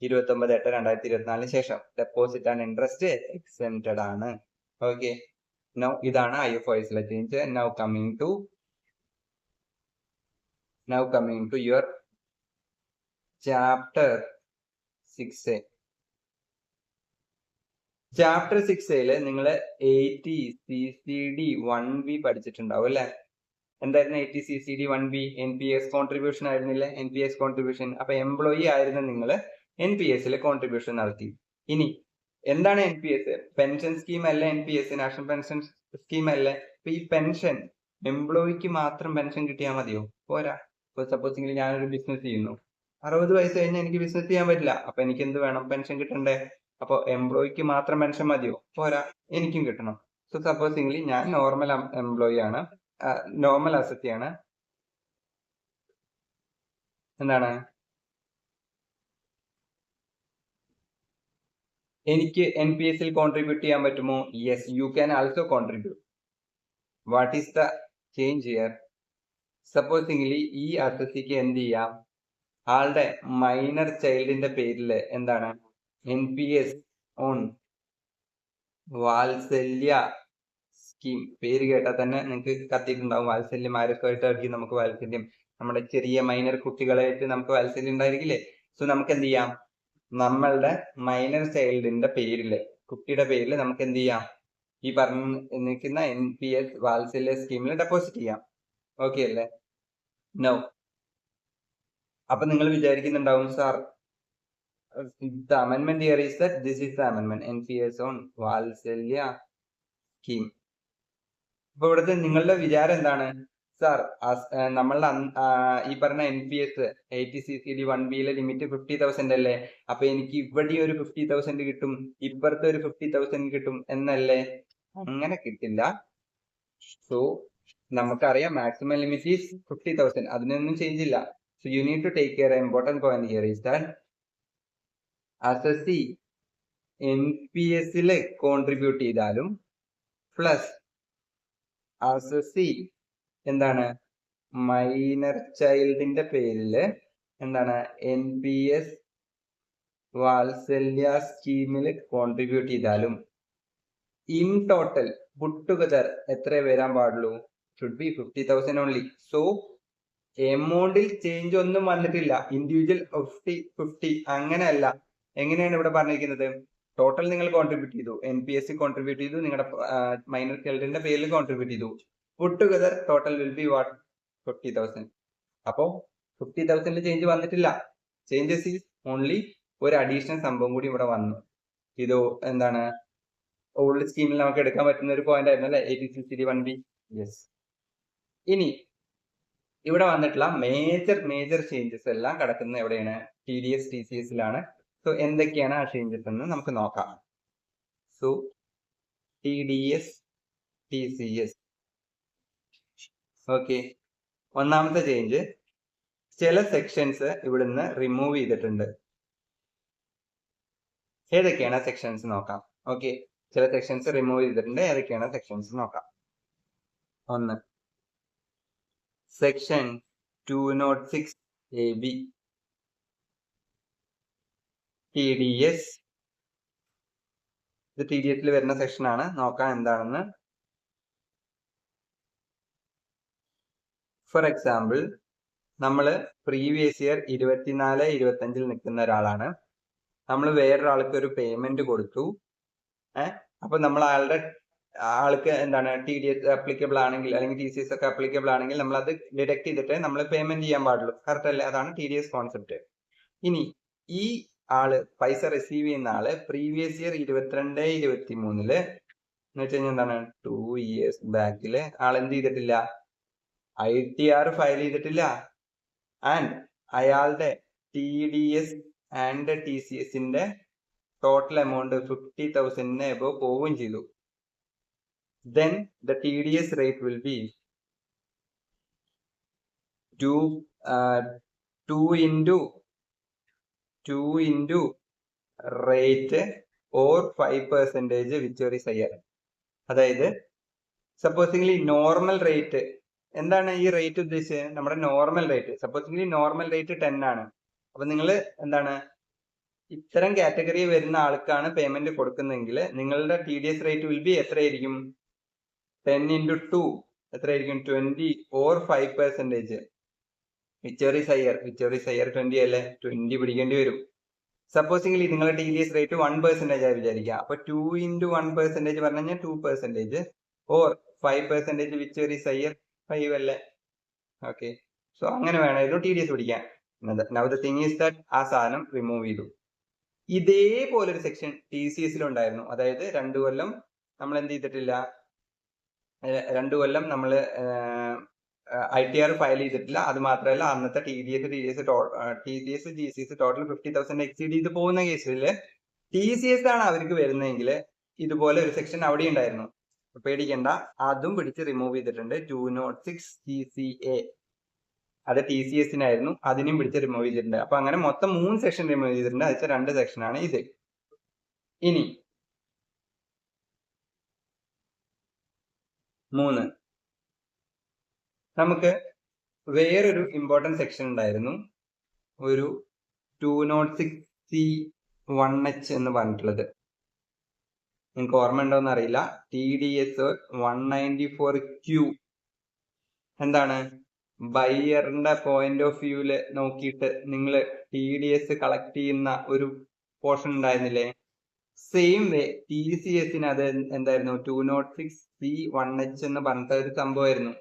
Speaker 1: 29/8/2024 ശേഷം ഡെപ്പോസിറ്റ് ആൻഡ് ഇൻട്രസ്റ്റ് എക്സംപ്റ്റഡ് ആണ്. ഓക്കെ, നൗ ഇതാണ് IFRSലെ change. Now coming to your chapter 6A. Chapter 6Aയില് നിങ്ങൾ 80 CCD 1B പഠിച്ചിട്ടുണ്ടാവും അല്ലെ? എന്തായിരുന്നു 80 CCD 1B? NPS കോൺട്രിബ്യൂഷൻ ആയിരുന്നില്ലേ? NPS contribution. അപ്പൊ എംപ്ലോയി ആയിരുന്ന നിങ്ങൾ NPSൽ കോൺട്രിബ്യൂഷൻ നടത്തി. ഇനി എന്താണ് NPS? പെൻഷൻ സ്കീം അല്ല NPS, നാഷണൽ പെൻഷൻ സ്കീം അല്ലേ? അപ്പൊ ഈ പെൻഷൻ എംപ്ലോയിക്ക് മാത്രം പെൻഷൻ കിട്ടിയാൽ മതിയോ? പോരാ. ഇപ്പൊ സപ്പോസിംഗിൽ ഞാനൊരു ബിസിനസ് ചെയ്യുന്നു, 60 വയസ്സ് കഴിഞ്ഞാൽ എനിക്ക് ബിസിനസ് ചെയ്യാൻ പറ്റില്ല. അപ്പൊ എനിക്ക് എന്ത് വേണം? പെൻഷൻ കിട്ടണ്ടേ? അപ്പൊ എംപ്ലോയിക്ക് മാത്രം പെൻഷൻ മതിയോ? പോരാ, എനിക്കും കിട്ടണം. സോ സപ്പോസിംഗിലി ഞാൻ നോർമൽ എംപ്ലോയി ആണ്, നോർമൽ അസറ്റ് ആണ്. എന്താണ് എനിക്ക് NPSൽ കോൺട്രിബ്യൂട്ട് ചെയ്യാൻ പറ്റുമോ? Yes, you can also contribute. What is the change here? Supposingly ഈ അസറ്റിക്ക് എന്ത് ചെയ്യാം? ആളുടെ മൈനർ ചൈൽഡിന്റെ പേരിൽ എന്താണ് NPS ഓൺ വാത്സല്യ സ്കീം. പേര് കേട്ടാൽ തന്നെ നിങ്ങൾക്ക് കത്തിയിട്ടുണ്ടാവും. വാത്സല്യം ആരൊക്കെയായിട്ടായിരിക്കും നമുക്ക് വാത്സല്യം? നമ്മുടെ ചെറിയ മൈനർ കുട്ടികളായിട്ട് നമുക്ക് വാത്സല്യം ഉണ്ടായിരിക്കില്ലേ? സോ നമുക്ക് എന്ത് ചെയ്യാം? നമ്മളുടെ മൈനർ ചൈൽഡിന്റെ പേരില്, കുട്ടിയുടെ പേരിൽ നമുക്ക് എന്ത് ചെയ്യാം? ഈ പറഞ്ഞിരിക്കുന്ന NPS വാത്സല്യ സ്കീമിൽ ഡെപ്പോസിറ്റ് ചെയ്യാം. ഓക്കെ അല്ലേ? നോ. അപ്പൊ നിങ്ങൾ വിചാരിക്കുന്നുണ്ടാവും, sir the amendment here is that this is the amendment NPS on വാത്സല്യ സ്കീം. അപ്പൊ ഇവിടുത്തെ നിങ്ങളുടെ വിചാരം എന്താണ്? സാർ നമ്മളുടെ ഈ പറഞ്ഞ NPS 80 CCD 1Bയിലെ ലിമിറ്റ് 50,000 അല്ലേ? അപ്പൊ എനിക്ക് ഇവിടെ ഒരു 50,000 കിട്ടും, ഇപ്പുറത്തെ ഒരു 50,000 കിട്ടും എന്നല്ലേ? അങ്ങനെ കിട്ടില്ല. സോ നമുക്കറിയാം മാക്സിമം ലിമിറ്റ് ഈസ് 50,000. അതിനൊന്നും ചേഞ്ച് ഇല്ല. So you need to take care. Important point here is that assessee NPSൽ കോൺട്രിബ്യൂട്ട് ചെയ്താലും പ്ലസ് അസസി എന്താണ് മൈനർ ചൈൽഡിന്റെ പേരില് എന്താണ് NPS വാത്സല്യ സ്കീമിൽ കോൺട്രിബ്യൂട്ട് ചെയ്താലും ഇൻ ടോട്ടൽ പുട്ട് ടുഗദർ എത്ര വരാൻ പാടുള്ളൂ? Should be 50,000 only. So എമൗണ്ടിൽ change ഒന്നും വന്നിട്ടില്ല. ഇൻഡിവിജ്വൽ 50-50 അങ്ങനെയല്ല. എങ്ങനെയാണ് ഇവിടെ പറഞ്ഞിരിക്കുന്നത്? ടോട്ടൽ നിങ്ങൾ കോൺട്രിബ്യൂട്ട് ചെയ്തു, NPS കോൺട്രിബ്യൂട്ട് ചെയ്തു, നിങ്ങളുടെ മൈനർ ചൈൽഡിന്റെ പേരിൽ കോൺട്രിബ്യൂട്ട് ചെയ്തു. Puttu together total will be what? 50,000. അപ്പോ 50,000 ചേഞ്ച് വന്നിട്ടില്ല. ചേഞ്ചസ് ഈസ് ഓൺലി ഒരു അഡീഷണൽ സംഭവം കൂടി ഇവിടെ വന്നു. ഇത് എന്താണ് ഓൾഡ് സ്കീമിൽ നമുക്ക് എടുക്കാൻ പറ്റുന്ന ഒരു പോയിന്റ് ആയിരുന്നു അല്ലെ? 80 CCD 1B. യെസ്. ഇനി ഇവിടെ വന്നിട്ടുള്ള മേജർ ചേഞ്ചസ് എല്ലാം കിടക്കുന്ന എവിടെയാണ്? TDS TCSലാണ്. സോ എന്തൊക്കെയാണ് ആ ചേഞ്ചസ് എന്ന് നമുക്ക് നോക്കാം. So TDS TCS. ഓക്കെ, ഒന്നാമത്തെ ചേഞ്ച്, ചില സെക്ഷൻസ് ഇവിടുന്ന് റിമൂവ് ചെയ്തിട്ടുണ്ട്. ഏതൊക്കെയാണ് സെക്ഷൻസ് നോക്കാം. ഓക്കെ, ചില സെക്ഷൻസ് റിമൂവ് ചെയ്തിട്ടുണ്ട്. ഏതൊക്കെയാണ് സെക്ഷൻസ് നോക്കാം. ഒന്ന്, സെക്ഷൻ 206AB TDS. ഇത് TDSൽ വരുന്ന സെക്ഷൻ ആണ്. നോക്കാം എന്താണെന്ന്. ഫോർ എക്സാമ്പിൾ, നമ്മൾ പ്രീവിയസ് ഇയർ 24-25 നിൽക്കുന്ന ഒരാളാണ്. നമ്മൾ വേറൊരാൾക്ക് ഒരു പേയ്മെന്റ് കൊടുത്തു. അപ്പൊ നമ്മൾ ആൾക്ക് എന്താണ് TDS അപ്ലിക്കബിൾ ആണെങ്കിൽ അല്ലെങ്കിൽ TCS ഒക്കെ അപ്ലിക്കബിൾ ആണെങ്കിൽ നമ്മൾ അത് ഡിഡക്ട് ചെയ്തിട്ട് നമ്മൾ പേയ്മെന്റ് ചെയ്യാൻ പാടുള്ളൂ. കറക്റ്റ് അല്ലേ? അതാണ് TDS കോൺസെപ്റ്റ്. ഇനി ഈ ആള് പൈസ റിസീവ് ചെയ്യുന്ന ആള് പ്രീവിയസ് ഇയർ 22-23 എന്ന് വെച്ച് കഴിഞ്ഞാൽ എന്താണ് 2 years ബാക്കില് ആൾ എന്ത് ചെയ്തിട്ടില്ല? ITR ഫയൽ ചെയ്തിട്ടില്ല. ആൻഡ് അയാളുടെ TDS ആൻഡ് TCSന്റെ ടോട്ടൽ എമൗണ്ട് 50,000 എബോ പോവുകയും ചെയ്തു. Then the TDS rate will be 2 into 2 into rate or 5% which is higher. അതായത് സപ്പോസിംഗ്ലി നോർമൽ റേറ്റ്, എന്താണ് ഈ റേറ്റ് ഉദ്ദേശിച്ചത്? നമ്മുടെ നോർമൽ റേറ്റ്, സപ്പോസിംഗ്ലി നോർമൽ റേറ്റ് 10 ആണ്. അപ്പൊ നിങ്ങൾ എന്താണ് ഇത്തരം കാറ്റഗറി വരുന്ന ആൾക്കാണ് പേയ്മെന്റ് കൊടുക്കുന്നതെങ്കിൽ നിങ്ങളുടെ TDS റേറ്റ് വിൽ ബി എത്രയായിരിക്കും? 10 into 2 എത്രയായിരിക്കും? 20 or 5%. വിച്ചർ ഈസ് ഹയർ 20 അല്ലേ? 20 പിടിക്കേണ്ടി വരും. സപ്പോസിംഗ്ലി നിങ്ങളുടെ TDS റേറ്റ് 1% ആയി വിചാരിക്കുക. അപ്പൊ 2 into 1% പറഞ്ഞു കഴിഞ്ഞാൽ 2% ഓർ 5% വിച്ചർ ഈസ് ഹയർ 5 അല്ലേ? ഓക്കെ, സോ അങ്ങനെ വേണമായിരുന്നു TDS പിടിക്കാൻ. Now the thing is that ആ സാധനം റിമൂവ് ചെയ്തു. ഇതേപോലെ ഒരു സെക്ഷൻ TCS ഉണ്ടായിരുന്നു. അതായത് 2 കൊല്ലം നമ്മൾ എന്ത് ചെയ്തിട്ടില്ല, 2 കൊല്ലം നമ്മൾ ITR ഫയൽ ചെയ്തിട്ടില്ല. അത് മാത്രമല്ല അന്നത്തെ TDS GCS ടോട്ടൽ 50,000 എക്സീഡ് ചെയ്ത് പോകുന്ന കേസിൽ TCS ആണ് അവർക്ക് വരുന്നതെങ്കിൽ ഇതുപോലെ ഒരു സെക്ഷൻ അവിടെ ഉണ്ടായിരുന്നു. പേടിക്കണ്ട, അതും പിടിച്ച് റിമൂവ് ചെയ്തിട്ടുണ്ട്. 206 CCA അത് TCSനായിരുന്നു, അതിനും പിടിച്ച് റിമൂവ് ചെയ്തിട്ടുണ്ട്. അപ്പൊ അങ്ങനെ മൊത്തം 3 സെക്ഷൻ റിമൂവ് ചെയ്തിട്ടുണ്ട്. അതിൽ 2 സെക്ഷനാണ് ഇത്. ഇനി 3 നമുക്ക് വേറൊരു ഇമ്പോർട്ടന്റ് സെക്ഷൻ ഉണ്ടായിരുന്നു, ഒരു 206C1H എന്ന് പറഞ്ഞിട്ടുള്ളത്. നിങ്ങൾക്ക് ഓർമ്മ ഉണ്ടോന്ന് അറിയില്ല. TDS 194Q എന്താണ്? ബയ്യറിന്റെ പോയിന്റ് ഓഫ് വ്യൂല് നോക്കിയിട്ട് നിങ്ങൾ TDS കളക്ട് ചെയ്യുന്ന ഒരു പോർഷൻ ഉണ്ടായിരുന്നില്ലേ? സെയിം വേ TCSന് അത് എന്തായിരുന്നു? 206C1H എന്ന് പറഞ്ഞിട്ട് ഒരു സംഭവമായിരുന്നു.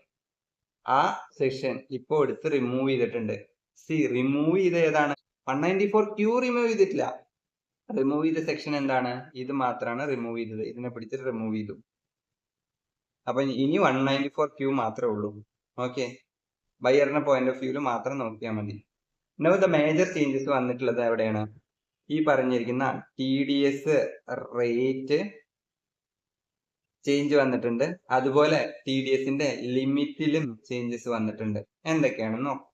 Speaker 1: ആ സെക്ഷൻ ഇപ്പൊ എടുത്ത് റിമൂവ് ചെയ്തിട്ടുണ്ട്. റിമൂവ് ചെയ്ത് ഏതാണ്? 194Q റിമൂവ് ചെയ്തിട്ടില്ല. റിമൂവ് ചെയ്ത സെക്ഷൻ എന്താണ്? ഇത് മാത്രമാണ് റിമൂവ് ചെയ്തത്. ഇതിനെ പിടിച്ചിട്ട് റിമൂവ് ചെയ്തു. അപ്പൊ ഇനി 194Q മാത്രമേ ഉള്ളൂ. ഓക്കെ, ബയ്യറിന്റെ പോയിന്റ് ഓഫ് വ്യൂല് മാത്രം നോക്കിയാൽ മതി. നൗ ദ മേജർ ചേഞ്ചസ് വന്നിട്ടുള്ളത് എവിടെയാണ്? ഈ പറഞ്ഞിരിക്കുന്ന TDS റേറ്റ് ചേഞ്ച് വന്നിട്ടുണ്ട്. അതുപോലെ TDSന്റെ ലിമിറ്റിലും ചേഞ്ചസ് വന്നിട്ടുണ്ട്. എന്തൊക്കെയാണെന്ന് നോക്കാം.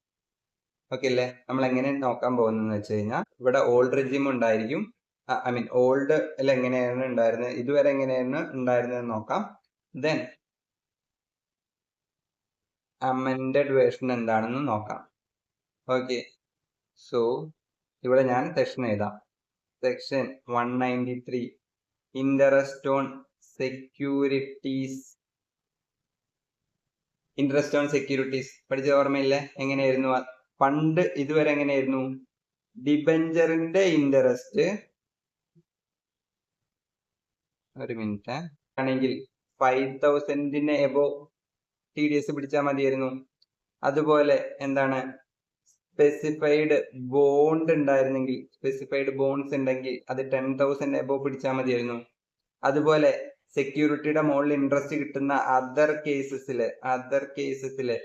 Speaker 1: ഓക്കെ അല്ലേ? നമ്മൾ എങ്ങനെ നോക്കാൻ പോകുന്നതെന്ന് വെച്ച് കഴിഞ്ഞാൽ ഇവിടെ ഓൾഡ് റെജിം ഉണ്ടായിരിക്കും. ഐ മീൻ ഓൾഡ് അല്ല, എങ്ങനെയാണ് ഉണ്ടായിരുന്നത്, ഇതുവരെ എങ്ങനെയാണ് ഉണ്ടായിരുന്നത് നോക്കാം. ദെൻ അമെൻഡഡ് വേർഷൻ എന്താണെന്ന് നോക്കാം. ഓക്കെ, സോ ഇവിടെ ഞാൻ സെക്ഷൻ എഴുതാം. Section 193 interest on securities. Interest on securities പഠിച്ച ഓർമ്മയില്ലേ? എങ്ങനെയായിരുന്നു പണ്ട്? ഇതുവരെ എങ്ങനെയായിരുന്നു? ഡിബഞ്ചറിന്റെ ഇൻട്രസ്റ്റ്, ഒരു മിനിറ്റ്, ആണെങ്കിൽ 5,000 എബോ TDS പിടിച്ചാൽ മതിയായിരുന്നു. അതുപോലെ എന്താണ്? സ്പെസിഫൈഡ് ബോണ്ട് ഉണ്ടായിരുന്നെങ്കിൽ, സ്പെസിഫൈഡ് ബോണ്ട്സ് ഉണ്ടെങ്കിൽ അത് 10,000 എബോ പിടിച്ചാൽ മതിയായിരുന്നു. അതുപോലെ സെക്യൂരിറ്റിയുടെ മുകളിൽ ഇൻട്രസ്റ്റ് കിട്ടുന്ന അതർ കേസസില്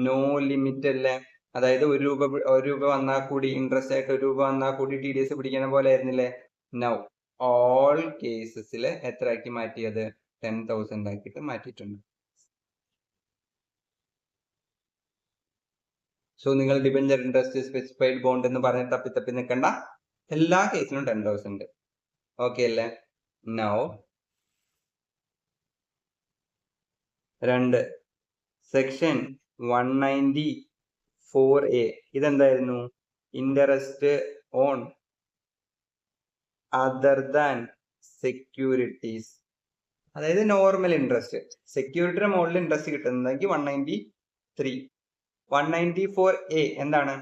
Speaker 1: നോ ലിമിറ്റ് അല്ലേ? അതായത് 1 രൂപ വന്നാൽ കൂടി ഇൻട്രസ്റ്റ് ആയിട്ട് 1 രൂപ വന്നാൽ കൂടി TDS പിടിക്കുന്ന പോലെ ആയിരുന്നില്ലേ? നൗ ഓൾ കേസസിൽ എത്ര ആക്കി മാറ്റിയത്? 10,000 ആക്കിയിട്ട് മാറ്റിയിട്ടുണ്ട്. സോ നിങ്ങൾ ഡിബഞ്ചർ ഇൻട്രസ്റ്റ്, സ്പെസിഫൈഡ് ബോണ്ട് എന്ന് പറഞ്ഞ് തപ്പി നിൽക്കണ്ട. എല്ലാ കേസിലും 10,000. ഓക്കെ അല്ലേ? നൗ 2 സെക്ഷൻ 194A ഇതെന്തായിരുന്നു? Interest on other than securities. അതായത് നോർമൽ ഇൻട്രസ്റ്റ്, സെക്യൂരിറ്റിയുടെ മുകളിൽ ഇൻട്രസ്റ്റ് കിട്ടുന്നതെങ്കിൽ 193. 194A എന്താണ്?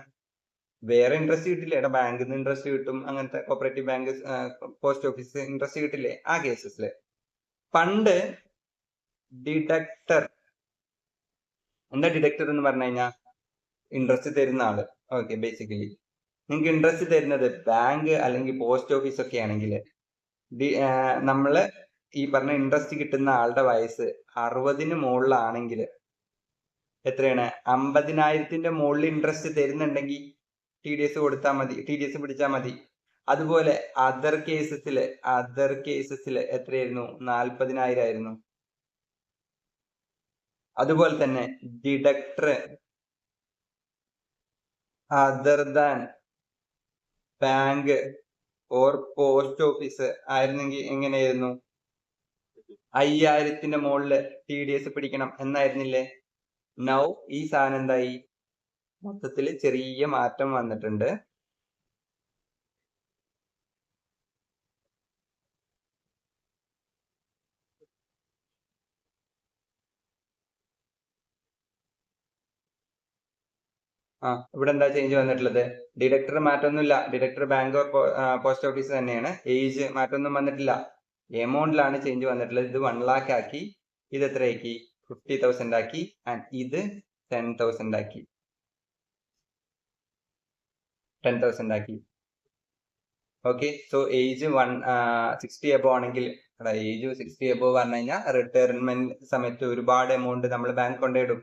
Speaker 1: വേറെ ഇൻട്രസ്റ്റ് കിട്ടില്ലേ? ബാങ്കിൽ നിന്ന് ഇൻട്രസ്റ്റ് കിട്ടും, അങ്ങനത്തെ cooperative bank, post office interest കിട്ടില്ലേ? ആ കേസസില് പണ്ട് ഡിഡക്ടർ. എന്താ ഡിഡക്ടർ എന്ന് പറഞ്ഞു കഴിഞ്ഞാൽ? ഇൻട്രസ്റ്റ് തരുന്ന ആള്. ഓക്കെ, ബേസിക്കലി നിങ്ങൾക്ക് ഇൻട്രസ്റ്റ് തരുന്നത് ബാങ്ക് അല്ലെങ്കിൽ പോസ്റ്റ് ഓഫീസ് ഒക്കെ ആണെങ്കിൽ നമ്മള് ഈ പറഞ്ഞ ഇൻട്രസ്റ്റ് കിട്ടുന്ന ആളുടെ വയസ്സ് 60-ന് മുകളിലാണെങ്കിൽ എത്രയാണ്? 50,000 മുകളിൽ ഇൻട്രസ്റ്റ് തരുന്നുണ്ടെങ്കിൽ TDS കൊടുത്താൽ മതി, TDS പിടിച്ചാൽ മതി. അതുപോലെ അതർ കേസസില് എത്രയായിരുന്നു? 40,000 ആയിരുന്നു. അതുപോലെ തന്നെ deductor other than bank or post office ആയിരുന്നെങ്കിൽ എങ്ങനെയായിരുന്നു? 5000ന്റെ മുകളില് TDS പിടിക്കണം എന്നായിരുന്നില്ലേ? നൗ ഈ സാധനം എന്തായി? മൊത്തത്തില് ചെറിയ മാറ്റം വന്നിട്ടുണ്ട്. ഇവിടെ എന്താ ചേഞ്ച് വന്നിട്ടുള്ളത്? ഡിഡക്ടർ മാറ്റമൊന്നുമില്ല. Deductor bank or post office തന്നെയാണ്. ഏജ് മാറ്റമൊന്നും വന്നിട്ടില്ല. എമൗണ്ടിലാണ് ചേഞ്ച് വന്നിട്ടുള്ളത്. ഇത് 1 lakh ആക്കി, ഇത് എത്രയാക്കി? 50,000 ആക്കി, ആൻഡ് ഇത് 10,000 ആക്കി. 10,000 ആക്കി. ഓക്കെ, സോ ഏജ് 60 എബോ ആണെങ്കിൽ, ഏജ് 60 എബോ പറഞ്ഞു കഴിഞ്ഞാൽ റിട്ടയർമെന്റ് സമയത്ത് ഒരുപാട് എമൗണ്ട് നമ്മൾ ബാങ്ക് കൊണ്ടിടും,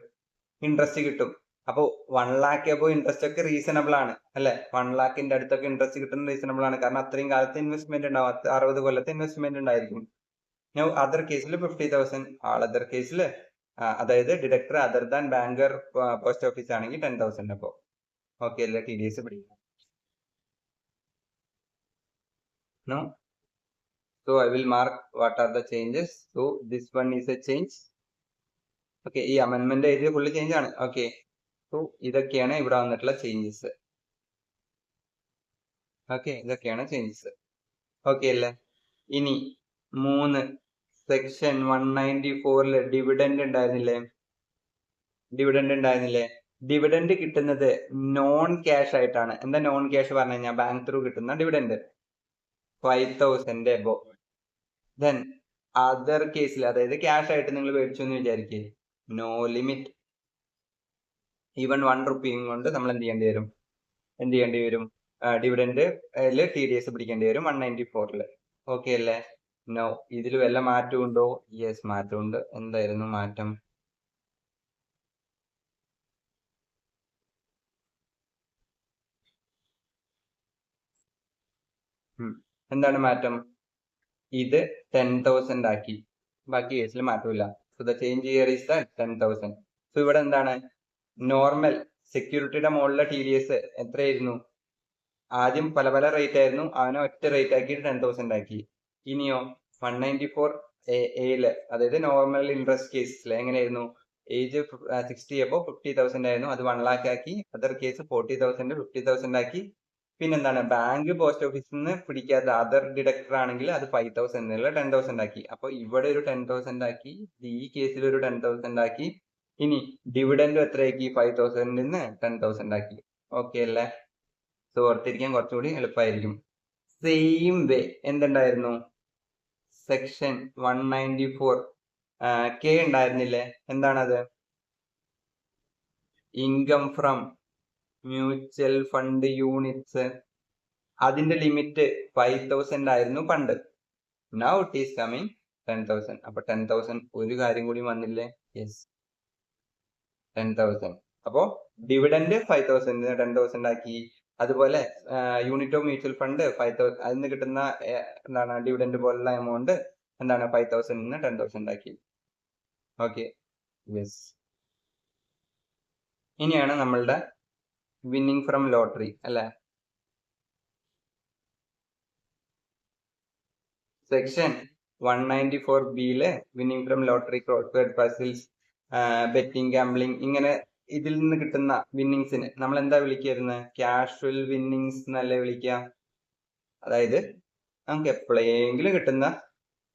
Speaker 1: ഇൻട്രസ്റ്റ് കിട്ടും. അപ്പൊ 1 lakh എബോ ഇൻട്രസ്റ്റ് ഒക്കെ റീസണബിൾ ആണ് അല്ലെ? 1 lakhന്റെ അടുത്തൊക്കെ ഇൻട്രസ്റ്റ് കിട്ടുന്നത് റീസണബിൾ ആണ്. കാരണം അത്രയും കാലത്തെ ഇൻവെസ്റ്റ്മെന്റ് ഉണ്ടാവും, 60 കൊല്ലത്തെ ഇൻവെസ്റ്റ്മെന്റ് ഉണ്ടായിരിക്കും. അതർ കേസിൽ 50,000, അതർ കേസിൽ അതായത് deductor other than banker post office ആണെങ്കിൽ 10,000 അപ്പോ ഓക്കെ അല്ലേ? TDS പിടിക്കും. No, so I will mark what are the changes. So this one is a change. Okay, ഈ അമെൻമെന്റ് എഴുതിയ ഫുള്ള് ചേഞ്ച് ആണ്. ഓക്കെ, സോ ഇതൊക്കെയാണ് ഇവിടെ വന്നിട്ടുള്ള ചേഞ്ചസ്. ഓക്കെ, ഇതൊക്കെയാണ് ചേഞ്ചസ്. ഓക്കെ അല്ലേ? ഇനി 3 സെക്ഷൻ 194 ഡിവിഡൻഡ് ഉണ്ടായിരുന്നില്ലേ? ഡിവിഡൻഡ് കിട്ടുന്നത് നോൺ ക്യാഷ് ആയിട്ടാണ്. എന്താ നോൺ ക്യാഷ് പറഞ്ഞു കഴിഞ്ഞാൽ ബാങ്ക് ത്രൂ കിട്ടുന്ന ഡിവിഡൻഡ് 5,000 എബോ. ദെൻ അതർ കേസിൽ, അതായത് ക്യാഷ് ആയിട്ട് നിങ്ങൾ മേടിച്ചു എന്ന് വിചാരിക്കേ, നോ ലിമിറ്റ്. ഈവൻ 1 റുപ്പിയും കൊണ്ട് നമ്മൾ എന്ത് ചെയ്യേണ്ടി വരും? ഡിവിഡൻഡ് TDS പിടിക്കേണ്ടി വരും 194. ഓക്കെ അല്ലേ? നോ, ഇതിൽ വല്ല മാറ്റം ഉണ്ടോ? യെസ്, മാറ്റമുണ്ട്. എന്തായിരുന്നു മാറ്റം? എന്താണ് മാറ്റം? ഇത് 10,000 ആക്കി, ബാക്കി കേസിൽ മാറ്റമില്ല. So the change here is the 10,000. So ഇവിടെ എന്താണ്? നോർമൽ സെക്യൂരിറ്റിയുടെ മുകളിലെ TDS എത്രയായിരുന്നു? ആദ്യം പല പല റേറ്റ് ആയിരുന്നു, അവനെ ഒറ്റ റേറ്റ് ആക്കി 10,000 ആക്കി. ഇനിയോ 194A അതായത് നോർമൽ ഇൻട്രസ്റ്റ് കേസിൽ എങ്ങനെയായിരുന്നു? ഏജ് 60 അപ്പോ 50,000 ആയിരുന്നു, അത് 1 lakh ആക്കി. അതർ കേസ് 40,000 50,000 ആക്കി. പിന്നെന്താണ്? ബാങ്ക് പോസ്റ്റ് ഓഫീസിൽ നിന്ന് പിടിക്കാത്ത അതർ ഡിഡക്ടർ ആണെങ്കിൽ അത് 5,000 എന്നുള്ള 10,000 ആക്കി. അപ്പൊ ഇവിടെ ഒരു 10,000 ആക്കി, ഈ കേസിൽ ഒരു 10,000 ആക്കി. ഇനി ഡിവിഡൻഡ് എത്രയാക്കി? 5,000 നിന്ന് 10,000 ആക്കി. ഓക്കെ അല്ലേ? സോ ഓർത്തിരിക്കാൻ കുറച്ചുകൂടി എളുപ്പമായിരിക്കും. Same way എന്തുണ്ടായിരുന്നു? സെക്ഷൻ 194 ഉണ്ടായിരുന്നില്ലേ? എന്താണത്? Income from mutual fund units. അതിന്റെ ലിമിറ്റ് 5,000 ആയിരുന്നു പണ്ട്. Now it is coming 10,000. അപ്പൊ 10,000 ഒരു കാര്യം കൂടി വന്നില്ലേ? യെസ്, 10,000. അപ്പോ ഡിവിഡൻഡ് 5,000 10,000 ആക്കി. അതുപോലെ യൂണിറ്റ് ഓഫ് മ്യൂച്വൽ ഫണ്ട് 5,000, അതിന് കിട്ടുന്ന എന്താണ് ഡിവിഡൻഡ് പോലുള്ള എമൗണ്ട് എന്താണ് 5,000 നിന്ന് 10,000 ആക്കി. Okay, yes. ഇനിയാണ് നമ്മളുടെ വിന്നിംഗ് ഫ്രം ലോട്ടറി അല്ലെ? Section 194B winning from lottery, crossword puzzles, betting, gambling, ഇങ്ങനെ ഇതിൽ നിന്ന് കിട്ടുന്ന വിന്നിങ്സിന് നമ്മൾ എന്താ വിളിക്കായിരുന്നത്? കാഷ്വൽ വിന്നിങ്സ് എന്നല്ലേ വിളിക്കുക. അതായത് നമുക്ക് എപ്പോഴെങ്കിലും കിട്ടുന്ന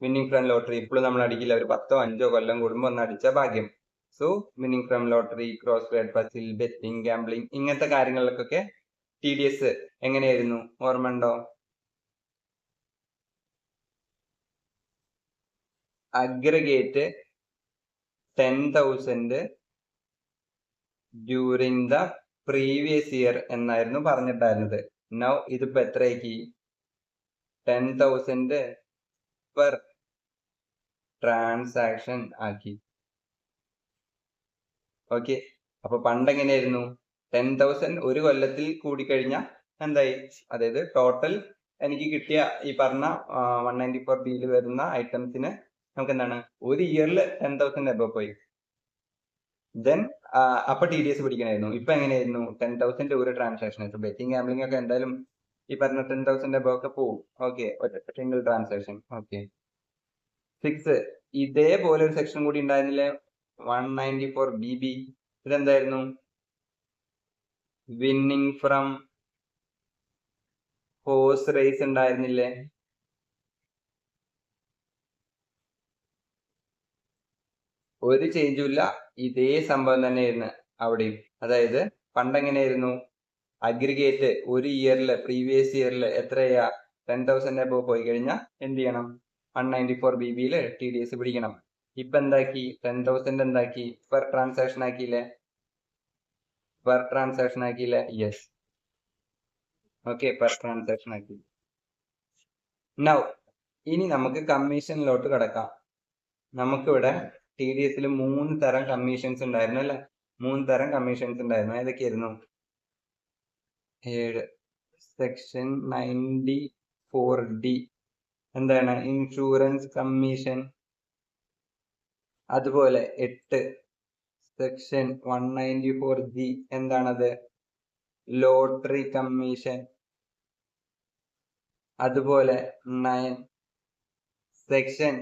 Speaker 1: വിന്നിംഗ് ഫ്രം ലോട്ടറി ഇപ്പോഴും നമ്മൾ അടിക്കില്ല, ഒരു 10 5 കൊല്ലം കൂടുമ്പോൾ ഒന്ന് അടിച്ച ഭാഗ്യം. So winning from lottery, crossword puzzle, betting, gambling, ഇങ്ങനത്തെ കാര്യങ്ങളിലൊക്കെ TDS എങ്ങനെയായിരുന്നു? ഓർമ്മ ഉണ്ടോ? Aggregate 10,000 during the previous year എന്നായിരുന്നു പറഞ്ഞിട്ടായിരുന്നത്. നൗ ഇതിപ്പോ എത്രയാക്കി? 10,000 പെർ ട്രാൻസാക്ഷൻ ആക്കി. ഓക്കെ, അപ്പൊ പണ്ട് എങ്ങനെയായിരുന്നു? 10,000 ഒരു കൊല്ലത്തിൽ കൂടിക്കഴിഞ്ഞാൽ എന്തായി? അതായത് ടോട്ടൽ എനിക്ക് കിട്ടിയ ഈ പറഞ്ഞ 194B വരുന്ന ഐറ്റംസിന് നമുക്ക് എന്താണ് ഒരു ഇയറിൽ 10,000 എബോ പോയി. ദെൻ അപ്പൊ TDS പിടിക്കണമായിരുന്നു. ഇപ്പൊ എങ്ങനെയായിരുന്നു? 10,000 ഒരു ട്രാൻസാക്ഷൻ. ബെറ്റിംഗ്, ഗാംബ്ലിംഗ് ഒക്കെ എന്തായാലും ഈ പറഞ്ഞ 10,000 above ഒക്കെ പോവും. Okay, single transaction. ഓക്കെ. 6 ഇതേപോലെ ഒരു സെക്ഷൻ കൂടി ഉണ്ടായിരുന്നില്ലേ, 194BB. ഇതെന്തായിരുന്നു? വിന്നിങ് ഫ്രം ഹോഴ്സ് റേസ് ഉണ്ടായിരുന്നില്ലേ? ഒരു ചേഞ്ചും ഇല്ല, ഇതേ സംഭവം തന്നെയായിരുന്നു അവിടെയും. അതായത് പണ്ട് എങ്ങനെയായിരുന്നു, അഗ്രിഗേറ്റ് ഒരു ഇയറിൽ പ്രീവിയസ് ഇയറിൽ എത്രയാ 10,000 above പോയി കഴിഞ്ഞാൽ എന്ത് ചെയ്യണം, 194BBയിൽ TDS പിടിക്കണം. ഇപ്പൊ എന്താക്കി, 10,000 എന്താക്കി, പെർ ട്രാൻസാക്ഷൻ ആക്കിയില്ലേ? പെർ ട്രാൻസാക്ഷൻ ആക്കിയില്ലേ? യെസ്. ഓക്കെ, പെർ ട്രാൻസാക്ഷൻ ആക്കി. നൗ ഇനി നമുക്ക് കമ്മീഷനിലോട്ട് കിടക്കാം. നമുക്കിവിടെ TDSൽ 3 തരം കമ്മീഷൻസ് ഉണ്ടായിരുന്നു അല്ലെ? 3 തരം കമ്മീഷൻസ് ഉണ്ടായിരുന്നു. ഏതൊക്കെയായിരുന്നു? 7 സെക്ഷൻ 94D എന്താണ്? Insurance commission. അതുപോലെ 8 സെക്ഷൻ 194G എന്താണത്? Lottery commission. അതുപോലെ 9 സെക്ഷൻ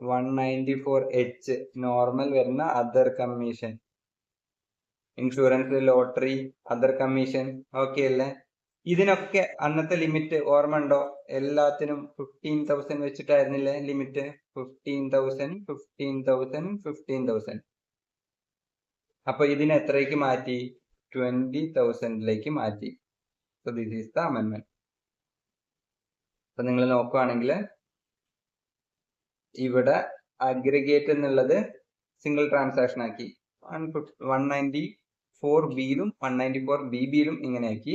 Speaker 1: 194H നോർമൽ വരുന്ന other commission. Insurance, lottery, other commission. Okay അല്ലേ? ഇതിനൊക്കെ അന്നത്തെ ലിമിറ്റ് ഓർമ്മ ഉണ്ടോ? എല്ലാത്തിനും 15,000 വെച്ചിട്ടായിരുന്നില്ലേ ലിമിറ്റ്? 15,000, 15,000, 15,000. അപ്പൊ ഇതിനെ എത്രയ്ക്ക് മാറ്റി? 20,000ലേക്ക് മാറ്റി. സോ ദിസ് ഈസ് ദ അമെൻമെന്റ്. അപ്പൊ നിങ്ങൾ നോക്കുകയാണെങ്കിൽ ഇവിടെ അഗ്രിഗേറ്റ് എന്നുള്ളത് സിംഗിൾ ട്രാൻസാക്ഷൻ ആക്കി. 194Bയിലും 194BBയിലും ഇങ്ങനെ ആക്കി.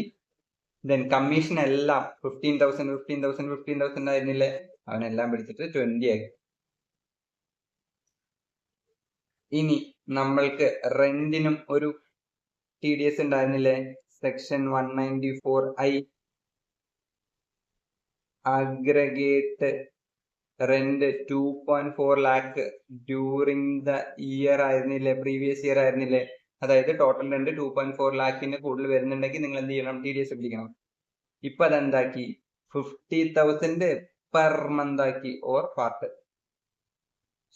Speaker 1: ദെൻ കമ്മീഷൻ എല്ലാം 15,000, 15,000, 15,000 ആയിരുന്നില്ലേ? അവനെല്ലാം പിടിച്ചിട്ട് 20 ആക്കി. ഇനി നമ്മൾക്ക് റെന്റിനും ഒരു TDS ഉണ്ടായിരുന്നില്ലേ? Section 194I aggregate rent 2.4 lakh during the year ആയിരുന്നില്ലേ? പ്രീവിയസ് ഇയർ ആയിരുന്നില്ലേ? അതായത് ടോട്ടൽ റെന്റ് 2.4 lakhന് കൂടുതൽ വരുന്നുണ്ടെങ്കിൽ നിങ്ങൾ എന്ത് ചെയ്യണം? TDS പിടിക്കണം. ഇപ്പൊ അതെന്താക്കി? 50,000 പെർ മന്ത് ആക്കി, ഓർ പാർട്ട്.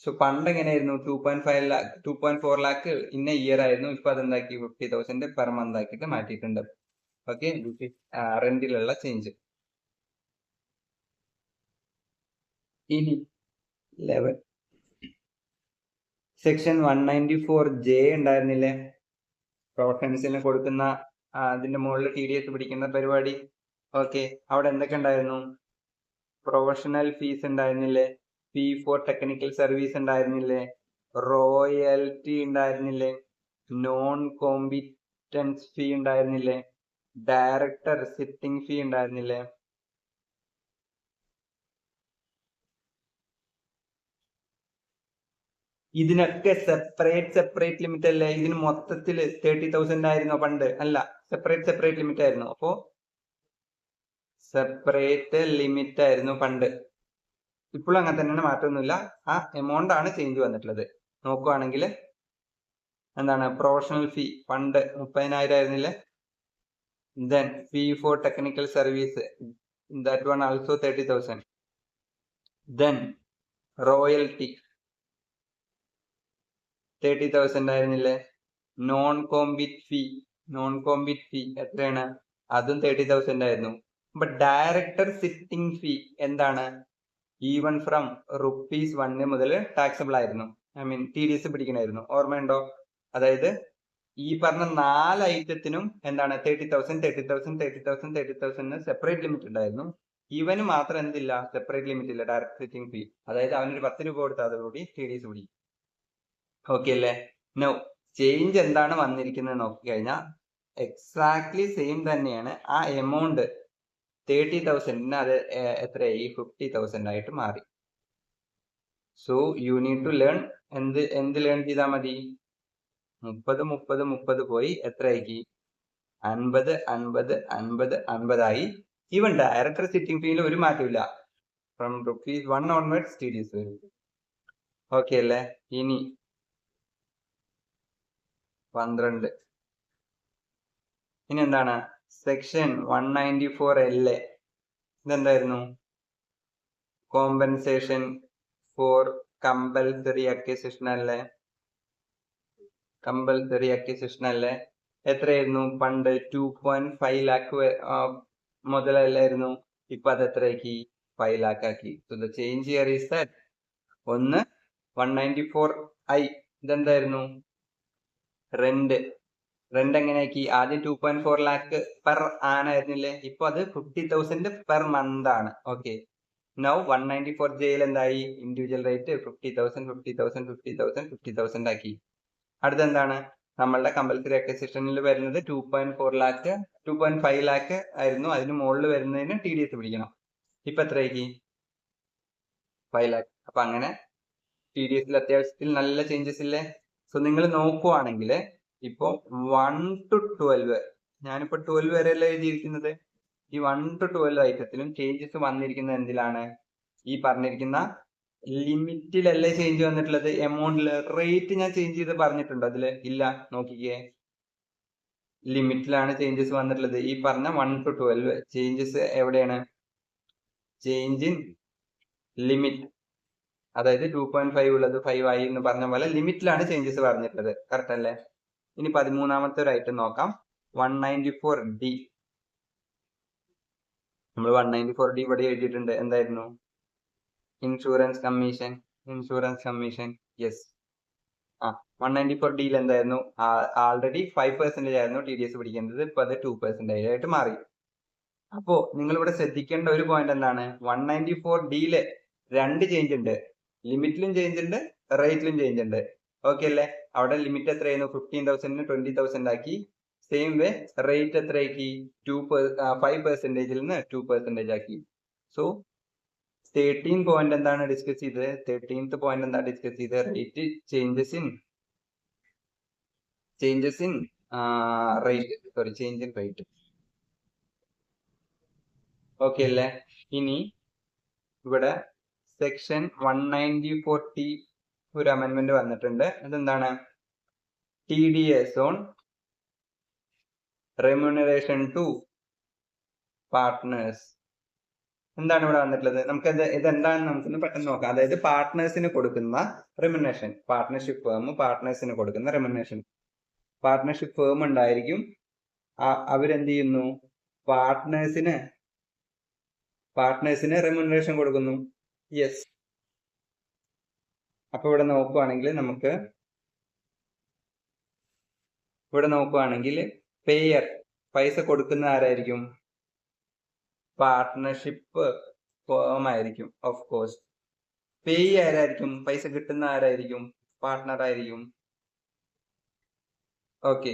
Speaker 1: സോ പണ്ട് എങ്ങനെയായിരുന്നു? 2.4 lakh ഇന്ന ഇയർ ആയിരുന്നു. ഇപ്പൊ അതെന്താക്കി? 50,000 പെർ മന്ത് ആക്കിയിട്ട് മാറ്റിയിട്ടുണ്ട്. ഓക്കെ, റെന്റിലുള്ള ചേഞ്ച്. ഇനി 11 സെക്ഷൻ 194J ഉണ്ടായിരുന്നില്ലേ? പ്രൊഫഷൻസിന് കൊടുക്കുന്ന അതിന്റെ മുകളിൽ TDS പിടിക്കുന്ന പരിപാടി. ഓക്കെ, അവിടെ എന്തൊക്കെ ഉണ്ടായിരുന്നു? പ്രൊഫഷണൽ ഫീസ് ഉണ്ടായിരുന്നില്ലേ? ഫീ ഫോർ ടെക്നിക്കൽ സർവീസ് ഉണ്ടായിരുന്നില്ലേ? റോയൽറ്റി ഉണ്ടായിരുന്നില്ലേ? നോൺ കോമ്പിറ്റൻസ് ഫീ ഉണ്ടായിരുന്നില്ലേ? ഡയറക്ടർ സിറ്റിംഗ് ഫീ ഉണ്ടായിരുന്നില്ലേ? ഇതിനൊക്കെ സെപ്പറേറ്റ് ലിമിറ്റ് അല്ലേ? ഇതിന് മൊത്തത്തിൽ 30,000 ആയിരുന്നോ പണ്ട്? അല്ല, സെപ്പറേറ്റ് ലിമിറ്റ് ആയിരുന്നു. അപ്പോ സെപ്പറേറ്റ് ലിമിറ്റ് ആയിരുന്നു പണ്ട്. ഇപ്പോഴും അങ്ങനെ തന്നെയാണ്, മാറ്റമൊന്നുമില്ല. ആ എമൗണ്ട് ആണ് ചേഞ്ച് വന്നിട്ടുള്ളത്. നോക്കുവാണെങ്കിൽ എന്താണ്? പ്രൊഫഷണൽ ഫീ പണ്ട് 30,000 ആയിരുന്നില്ലേ? Then fee for technical service, that one also 30,000. Then royalty 30,000 ആയിരുന്നില്ലേ? നോൺ കോമ്പിറ്റ് ഫീ എത്രയാണ്? അതും 30,000 ആയിരുന്നു. ബട്ട് ഡയറക്ടർ സിറ്റിംഗ് ഫീ എന്താണ്? ഈവൻ ഫ്രം ₹1 മുതൽ ടാക്സബിൾ ആയിരുന്നു. I mean TDS പിടിക്കണായിരുന്നു. ഓർമ്മയുണ്ടോ? അതായത് ഈ പറഞ്ഞ 4 ഐറ്റത്തിനും എന്താണ്? 30,000 സെപ്പറേറ്റ് ലിമിറ്റ് ഉണ്ടായിരുന്നു. ഇവന് മാത്രം എന്തില്ല? സെപ്പറേറ്റ് ലിമിറ്റ് ഇല്ല, ഡയറക്ടർ സിറ്റിംഗ് ഫീ. അതായത് അവനൊരു 10 രൂപ കൊടുത്താൽ അതോടുകൂടി TDS പിടിക്കും. ഓക്കെ അല്ലേ? നോ ചേഞ്ച് എന്താണ് വന്നിരിക്കുന്നത് നോക്കിക്കഴിഞ്ഞാൽ എക്സാക്ട്ലി സെയിം തന്നെയാണ്. ആ എമൗണ്ട് 30,000 അത് എത്രയായി? 50,000 ആയിട്ട് മാറി. So you need to learn. എന്ത് ലേൺ ചെയ്താൽ മതി? 30 പോയി എത്രയാക്കി? 50 ആയി. ഈവൻ ഡയറക്ടർ സിറ്റിംഗ് ഫീയിൽ ഒരു മാറ്റമില്ല. ഫ്രം ₹1 ഓൺവേർഡ്സ് TDS വരും. ഓക്കെ അല്ലേ? ഇനി 12 ഇനി എന്താണ്? സെക്ഷൻ 194L ഇതെന്തായിരുന്നു? കോമ്പൻസേഷൻ ഫോർ കമ്പൽസറി അക്വിസിഷൻ അല്ലേ? കമ്പൽസറി അക്വിസിഷൻ അല്ലേ? എത്രയായിരുന്നു പണ്ട്? 2.5 ലാക്ക് മുതലല്ലായിരുന്നു. ഇപ്പൊ അത് എത്രയാക്കി? 5 ലാക്ക് ആക്കി. So the change here is that ഒന്ന് 194I ഇതെന്തായിരുന്നു? റെന്റ് എങ്ങനെയാക്കി? ആദ്യം 2.4 ലാക്ക് പെർ ആനായിരുന്നില്ലേ? ഇപ്പൊ അത് 50,000 പെർ മന്ത് ആണ്. ഓക്കെ, നൗ 194J എന്തായി? ഇൻഡിവിജ്വൽ റേറ്റ് 50,000 ആക്കി. അടുത്തെന്താണ്? നമ്മളുടെ കമ്പൽസറി അക്വിസിഷനിൽ വരുന്നത് 2.5 ലാക്ക് ആയിരുന്നു. അതിന് മുകളിൽ വരുന്നതിന് TDS പിടിക്കണം. ഇപ്പൊ എത്രയാക്കി? 5 ലാക്ക്. അപ്പൊ അങ്ങനെ TDSൽ അത്യാവശ്യത്തിൽ നല്ല ചേഞ്ചസ് ഇല്ലേ? സോ നിങ്ങൾ നോക്കുവാണെങ്കിൽ ഇപ്പൊ 1 to 12, ഞാനിപ്പോ 12 വരെയല്ലേ എഴുതിയിരിക്കുന്നത്. ഈ 1 to 12 ഐറ്റത്തിലും ചേഞ്ചസ് വന്നിരിക്കുന്നത് എന്തിലാണ്? ഈ പറഞ്ഞിരിക്കുന്ന ലിമിറ്റിലല്ലേ ചേഞ്ച് വന്നിട്ടുള്ളത്? എമൗണ്ടില്. റേറ്റ് ഞാൻ ചേഞ്ച് ചെയ്ത് പറഞ്ഞിട്ടുണ്ടോ അതില്? ഇല്ല. നോക്കിക്കേ, ലിമിറ്റിലാണ് ചേഞ്ചസ് വന്നിട്ടുള്ളത്. ഈ പറഞ്ഞ 1 to 12 ചേഞ്ചസ് എവിടെയാണ്? Change in limit. അതായത് 2.5 ഉള്ളത് 5 ആയി എന്ന് പറഞ്ഞ പോലെ ലിമിറ്റിലാണ് ചേഞ്ചസ് പറഞ്ഞിട്ടുള്ളത്. കറക്റ്റ് അല്ലേ? ഇനി 13ാമത്തെ ഒരു ഐറ്റം നോക്കാം. 194D. നമ്മൾ 194D ഇവിടെ എഴുതിയിട്ടുണ്ട്. എന്തായിരുന്നു? Insurance commission. യെസ്. 194Dയിൽ എന്തായിരുന്നു? ആൾറെഡി 5% ആയിരുന്നു TDS പിടിക്കേണ്ടത്. ഇപ്പൊ അത് 2% ആയിട്ട് മാറി. അപ്പോ നിങ്ങൾ ഇവിടെ ശ്രദ്ധിക്കേണ്ട ഒരു പോയിന്റ് എന്താണ്? 194Dയില് 2 ചേഞ്ച് ഉണ്ട്. ലിമിറ്റിലും ചേഞ്ച് ഉണ്ട്, റേറ്റിലും ചേഞ്ച് ഉണ്ട്. ഓക്കെ അല്ലേ? അവിടെ ലിമിറ്റ് എത്രയായിരുന്നു? 15,000 20,000 ആക്കി. Same way rate എത്രയാക്കി? 5%ൽ നിന്ന് 2% ആക്കി. സോ 13 പോയിന്റ് എന്താണ് ഡിസ്കസ് ചെയ്തത്? 13th പോയിന്റ് എന്താ ഡിസ്കസ് ചെയ്തത്? Rate changes in rate. Sorry, change in rate. Okay അല്ലേ? ഇനി ഇവിടെ സെക്ഷൻ 194T ഒരു അമെന്റ്മെന്റ് വന്നിട്ടുണ്ട്. അതെന്താണ്? TDS on remuneration to partners. എന്താണ് ഇവിടെ വന്നിട്ടുള്ളത്? നമുക്ക് ഇതെന്താണെന്ന് നമുക്കൊന്ന് പെട്ടെന്ന് നോക്കാം. അതായത് പാർട്ട്നേഴ്സിന് കൊടുക്കുന്ന റെമ്യൂണറേഷൻ. പാർട്ട്ണർഷിപ്പ് ഫേം പാർട്ട്നേഴ്സിന് കൊടുക്കുന്ന റെമ്യൂണറേഷൻ. പാർട്ട്ണർഷിപ്പ് ഫേം ഉണ്ടായിരിക്കും. അവരെന്ത് ചെയ്യുന്നു? പാർട്ട്നേഴ്സിന് റെമ്യൂണറേഷൻ കൊടുക്കുന്നു. യെസ്. അപ്പൊ ഇവിടെ നോക്കുവാണെങ്കിൽ പേയർ, പൈസ കൊടുക്കുന്ന ആരായിരിക്കും? പാർട്ട്ണർഷിപ്പ് ഫേം ആയിരിക്കും. Of course. പേ ആരായിരിക്കും? പൈസ കിട്ടുന്ന ആരായിരിക്കും? പാർട്ട്ണർ ആയിരിക്കും. ഓക്കെ,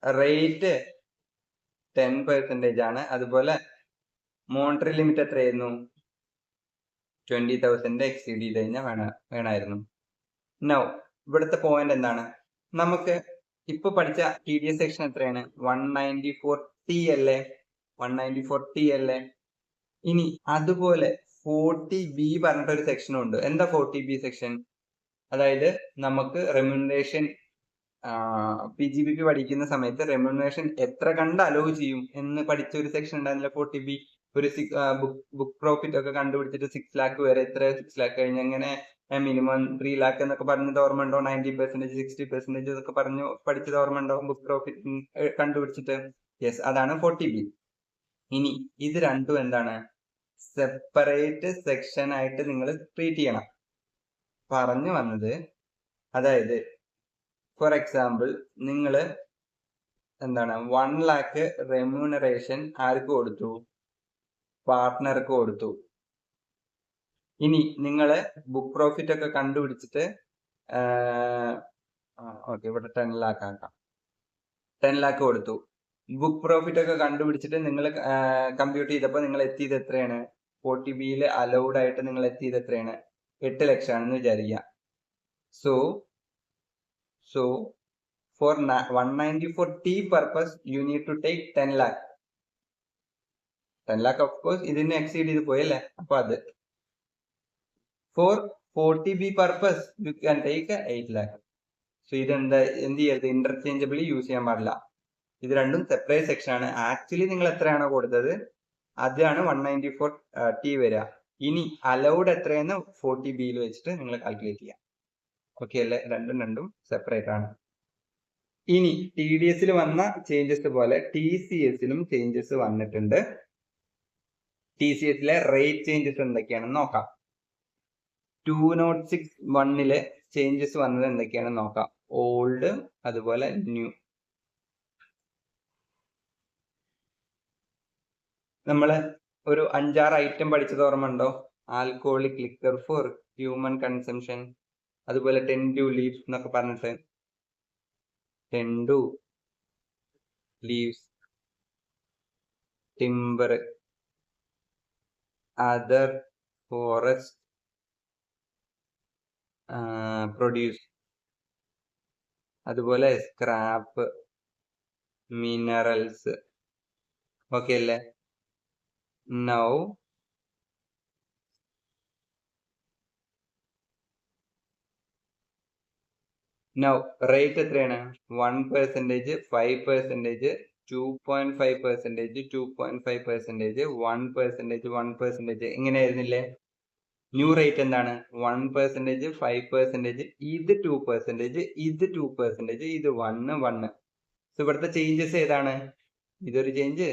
Speaker 1: റേറ്റ് 10% ആണ്. അതുപോലെ മോണിറ്ററി ലിമിറ്റ് എത്രയായിരുന്നു? 20,000 എക്സീഡ് ചെയ്ത് കഴിഞ്ഞാൽ വേണമായിരുന്നു. നൗ ഇവിടുത്തെ പോയിന്റ് എന്താണ്? നമുക്ക് ഇപ്പൊ പഠിച്ച TDS സെക്ഷൻ എത്രയാണ്? 194T അല്ലേ? 194T അല്ലേ? ഇനി അതുപോലെ 40B പറഞ്ഞിട്ടൊരു സെക്ഷനും ഉണ്ട്. എന്താ 40B സെക്ഷൻ? അതായത് നമുക്ക് റെമ്യൂണറേഷൻ PGBക്ക് പഠിക്കുന്ന സമയത്ത് റെമ്യൂണറേഷൻ എത്ര കണ്ട് അലോ ചെയ്യും എന്ന് പഠിച്ച ഒരു സെക്ഷൻ ഉണ്ടായിരുന്നില്ല 40B. ഒരു ബുക്ക് പ്രോഫിറ്റ് ഒക്കെ കണ്ടുപിടിച്ചിട്ട് 6 ലാക്ക് വരെ, 6 ലാക്ക് കഴിഞ്ഞ് അങ്ങനെ മിനിമം 3 ലാക്ക് എന്നൊക്കെ പറഞ്ഞത് ഓർമ്മ ഉണ്ടോ? 90%, 60% എന്നൊക്കെ പറഞ്ഞു പഠിച്ചത് ഓർമ്മ ഉണ്ടോ? ബുക്ക് പ്രോഫിറ്റ് കണ്ടുപിടിച്ചിട്ട്. യെസ്, അതാണ് 40B. ഇനി ഇത് രണ്ടും എന്താണ്? സെപ്പറേറ്റ് സെക്ഷൻ ആയിട്ട് നിങ്ങൾ ട്രീറ്റ് ചെയ്യണം. പറഞ്ഞു വന്നത്, അതായത് ഫോർ എക്സാമ്പിൾ നിങ്ങൾ 1 ലാക്ക് റെമ്യൂണറേഷൻ ആർക്ക് കൊടുത്തു? പാർട്ട്ണർക്ക് കൊടുത്തു. ഇനി നിങ്ങൾ ബുക്ക് പ്രോഫിറ്റ് ഒക്കെ കണ്ടുപിടിച്ചിട്ട് ഓക്കെ, ഇവിടെ 10 ലാക്ക് ആക്കാം. 10 ലാക്ക് കൊടുത്തു. ബുക്ക് പ്രോഫിറ്റ് ഒക്കെ കണ്ടുപിടിച്ചിട്ട് നിങ്ങൾ കമ്പ്യൂട്ട് ചെയ്തപ്പോൾ നിങ്ങൾ എത്തിയത് എത്രയാണ്? 40Bയിൽ അലൗഡ് ആയിട്ട് നിങ്ങൾ എത്തിയത് എത്രയാണ്? 8 ലക്ഷം ആണെന്ന് വിചാരിക്കുക. So for 194T purpose you need to take 10 lakh. 10 lakh of course ഇതിനെ എക്സീഡ് ചെയ്ത് പോയല്ലേ? അപ്പൊ അത് for 40B purpose you can take 8 lakh. So ഇതെന്ത് ചെയ്യരുത്? ഇന്റർചേഞ്ചബിളി യൂസ് ചെയ്യാൻ പാടില്ല. ഇത് രണ്ടും സെപ്പറേറ്റ് സെക്ഷൻ ആണ്. ആക്ച്വലി നിങ്ങൾ എത്രയാണോ കൊടുത്തത് അതാണ് 194T വരിക. ഇനി അലൗഡ് എത്രയെന്ന് 40B വെച്ചിട്ട് നിങ്ങൾ കാൽക്കുലേറ്റ് ചെയ്യാം. ഓക്കെ അല്ലേ? രണ്ടും സെപ്പറേറ്റ് ആണ്. ഇനി TDS വന്ന ചേഞ്ചസ് പോലെ TCS ചേഞ്ചസ് വന്നിട്ടുണ്ട്. TCS റേറ്റ് ചേഞ്ചസ് എന്തൊക്കെയാണെന്ന് നോക്കാം. 206(1) ചേഞ്ചസ് വന്നത് എന്തൊക്കെയാണെന്ന് നോക്കാം. ഓൾഡ് അതുപോലെ ന്യൂ. നമ്മള് ഒരു 5-6 ഐറ്റം പഠിച്ചത് ഓർമ്മ ഉണ്ടോ? Alcoholic liquor for human consumption, അതുപോലെ 10 ലീവ്സ് എന്നൊക്കെ പറഞ്ഞിട്ട് 10 leaves, timber, other forest produce, അതുപോലെ സ്ക്രാപ്പ്, മിനറൽസ്. ഓക്കെ അല്ലേ? നൗ റേറ്റ് എത്രയാണ്? 1%, 5%, 2.5%, 2.5%, 1%, 1%. എങ്ങനെയായിരുന്നില്ലേ? ന്യൂ റേറ്റ് എന്താണ്? 1%, 5%, ഇത് 2%, ഇത് 2%, ഇത് 1. ഇവിടുത്തെ ചേഞ്ചസ് ഏതാണ്? ഇതൊരു ചേഞ്ച്,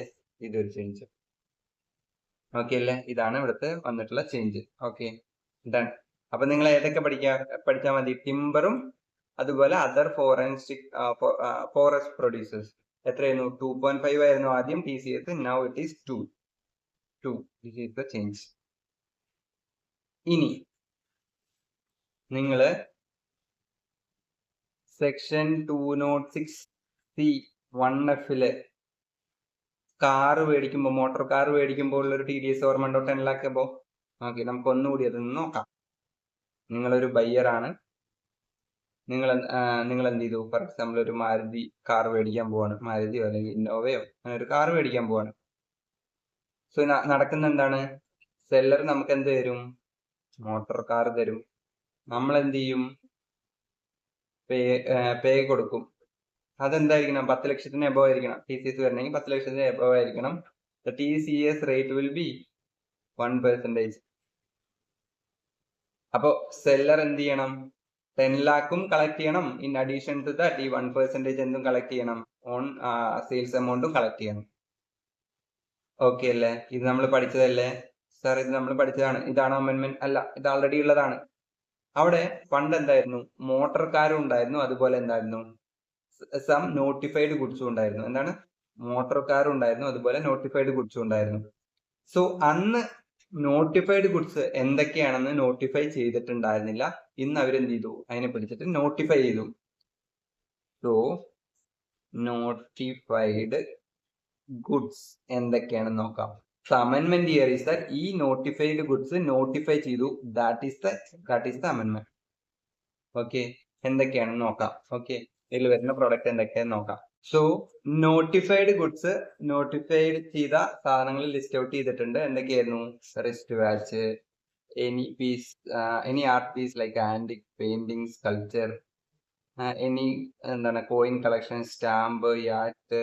Speaker 1: ഇതൊരു ചേഞ്ച്. ഓക്കെ അല്ലേ? ഇതാണ് ഇവിടുത്തെ വന്നിട്ടുള്ള ചേഞ്ച്. Okay, done. അപ്പൊ നിങ്ങൾ ഏതൊക്കെ പഠിച്ചാൽ മതി? ടിംബറും അതുപോലെ അതർ ഫോറസ്റ്റ് പ്രൊഡ്യൂസേഴ്സ്. എത്രയായിരുന്നു? 2.5 ആയിരുന്നു ആദ്യം TCS. Now it is 2. This is the change. ഇനി നിങ്ങള് സെക്ഷൻ 206(1)(f) കാറ് മേടിക്കുമ്പോൾ, മോട്ടോർ കാർ മേടിക്കുമ്പോൾ ഉള്ളൊരു TDS ഓർമ്മ ഉണ്ടോ? 10 lakh അബോ. ഓക്കെ, നമുക്ക് ഒന്നുകൂടി അതൊന്ന് നോക്കാം. നിങ്ങളൊരു ബയ്യർ ആണ്. നിങ്ങൾ എന്ത് ചെയ്തു? ഫോർ എക്സാമ്പിൾ ഒരു മാരുതി കാർ മേടിക്കാൻ പോവാണ്. മാരുതിയോ അല്ലെങ്കിൽ ഇന്നോവയോ അങ്ങനെ ഒരു കാർ മേടിക്കാൻ പോവാണ്. സോ നടക്കുന്ന എന്താണ്? സെല്ലർ നമുക്ക് എന്ത് തരും? മോട്ടോർ കാർ തരും. നമ്മൾ എന്ത് ചെയ്യും? പേ കൊടുക്കും. അതെന്തായിരിക്കണം? 10 ലക്ഷത്തിന് എബോ ആയിരിക്കണം. TCS വരണമെങ്കിൽ 10 ലക്ഷത്തിന് എബോ ആയിരിക്കണം. TCS rate will B 1%. അപ്പോ സെല്ലർ എന്ത് ചെയ്യണം? 10 lakhും കളക്ട് ചെയ്യണം. ഇൻ അഡീഷൻ ടു ദാറ്റ് ഈ 1% എന്തും കളക്ട് ചെയ്യണം. ഓൺ സെയിൽസ് എമൗണ്ടും കളക്ട് ചെയ്യണം. ഓക്കെ അല്ലേ? ഇത് നമ്മൾ പഠിച്ചതല്ലേ സാർ? ഇത് നമ്മൾ പഠിച്ചതാണ്. ഇതാണോ അമെന്റ്മെന്റ്? അല്ല, ഇത് ഓൾറെഡി ഉള്ളതാണ്. അവിടെ ഫണ്ട് എന്തായിരുന്നു? മോട്ടോർ കാറും ഉണ്ടായിരുന്നു, അതുപോലെ എന്തായിരുന്നു? സം നോട്ടിഫൈഡ് ഗുഡ്സും ഉണ്ടായിരുന്നു. എന്താണ്? മോട്ടോർ കാറും ഉണ്ടായിരുന്നു, അതുപോലെ നോട്ടിഫൈഡ് ഗുഡ്സും ഉണ്ടായിരുന്നു. സോ അന്ന് നോട്ടിഫൈഡ് ഗുഡ്സ് എന്തൊക്കെയാണെന്ന് നോട്ടിഫൈ ചെയ്തിട്ടുണ്ടായിരുന്നില്ല. ഇന്ന് അവരെന്ത് ചെയ്തു? അതിനെ പിടിച്ചിട്ട് നോട്ടിഫൈ ചെയ്തു. സോ നോട്ടിഫൈഡ് ഗുഡ്സ് എന്തൊക്കെയാണെന്ന് നോക്കാം. അമെന്റ്മെന്റ് ഹിയർ ഈസ് ദാറ്റ് ഈ നോട്ടിഫൈഡ് ഗുഡ്സ് നോട്ടിഫൈ ചെയ്തു. That is the amendment. Okay, എന്തൊക്കെയാണെന്ന് നോക്കാം. ഓക്കെ, ഇതിൽ വരുന്ന പ്രോഡക്റ്റ് എന്തൊക്കെയാണെന്ന് നോക്കാം. സോ നോട്ടിഫൈഡ് ഗുഡ്സ്, നോട്ടിഫൈഡ് ചെയ്ത സാധനങ്ങൾ ലിസ്റ്റ് ഔട്ട് ചെയ്തിട്ടുണ്ട്. എന്തൊക്കെയായിരുന്നു? Wrist watch, any art piece like antique painting, sculpture, any എന്താണ് coin collection, stamp, yacht,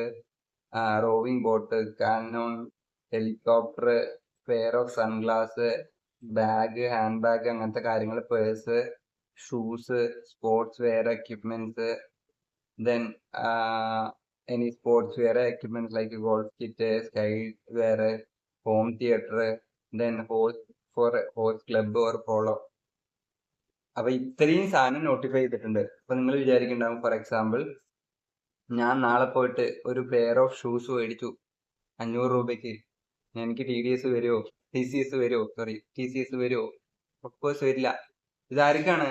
Speaker 1: rowing boat, canoe, helicopter, pair of sunglass, bag, hand bag, അങ്ങനത്തെ കാര്യങ്ങൾ, purse, shoes, sports wear equipments, then any sports wear equipment like golf kit, sky wear, home theater, then horse club or polo. അപ്പൊ ഇത്രയും സാധനം നോട്ടിഫൈ ചെയ്തിട്ടുണ്ട്. അപ്പൊ നിങ്ങൾ വിചാരിക്കുന്നുണ്ടാവും, ഫോർ എക്സാമ്പിൾ ഞാൻ നാളെ പോയിട്ട് ഒരു പെയർ ഓഫ് ഷൂസ് മേടിച്ചു 500 രൂപയ്ക്ക്. എനിക്ക് TCS വരുമോ? ഓഫ്കോഴ്സ് വരില്ല. ഇതാർക്കാണ്?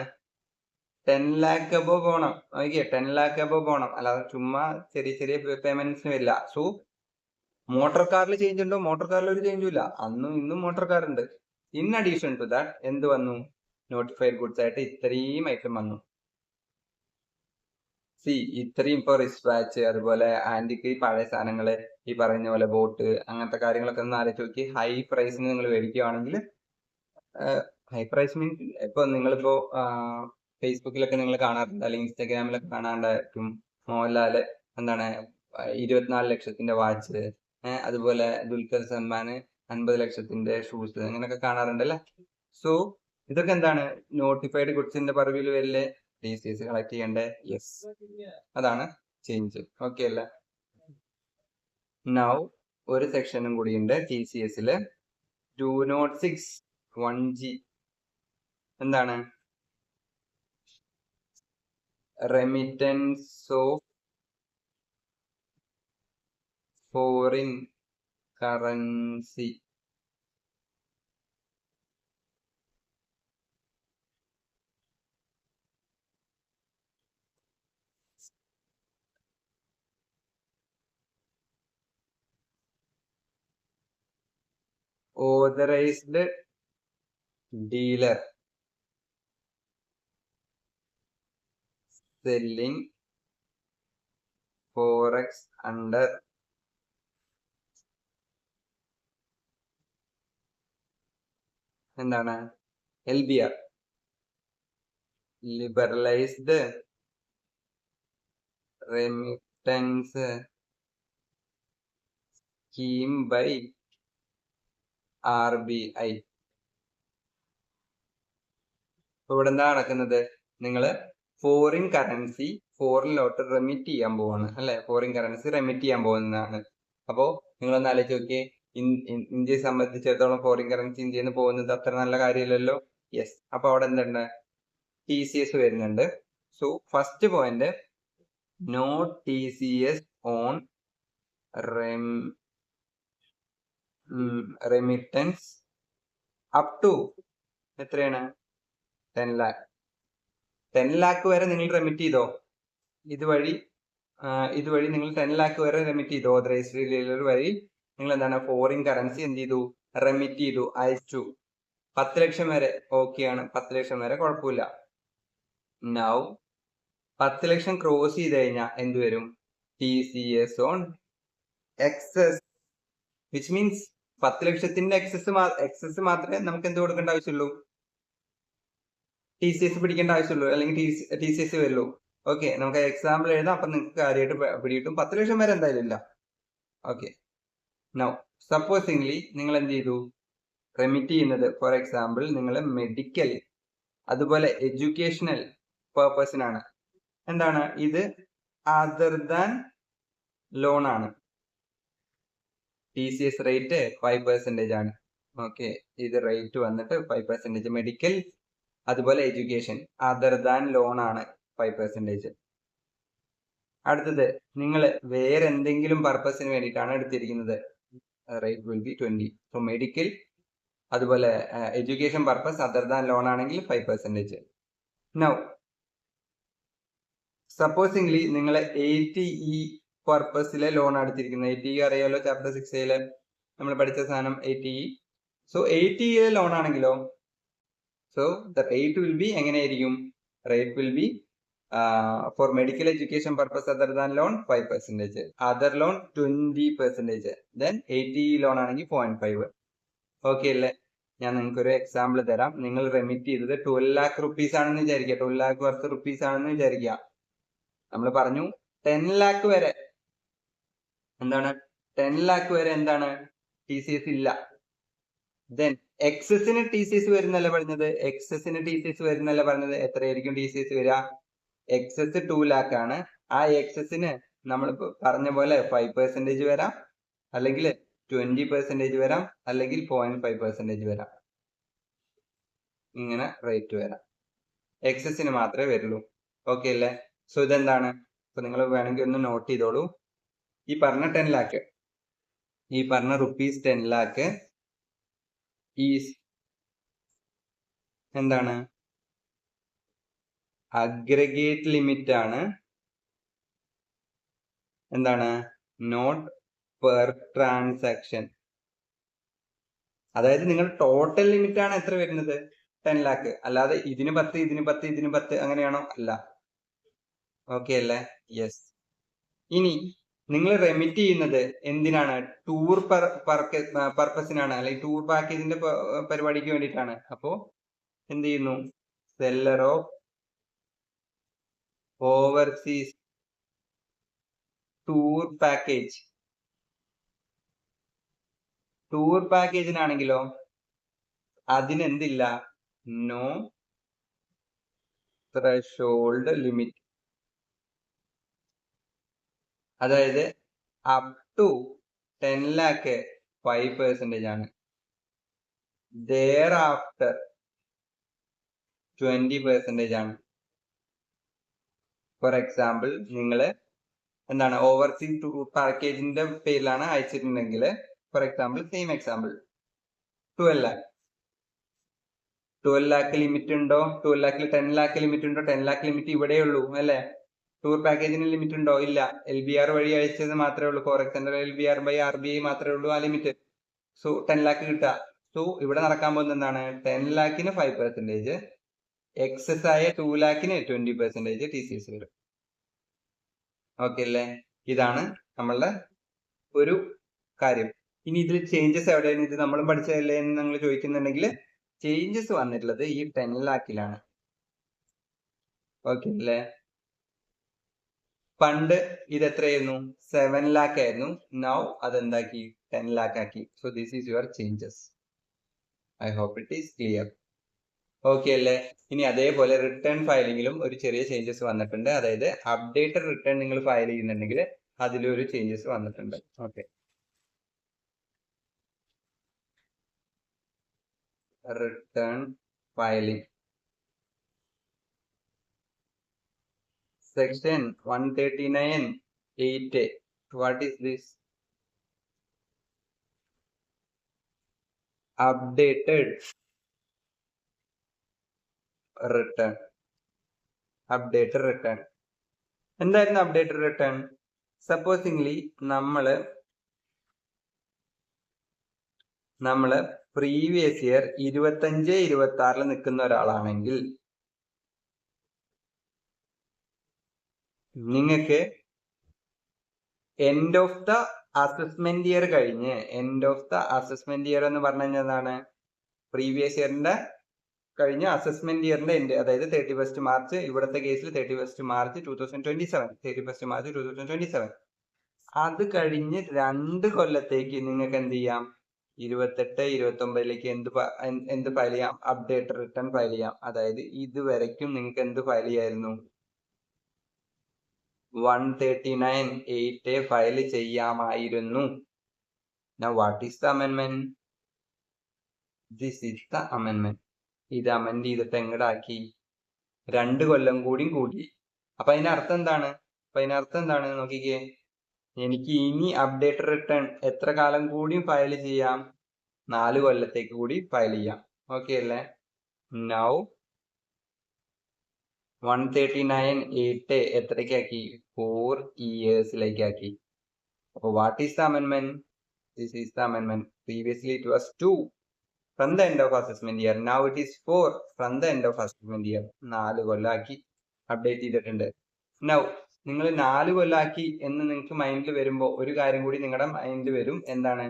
Speaker 1: 10 lakh അബോ പോകണം. ഓക്കെ, 10 lakh അബോ പോകണം. അല്ലാതെ ചുമ്മാ ചെറിയ പേയ്മെന്റ്സിന് വരില്ല. സോ മോട്ടോർ കാറിൽ ചേഞ്ച് ഉണ്ടോ? മോട്ടോർ കാറിൽ ഒരു ചേഞ്ചും ഇല്ല. അന്നും ഇന്നും മോട്ടോർ കാർ ഉണ്ട്. ഇൻ അഡീഷൻ ടു ദാറ്റ് എന്ത് വന്നു? നോട്ടിഫൈഡ് ഗുഡ്സ് ആയിട്ട് ഇത്രയും ഐറ്റം വന്നു. ഇത്രയും ഇപ്പൊ റിസ്റ്റ് വാച്ച്, അതുപോലെ ആന്റിക്ക്, പഴയ സാധനങ്ങള്, ഈ പറയുന്ന പോലെ ബോട്ട്, അങ്ങനത്തെ കാര്യങ്ങളൊക്കെ ഒന്ന് ആലോചിച്ച് നോക്കി. ഹൈ പ്രൈസിന് നിങ്ങൾ മേടിക്കുകയാണെങ്കിൽ, ഹൈ പ്രൈസ് മീൻസ് ഇപ്പൊ നിങ്ങളിപ്പോ ഫേസ്ബുക്കിലൊക്കെ നിങ്ങൾ കാണാറുണ്ട്, അല്ലെങ്കിൽ ഇൻസ്റ്റാഗ്രാമിലൊക്കെ കാണാണ്ടായിരിക്കും മോഹൻലാല് എന്താണ് 24 ലക്ഷത്തിന്റെ വാച്ച്, അതുപോലെ ദുൽഖർ സൽമാന് 50 ലക്ഷത്തിന്റെ ഷൂസ്, അങ്ങനെയൊക്കെ കാണാറുണ്ടല്ലേ. സോ ഇതൊക്കെ എന്താണ്, നോട്ടിഫൈഡ് ഗുഡ്സിന്റെ പർവിൽ വരില്ലേ, TCS കളക്ട് ചെയ്യണ്ടേ? യെസ്, അതാണ് ചേഞ്ച്. ഓക്കെ അല്ലേ. നൗ ഒരു സെക്ഷനും കൂടിയുണ്ട് TCSല്, 206 1G. എന്താണ്? Remittance of foreign currency. Authorised dealer selling forex under എന്താണ്? LBR, liberalised remittance scheme by RBI. ഇവിടെ എന്താ നടക്കുന്നത്? നിങ്ങള് ഫോറിൻ കറൻസി ഫോറിനിലോട്ട് റെമിറ്റ് ചെയ്യാൻ പോവാണ് അല്ലെ, ഫോറിൻ കറൻസി റെമിറ്റ് ചെയ്യാൻ പോകുന്നതാണ്. അപ്പോ നിങ്ങളൊന്ന് ആലോചിച്ച് നോക്കിയേ, ഇന്ത്യയെ സംബന്ധിച്ചിടത്തോളം ഫോറിൻ കറൻസി ഇന്ത്യയിൽ നിന്ന് പോകുന്നത് അത്ര നല്ല കാര്യമില്ലല്ലോ. യെസ്, അപ്പൊ അവിടെ എന്തുണ്ട്? TCS വരുന്നുണ്ട്. So first point, no TCS on remittance up to എത്രയാണ്? 10 lakh. 10 lakh വരെ നിങ്ങൾ റെമിറ്റ് ചെയ്തോ, ഇതുവഴി നിങ്ങൾ 10 lakh വരെ റെമിറ്റ് ചെയ്തു. ഓതറൈസ്ഡ് ഡീലർ വഴി നിങ്ങൾ എന്താണ്, ഫോറിൻ കറൻസി എന്ത് ചെയ്തു? റെമിറ്റ് ചെയ്തു, അയച്ചു. 10 ലക്ഷം വരെ ഓക്കെയാണ്, 10 ലക്ഷം വരെ കുഴപ്പമില്ല. നൗ 10 ലക്ഷം ക്രോസ് ചെയ്ത് കഴിഞ്ഞാൽ എന്ത് വരും? TCS on excess, which means 10 ലക്ഷത്തിന്റെ എക്സസ് മാത്രമേ നമുക്ക് എന്ത് കൊടുക്കേണ്ട ആവശ്യമുള്ളൂ? TCS പിടിക്കേണ്ട ആവശ്യമുള്ളൂ, അല്ലെങ്കിൽ TCS വരുള്ളൂ. ഓക്കെ, നമുക്ക് എക്സാമ്പിൾ എഴുതാം, അപ്പൊ നിങ്ങൾക്ക് കാര്യമായിട്ട് പിടികിട്ടും. 10 ലക്ഷം വരെ എന്തായാലും ഇല്ല. ഓക്കെ, നൗ സപ്പോസിംഗ്ലി നിങ്ങൾ എന്ത് ചെയ്തു? റെമിറ്റ് ചെയ്യുന്നത് ഫോർ എക്സാമ്പിൾ നിങ്ങൾ മെഡിക്കൽ അതുപോലെ എഡ്യൂക്കേഷണൽ പേർപ്പസിനാണ്. എന്താണ് ഇത്? അതർ ദാൻ ലോൺ ആണ്. TCS റേറ്റ് 5% ആണ്. ഓക്കെ, ഇത് റേറ്റ് വന്നിട്ട് 5%. മെഡിക്കൽ അതുപോലെ എഡ്യൂക്കേഷൻ അതർ ദാൻ ലോൺ ആണ് 5%. അടുത്തത് നിങ്ങൾ വേറെ എന്തെങ്കിലും പർപ്പസിന് വേണ്ടിയിട്ടാണ് എടുത്തിരിക്കുന്നത്, rate will be 20. So medical അതുപോലെ education purpose other than loan ആണെങ്കിൽ 5%. നൗ സപ്പോസിംഗ്ലി നിങ്ങൾ 80E പർപ്പസിലെ ലോൺ എടുത്തിരിക്കുന്നത്. 80E അറിയാലോ, ചാപ്റ്റർ 6 നമ്മൾ പഠിച്ച സാധനം 80E. സോ 80E ലോൺ ആണെങ്കിലോ, so the rate will be എങ്ങനെയായിരിക്കും? Rate will be for medical education purpose other than loan 5%, other loan 20%, then 80E loan ആണെങ്കിൽ 0.5. ഓക്കെ അല്ലേ? ഞാൻ നിങ്ങൾക്ക് ഒരു എക്സാമ്പിൾ തരാം. നിങ്ങൾ റെമിറ്റ് ചെയ്തത് 12 lakh rupees ആണെന്ന് വിചാരിക്കുക, 12 lakh worth rupees ആണെന്ന് വിചാരിക്കുക. നമ്മൾ പറഞ്ഞു 10 lakh വരെ എന്താണ്? 10 lakh വരെ എന്താണ്? TCS ഇല്ല. ദെൻ എക്സസിന് TCS വരുന്നല്ല പറഞ്ഞത്, എക്സസിന് TCS വരുന്നല്ല പറഞ്ഞത്. എത്രയായിരിക്കും TCS വരിക? എക്സസ് 2 lakh ആണ്. ആ എക്സസിന് നമ്മൾ പറഞ്ഞ പോലെ 5% വരാം, അല്ലെങ്കിൽ 20% വരാം, അല്ലെങ്കിൽ 0.5% വരാം. ഇങ്ങനെ റേറ്റ് വരാം. എക്സസിന് മാത്രമേ വരുള്ളൂ. ഓക്കെ അല്ലേ? സോ ഇതെന്താണ്? ഇപ്പൊ നിങ്ങൾ വേണമെങ്കിൽ ഒന്ന് നോട്ട് ചെയ്തോളൂ. ഈ പറഞ്ഞ 10 lakh, ഈ പറഞ്ഞ rupees 10 lakh ഈസ് എന്താണ്? അഗ്രഗേറ്റ് ലിമിറ്റ് ആണ്. എന്താണ്? Not per transaction. അതായത് നിങ്ങൾ ടോട്ടൽ ലിമിറ്റ് ആണ് എത്ര വരുന്നത്? 10 lakh. അല്ലാതെ ഇതിന് 10 ഇതിന് 10 ഇതിന് 10 അങ്ങനെയാണോ? അല്ല. ഓക്കെ അല്ലേ? യെസ്. ഇനി നിങ്ങൾ റെമിറ്റ് ചെയ്യുന്നത് എന്തിനാണ്? ടൂർ പർപ്പസിനാണ്, അല്ലെങ്കിൽ ടൂർ പാക്കേജിന്റെ പരിപാടിക്ക് വേണ്ടിയിട്ടാണ്. അപ്പോ എന്ത് ചെയ്യുന്നു? Seller of overseas tour package. Tour പാക്കേജിനാണെങ്കിലോ അതിനെന്തില്ല, നോ ത്രഷോൾഡ് ലിമിറ്റ്. അതായത് അപ് ടു 10 lakh 5% ആണ്. thereafter 20% ആണ്. ഫോർ എക്സാമ്പിൾ നിങ്ങൾ എന്താണ് ഓവർസീസ് ടൂർ പാക്കേജിന്റെ പേരിലാണ് അയച്ചിട്ടുണ്ടെങ്കിൽ, for example same example 12 lakh 12 lakh limit ഉണ്ടോ? 12 lakh 10 lakh ലിമിറ്റ് ഉണ്ടോ? 10 lakh ലിമിറ്റ് ഇവിടെ ഉള്ളൂ അല്ലെ. ടൂർ പാക്കേജിന് ലിമിറ്റ് ഉണ്ടോ? ഇല്ല. LBR വഴി അയച്ചത് മാത്രമേ ഉള്ളൂ. Forex centre LBR by RBI മാത്രമേ ഉള്ളൂ ആ ലിമിറ്റ്. സോ 10 lakh കിട്ടുക. സോ ഇവിടെ നടക്കാൻ പോകുന്നത് എന്താണ്, 10 lakh 5%, എക്സസ് ആയ 2 lakh 20% TCS വരും. ഓക്കെ അല്ലേ? ഇതാണ് നമ്മളുടെ ഒരു കാര്യം. ഇനി ഇതിൽ ചേഞ്ചസ് എവിടെയാണ്? ഇത് നമ്മളും പഠിച്ചതല്ലേ എന്ന് നിങ്ങൾ ചോദിക്കുന്നുണ്ടെങ്കിൽ, ചേഞ്ചസ് വന്നിട്ടുള്ളത് ഈ 10 lakh ഓക്കെ അല്ലേ? പണ്ട് ഇത് എത്രയായിരുന്നു? 7 lakh ആയിരുന്നു. നൗ അതെന്താക്കി? 10 lakh ആക്കി. So this is your changes. I hope it is clear. Okay അല്ലേ? ഇനി അതേപോലെ റിട്ടേൺ ഫയലിംഗിലും ഒരു ചെറിയ ചേഞ്ചസ് വന്നിട്ടുണ്ട്. അതായത് അപ്ഡേറ്റഡ് റിട്ടേൺ നിങ്ങൾ ഫയൽ ചെയ്യുന്നുണ്ടെങ്കിൽ അതിലൊരു ചേഞ്ചസ് വന്നിട്ടുണ്ട്. Okay, return filing section 139(8). What is this? Updated return. Updated return. എന്തായിരുന്നു അപ്ഡേറ്റഡ് റിട്ടേൺ? സപ്പോസിംഗ്ലി നമ്മള് പ്രീവിയസ് ഇയർ 25-26 നിൽക്കുന്ന ഒരാളാണെങ്കിൽ നിങ്ങൾക്ക് end of the assessment year കഴിഞ്ഞ്, end of the assessment year എന്ന് പറഞ്ഞു കഴിഞ്ഞാൽ എന്താണ്, പ്രീവിയസ് ഇയറിന്റെ കഴിഞ്ഞ അസസ്മെന്റ് ഇയറിന്റെ എൻഡ്, അതായത് 31st മാർച്ച്, ഇവിടുത്തെ കേസിൽ 31st മാർച്ച് 2027. അത് കഴിഞ്ഞ് 2 കൊല്ലത്തേക്ക് നിങ്ങൾക്ക് എന്ത് ചെയ്യാം? 28-29 എന്ത് ഫയൽ ചെയ്യാം? അപ്ഡേറ്റ് റിട്ടേൺ ഫയൽ ചെയ്യാം. അതായത് ഇതുവരയ്ക്കും നിങ്ങൾക്ക് എന്ത് ഫയൽ ചെയ്യായിരുന്നു? 139(8) ഫയൽ ചെയ്യാമായിരുന്നു. Now what is the amendment? This is the amendment. ഇത് അമെൻഡ് ചെയ്തിട്ട് എങ്ങടാക്കി? 2 കൊല്ലം കൂടി. അപ്പൊ അതിനർത്ഥം എന്താണ്? നോക്കിക്കേ, എനിക്ക് ഇനി അപ്ഡേറ്റ് റിട്ടേൺ എത്ര കാലം കൂടി ഫയൽ ചെയ്യാം? 4 കൊല്ലത്തേക്ക് കൂടി ഫയൽ ചെയ്യാം. ഓക്കെ അല്ലേ? നൗ 139(8) എത്രയ്ക്കാക്കി? 4 ഇയേഴ്സിലേക്കാക്കി. അപ്പൊ what is the അമെൻമെന്റ്? This is the അമെൻമെന്റ്. Previously it was 2 from the end of assessment year. Now it is 4 from the end of assessment year. 4 കൊല്ലാക്കി update ചെയ്തിട്ടുണ്ട്. നൗ നിങ്ങൾ 4 കൊല്ലാക്കി എന്ന് നിങ്ങൾക്ക് മൈൻഡിൽ വരുമ്പോൾ ഒരു കാര്യം കൂടി നിങ്ങളുടെ മൈൻഡിൽ വരും. എന്താണ്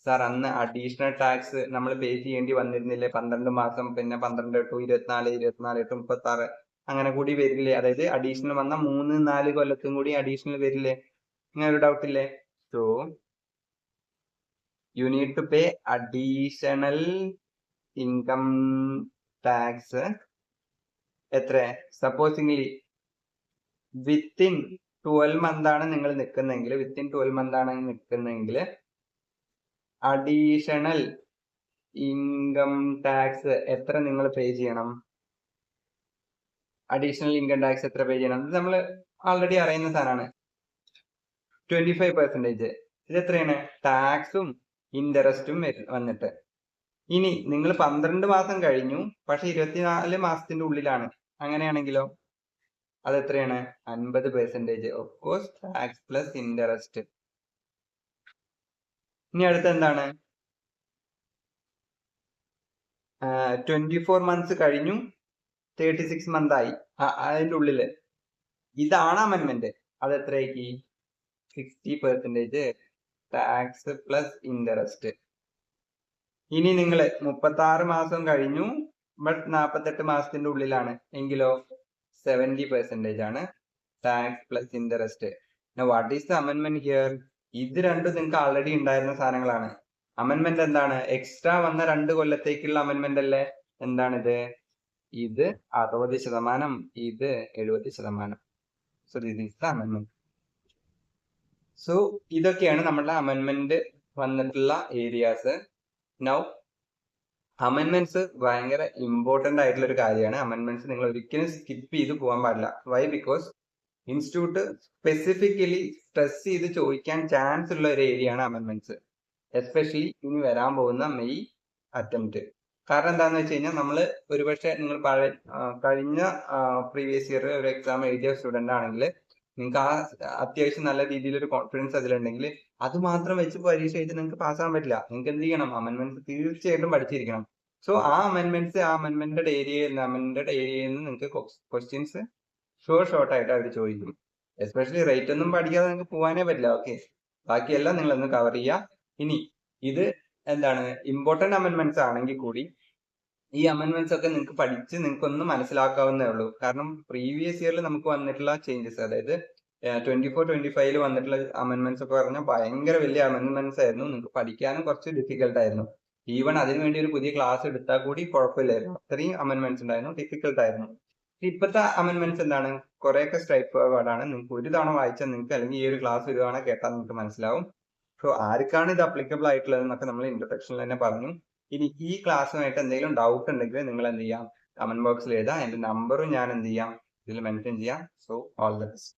Speaker 1: സാർ, അന്ന് അഡീഷണൽ ടാക്സ് നമ്മൾ പേ ചെയ്യേണ്ടി വന്നിരുന്നില്ലേ? 12 മാസം, പിന്നെ 12 to 24, 24 to 36 അങ്ങനെ കൂടി വരില്ലേ? അതായത് അഡീഷണൽ വന്ന 3-4 കൊല്ലത്തും കൂടി അഡീഷണൽ വരില്ലേ? ഇങ്ങനെ ഒരു ഡൗട്ട് ഇല്ലേ? So you need to pay additional income tax. എത്ര? സപ്പോസിംഗ്ലി വിത്തിൻ 12 month ആണ് നിങ്ങൾ നിൽക്കുന്നെങ്കിൽ, അഡീഷണൽ ഇൻകം ടാക്സ് എത്ര നിങ്ങൾ പേ ചെയ്യണം? അഡീഷണൽ ഇൻകം ടാക്സ് എത്ര പേ ചെയ്യണം? ഇത് നമ്മൾ ആൾറെഡി അറിയുന്ന സാധനമാണ്. 25%. ഇത് എത്രയാണ്? ടാക്സും ഇൻട്രസ്റ്റും വന്നിട്ട്. ഇനി നിങ്ങൾ 12 മാസം കഴിഞ്ഞു, പക്ഷെ 24 മാസത്തിന്റെ ഉള്ളിലാണ്, അങ്ങനെയാണെങ്കിലോ അത് എത്രയാണ്? 50%. Of course tax plus interest. ഇനി അടുത്ത എന്താണ്? 24 months കഴിഞ്ഞു, 36 month ആയി, അതിന്റെ ഉള്ളില്. ഇതാണ് അമെൻമെന്റ്. അത് എത്രയാക്കി? 60% ടാക്സ് പ്ലസ് ഇൻട്രസ്റ്റ്. ഇനി നിങ്ങൾ 36 മാസം കഴിഞ്ഞു, ബട്ട് 48 മാസത്തിന്റെ ഉള്ളിലാണ് എങ്കിലോ 70% ആണ് tax plus interest. What is the അമെൻമെന്റ് ഹിയർ? ഇത് രണ്ടും നിങ്ങൾക്ക് ആൾറെഡി ഉണ്ടായിരുന്ന സാധനങ്ങളാണ്. അമെൻമെന്റ് എന്താണ്? എക്സ്ട്രാ വന്ന 2 കൊല്ലത്തേക്കുള്ള അമെൻമെന്റ് അല്ലേ? എന്താണിത്? ഇത് 60%, ഇത് 70%. സോ ദിസ് ഈസ് ദ അമെൻമെന്റ്. സോ ഇതൊക്കെയാണ് നമ്മളുടെ അമെൻമെന്റ് വന്നിട്ടുള്ള ഏരിയാസ്. നൗ അമെൻമെന്റ്സ് ഭയങ്കര ഇമ്പോർട്ടന്റ് ആയിട്ടുള്ള ഒരു കാര്യമാണ്. അമെൻമെന്റ്സ് നിങ്ങൾ ഒരിക്കലും സ്കിപ്പ് ചെയ്ത് പോകാൻ പാടില്ല. Why? Because institute specifically stress ചെയ്ത് ചോദിക്കാൻ ചാൻസ് ഉള്ള ഒരു ഏരിയ ആണ് അമെൻമെന്റ്സ്, എസ്പെഷ്യലി ഇനി വരാൻ പോകുന്ന മെയ് അറ്റംപ്റ്റ്. കാരണം എന്താണെന്ന് വെച്ച് കഴിഞ്ഞാൽ നമ്മൾ ഒരുപക്ഷെ നിങ്ങൾ കഴിഞ്ഞ പ്രീവിയസ് ഇയർ ഒരു എക്സാം എഴുതിയ സ്റ്റുഡന്റ് ആണെങ്കിൽ നിങ്ങൾക്ക് അത്യാവശ്യം നല്ല രീതിയിൽ ഒരു കോൺഫിഡൻസ് അതിലുണ്ടെങ്കിൽ അത് മാത്രം വെച്ച് പരീക്ഷ എഴുതി നിങ്ങൾക്ക് പാസ്സാകാൻ പറ്റില്ല. നിങ്ങൾക്ക് എന്ത് ചെയ്യണം? അമെൻമെന്റ്സ് തീർച്ചയായിട്ടും പഠിച്ചിരിക്കണം. സോ ആ അമെൻമെന്റഡ് ഏരിയയിൽ നിന്ന് നിങ്ങൾക്ക് ക്വസ്റ്റ്യൻസ് ഷോർട്ട് ആയിട്ട് അവർ ചോദിക്കും. എസ്പെഷ്യലി റേറ്റ് ഒന്നും പഠിക്കാതെ നിങ്ങൾക്ക് പോകാനേ പറ്റില്ല. ഓക്കെ, ബാക്കിയെല്ലാം നിങ്ങൾ ഒന്ന് കവർ ചെയ്യുക. ഇനി ഇത് എന്താണ് ഇമ്പോർട്ടന്റ് അമെൻമെന്റ്സ് ആണെങ്കിൽ കൂടി ഈ അമെൻമെന്റ്സ് ഒക്കെ നിങ്ങൾക്ക് പഠിച്ച് നിങ്ങൾക്ക് ഒന്ന് മനസ്സിലാക്കാവുന്നേ ഉള്ളൂ. കാരണം പ്രീവിയസ് ഇയറിൽ നമുക്ക് വന്നിട്ടുള്ള ചേഞ്ചസ്, അതായത് 24-25 വന്നിട്ടുള്ള അമെൻമെന്റ്സ് ഒക്കെ പറഞ്ഞാൽ ഭയങ്കര വലിയ അമെൻമെന്റ്സ് ആയിരുന്നു. നിങ്ങൾക്ക് പഠിക്കാനും കുറച്ച് ഡിഫിക്കൽട്ട് ആയിരുന്നു. ഈവൻ അതിനുവേണ്ടി ഒരു പുതിയ ക്ലാസ് എടുത്താൽ കൂടി കുഴപ്പമില്ലായിരുന്നു. അത്രയും അമെൻമെന്റ്സ് ഉണ്ടായിരുന്നു, ഡിഫിക്കൽട്ട് ആയിരുന്നു. ഇപ്പോഴത്തെ അമെൻമെന്റ്സ് എന്താണ്? കുറെയൊക്കെ സ്ട്രൈറ്റ് ഫോർവേഡ് ആണ്. നിങ്ങൾക്ക് ഒരു തവണ വായിച്ചാൽ നിങ്ങൾക്ക്, അല്ലെങ്കിൽ ഈ ഒരു ക്ലാസ് ഒരു തവണ കേട്ടാൽ നിങ്ങൾക്ക് മനസ്സിലാവും. സോ ആർക്കാണ് ഇത് അപ്ലിക്കബിൾ ആയിട്ടുള്ളത് എന്നൊക്കെ നമ്മൾ ഇൻട്രൊഡക്ഷനിൽ തന്നെ പറഞ്ഞു. ഇനി ഈ ക്ലാസ്സുമായിട്ട് എന്തെങ്കിലും ഡൗട്ട് ഉണ്ടെങ്കിൽ നിങ്ങൾ എന്ത് ചെയ്യാം? കമന്റ് ബോക്സിൽ എഴുതാം. എന്റെ നമ്പറും ഞാൻ എന്ത് ചെയ്യാം? ഇതിൽ മെൻഷൻ ചെയ്യാം. So all the best.